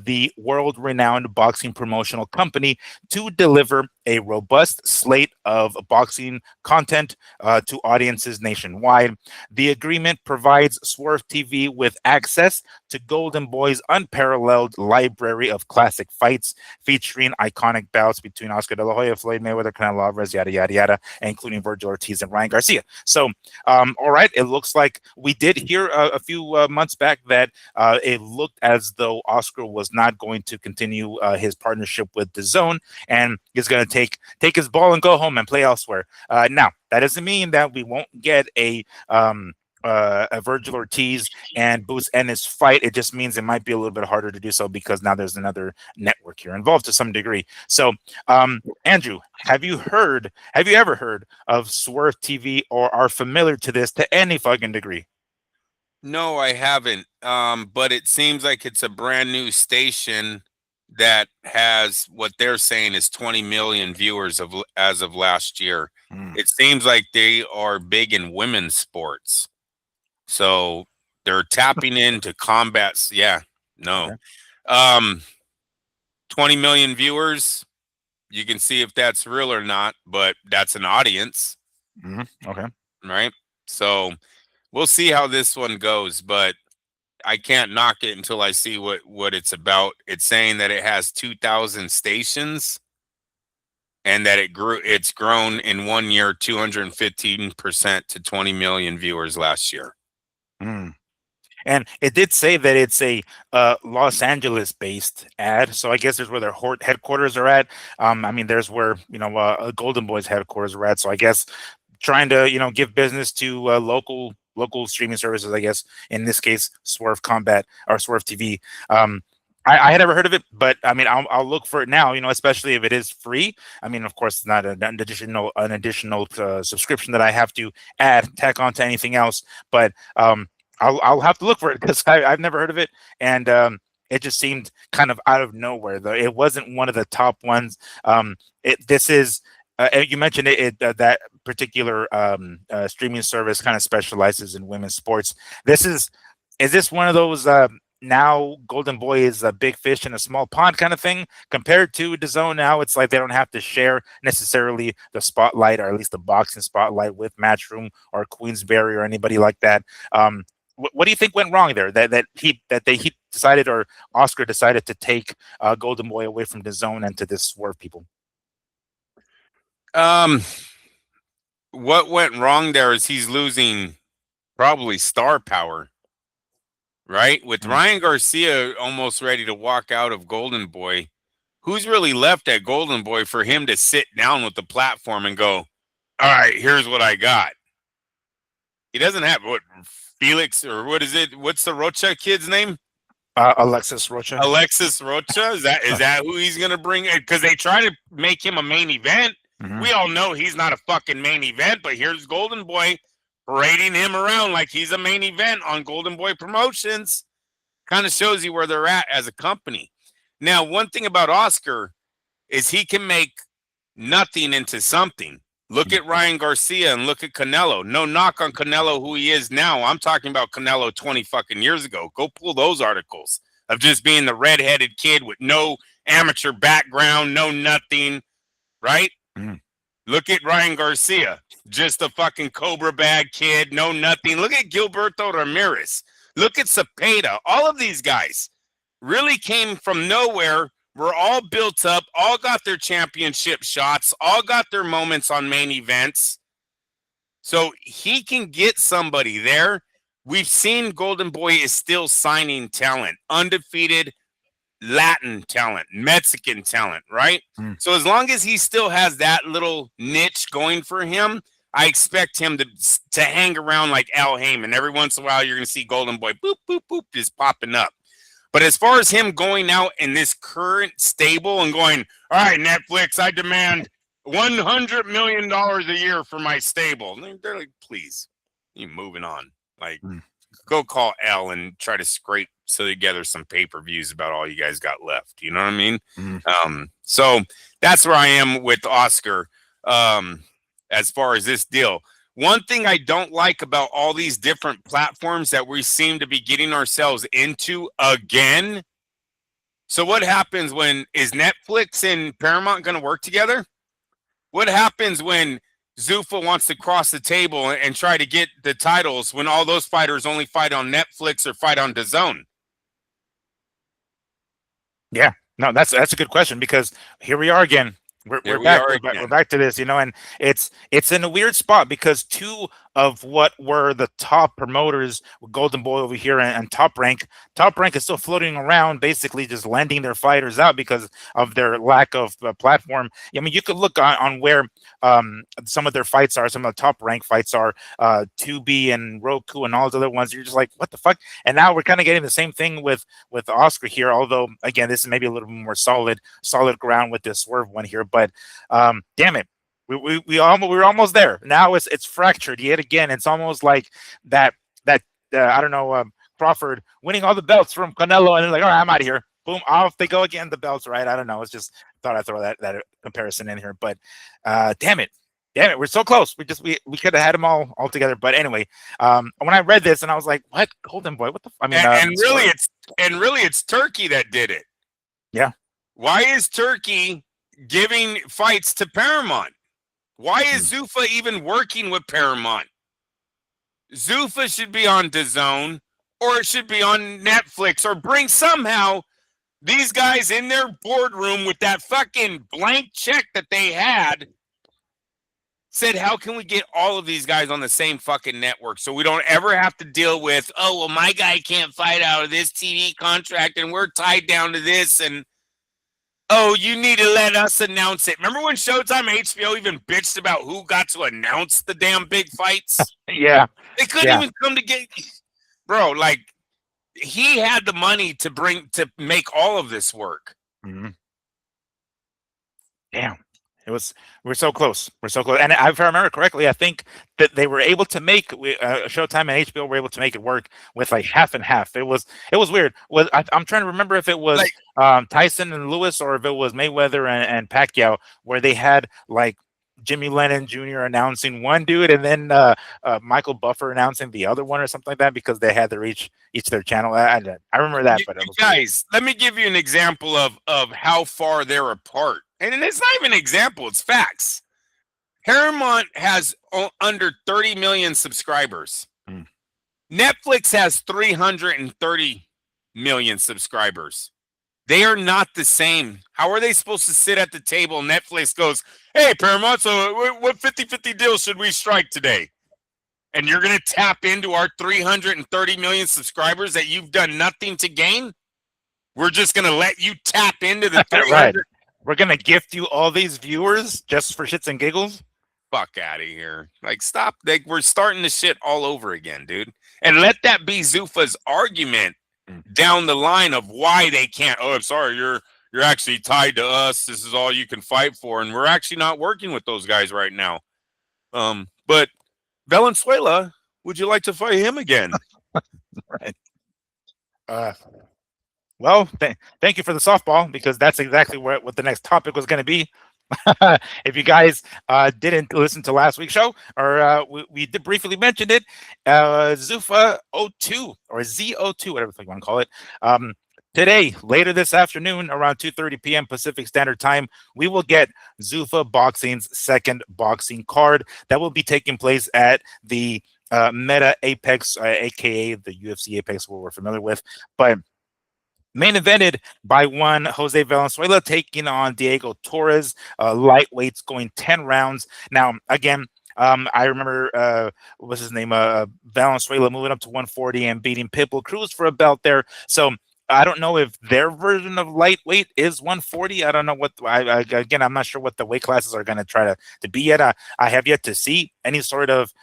the world-renowned boxing promotional company, to deliver a robust slate of boxing content to audiences nationwide. The agreement provides Swerve TV with access to Golden Boy's unparalleled library of classic fights, featuring iconic bouts between Oscar De La Hoya, Floyd Mayweather, Canelo Alvarez, yada, yada, yada, including Virgil Ortiz and Ryan Garcia. So, all right, it looks like we did hear a few months back that it looked as though Oscar was not going to continue his partnership with DAZN, and is going to take his ball and go home and play elsewhere. Now, that doesn't mean that we won't get a Virgil Ortiz and Boots Ennis fight. It just means it might be a little bit harder to do so because now there's another network here involved to some degree. So, Andrew, have you ever heard of Swerve TV or are familiar to this to any fucking degree? No, I haven't. But it seems like it's a brand new station that has what they're saying is 20 million viewers as of last year. It seems like they are big in women's sports. So they're tapping into combats. Yeah, no. Okay. 20 million viewers. You can see if that's real or not, but that's an audience. Okay. Right. So we'll see how this one goes, but I can't knock it until I see what it's about. It's saying that it has 2,000 stations and that it's grown in 1 year 215% to 20 million viewers last year. And it did say that it's a Los Angeles-based ad, so I guess there's where their headquarters are at. I mean, there's where Golden Boy's headquarters are at. So I guess trying to give business to local streaming services, I guess in this case Swerve Combat or Swerve TV. I had never heard of it, but I mean, I'll look for it now. Especially if it is free. I mean, of course, it's not an additional subscription that I have to tack on to anything else. But I'll have to look for it because I've never heard of it, and it just seemed kind of out of nowhere. Though it wasn't one of the top ones. This is. You mentioned that particular streaming service kind of specializes in women's sports. Is this one of those now Golden Boy is a big fish in a small pond kind of thing compared to DAZN? Now it's like they don't have to share necessarily the spotlight, or at least the boxing spotlight, with Matchroom or Queensberry or anybody like that. What do you think went wrong there? That he decided, or Oscar decided, to take Golden Boy away from DAZN and to this Swerve people? What went wrong there is he's losing probably star power, right? With Ryan Garcia almost ready to walk out of Golden Boy, who's really left at Golden Boy for him to sit down with the platform and go, all right, here's what I got? He doesn't have Felix, or what is it? What's the Rocha kid's name? Alexis Rocha. Alexis Rocha? Is that who he's going to bring? Because they try to make him a main event. We all know he's not a fucking main event, but here's Golden Boy parading him around like he's a main event on Golden Boy Promotions. Kind of shows you where they're at as a company. Now, one thing about Oscar is he can make nothing into something. Look at Ryan Garcia and look at Canelo. No knock on Canelo, who he is now. I'm talking about Canelo 20 fucking years ago. Go pull those articles of just being the redheaded kid with no amateur background, no nothing, right? Look at Ryan Garcia, just a fucking Cobra bag kid, no nothing. Look at Gilberto Ramirez. Look at Cepeda. All of these guys really came from nowhere, were all built up, all got their championship shots, all got their moments on main events. So he can get somebody there. We've seen Golden Boy is still signing talent, undefeated Latin talent, Mexican talent, right? So as long as he still has that little niche going for him, I expect him to hang around like Al Heyman. Every once in a while, you're going to see Golden Boy, boop, boop, boop, just popping up. But as far as him going out in this current stable and going, all right, Netflix, I demand $100 million a year for my stable. They're like, please, you're moving on. Like, go call Al and try to scrape together some pay-per-views about all you guys got left. You know what I mean? So that's where I am with Oscar as far as this deal. One thing I don't like about all these different platforms that we seem to be getting ourselves into again. So what happens when is Netflix and Paramount going to work together? What happens when Zuffa wants to cross the table and try to get the titles when all those fighters only fight on Netflix or fight on DAZN? Yeah, no, that's a good question, because here we are again. We're back to this, and it's in a weird spot because two of what were the top promoters, Golden Boy over here and Top Rank is still floating around, basically just lending their fighters out because of their lack of platform. I mean, you could look on where some of their fights are, some of the Top Rank fights are, Tubi and Roku and all those other ones. You're just like, what the fuck? And now we're kind of getting the same thing with Oscar here, although again, this is maybe a little bit more solid ground with this Swerve one here. But damn it, we're almost there. Now it's fractured yet again. It's almost like that I don't know, Crawford winning all the belts from Canelo, and they're like, all right, I'm out of here. Boom, off they go again. The belts, right? I don't know. It's just thought I'd throw that comparison in here. But damn it, we're so close. We could have had them all together. But anyway, when I read this and I was like, what, Golden Boy? What the? I mean, and really, it's Turkey that did it. Yeah. Why is Turkey giving fights to Paramount? Why is Zuffa even working with Paramount? Zuffa should be on DAZN, or it should be on Netflix, or bring somehow these guys in their boardroom with that fucking blank check that they had, said, how can we get all of these guys on the same fucking network so we don't ever have to deal with, oh, well, my guy can't fight out of this TV contract and we're tied down to this. And Oh, you need to let us announce it. Remember when Showtime HBO even bitched about who got to announce the damn big fights? Yeah, They couldn't yeah. even come to get, bro. Like he had the money to make all of this work. Mhm. Damn. We're so close. We're so close. And if I remember correctly, I think that they were able to make Showtime and HBO were able to make it work with like half and half. It was weird. I'm trying to remember if it was Like Tyson and Lewis or if it was Mayweather and Pacquiao, where they had like Jimmy Lennon Jr. announcing one dude and then Michael Buffer announcing the other one or something like that because they had to reach each their channel. I remember that, you, but it you was weird. guys, let me give you an example of how far they're apart. And it's not even an example, it's facts. Paramount has under 30 million subscribers. Mm. Netflix has 330 million subscribers. They are not the same. How are they supposed to sit at the table? Netflix goes, hey, Paramount, so what 50-50 deal should we strike today? And you're going to tap into our 330 million subscribers that you've done nothing to gain? We're just going to let you tap into the 300. Right. We're gonna gift you all these viewers just for shits and giggles. Fuck out of here. Like, stop. Like, we're starting the shit all over again, dude. And let that be Zuffa's argument down the line of why they can't. Oh, I'm sorry, you're actually tied to us. This is all you can fight for, and we're actually not working with those guys right now. But Valenzuela, would you like to fight him again? Right. Well, thank you for the softball because that's exactly what the next topic was going to be. If you guys didn't listen to last week's show, or we did briefly mention it, Zuffa 02 or Z02, whatever you want to call it. Today, later this afternoon, around 2:30 p.m. Pacific Standard Time, we will get Zuffa Boxing's second boxing card that will be taking place at the Meta Apex, aka the UFC Apex, what we're familiar with, but main evented by one Jose Valenzuela taking on Diego Torres, lightweights going 10 rounds. Now, again, I remember what was his name? Valenzuela moving up to 140 and beating Pitbull Cruz for a belt there. So I don't know if their version of lightweight is 140. I don't know what. Again, I'm not sure what the weight classes are going to try to be yet. I have yet to see any sort of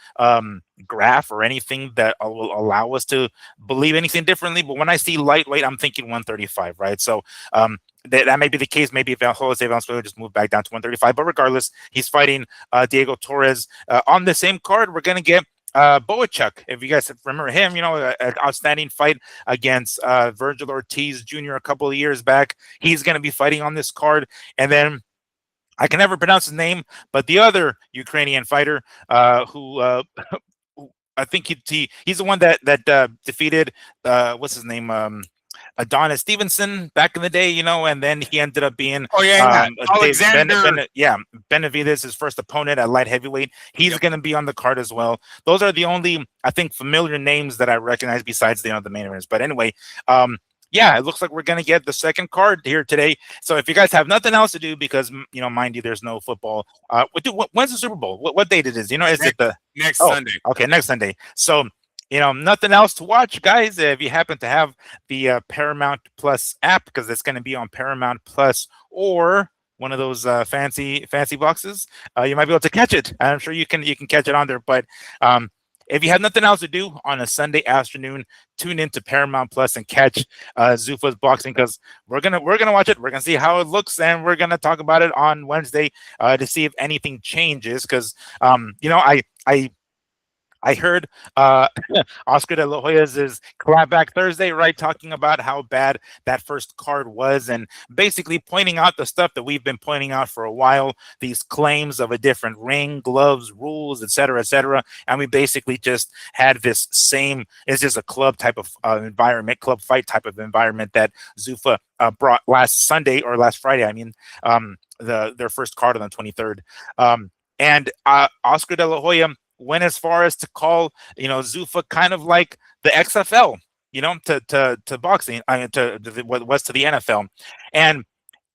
graph or anything that will allow us to believe anything differently. But when I see lightweight, I'm thinking 135, right? So that may be the case. Maybe Jose Valenzuela just moved back down to 135. But regardless, he's fighting Diego Torres on the same card. We're going to get Boachuk, if you guys remember him, an outstanding fight against Virgil Ortiz Jr. a couple of years back. He's going to be fighting on this card. And then I can never pronounce his name, but the other Ukrainian fighter who I think he's the one that defeated what's his name? Adonis Stevenson back in the day, and then he ended up being Alexander. Benavidez, his first opponent at light heavyweight. He's going to be on the card as well. Those are the only, I think, familiar names that I recognize besides the main events. But anyway, it looks like we're going to get the second card here today. So if you guys have nothing else to do, because mind you, there's no football. When's the Super Bowl? What date it is? Is it the next Sunday? Okay, next Sunday. So nothing else to watch, guys. If you happen to have the Paramount Plus app, because it's going to be on Paramount Plus or one of those fancy boxes, you might be able to catch it. I'm sure you can catch it on there. But if you have nothing else to do on a Sunday afternoon, tune into Paramount Plus and catch Zuffa's boxing, because we're gonna watch it. We're gonna see how it looks, and we're gonna talk about it on Wednesday to see if anything changes. Because I heard Oscar De La Hoya's clapback Thursday, right, talking about how bad that first card was and basically pointing out the stuff that we've been pointing out for a while, these claims of a different ring, gloves, rules, etc. And we basically just had this same, it's just a club type of environment, club fight type of environment that Zuffa brought last Sunday or last Friday. I mean, their first card on the 23rd. And Oscar De La Hoya went as far as to call, Zuffa kind of like the XFL, to boxing, to what was to the NFL. And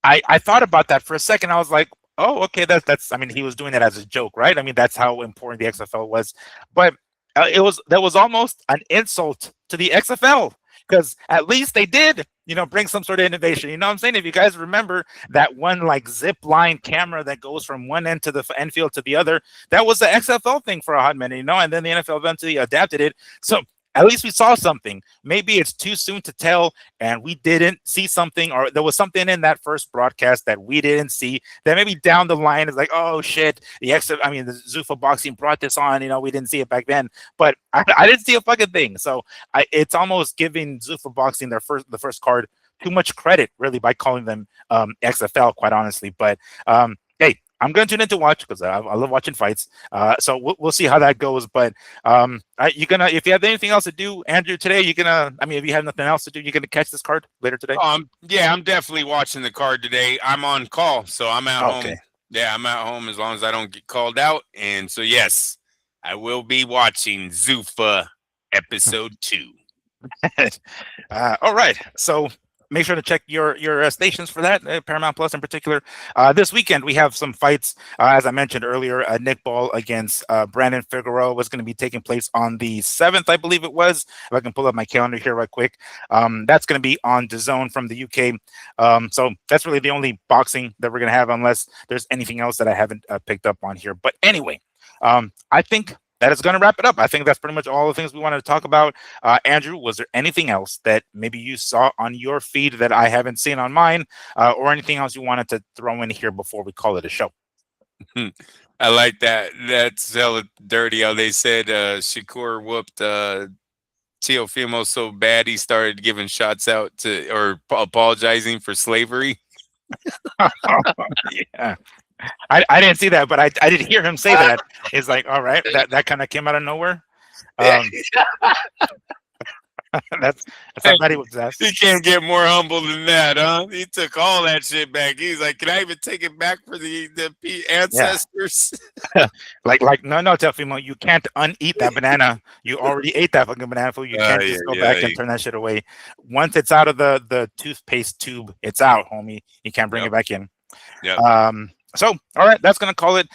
I thought about that for a second. I was like, oh, okay, that's. I mean, he was doing it as a joke, right? I mean, that's how important the XFL was. But that was almost an insult to the XFL. because at least they did, bring some sort of innovation. You know what I'm saying? If you guys remember that one like zip line camera that goes from one end to the end field to the other, that was the XFL thing for a hot minute, and then the NFL eventually adapted it. So at least we saw something. Maybe it's too soon to tell, and we didn't see something, or there was something in that first broadcast that we didn't see. That maybe down the line is like, oh shit, the Zuffa boxing brought this on. We didn't see it back then, but I didn't see a fucking thing. So it's almost giving Zuffa boxing the first card too much credit, really, by calling them XFL, quite honestly. But hey, I'm going to tune in to watch because I love watching fights. So we'll see how that goes. But if you have anything else to do, Andrew, today, if you have nothing else to do, you're going to catch this card later today? Yeah, I'm definitely watching the card today. I'm on call, so I'm at home. Okay. Yeah, I'm at home as long as I don't get called out. And so, yes, I will be watching Zuffa episode 2. All right. So make sure to check your stations for that, Paramount Plus in particular. This weekend, we have some fights. As I mentioned earlier, Nick Ball against Brandon Figueroa was going to be taking place on the 7th, I believe it was. If I can pull up my calendar here right quick. That's going to be on DAZN from the UK. So that's really the only boxing that we're going to have, unless there's anything else that I haven't picked up on here. But anyway, I think that is going to wrap it up. I think that's pretty much all the things we wanted to talk about. Andrew, was there anything else that maybe you saw on your feed that I haven't seen on mine, or anything else you wanted to throw in here before we call it a show? I like that. That's hella dirty how they said Shakur whooped Teofimo so bad he started giving shots out to or apologizing for slavery. Yeah. I didn't see that, but I did hear him say that. It's like, all right, that kind of came out of nowhere. That's somebody was asked. He can't get more humble than that, huh? He took all that shit back. He's like, can I even take it back for the ancestors? Yeah. like no, Teofimo, you can't uneat that banana. You already ate that fucking banana food. You can't just go back and turn that shit away. Once it's out of the toothpaste tube, it's out, homie. You can't bring it back in. Yeah. So, all right, that's going to call it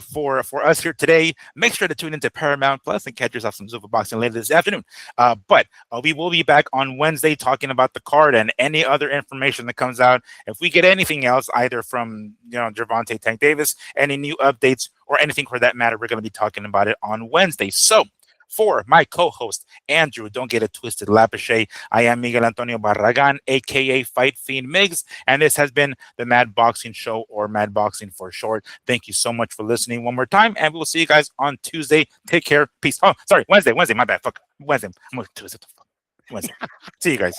for us here today. Make sure to tune into Paramount Plus and catch yourself some Zuffa boxing later this afternoon. But we will be back on Wednesday talking about the card and any other information that comes out. If we get anything else, either from Gervonta Tank Davis, any new updates, or anything for that matter, we're going to be talking about it on Wednesday. So, for my co-host, Andrew, don't get it twisted, Lapache, I am Miguel Antonio Barragan, a.k.a. Fight Fiend Miggs, and this has been the Mad Boxing Show, or Mad Boxing for short. Thank you so much for listening one more time, and we will see you guys on Tuesday. Take care. Peace. Oh, sorry, Wednesday, my bad. Fuck, Wednesday. I'm going to twist it. Wednesday. See you guys.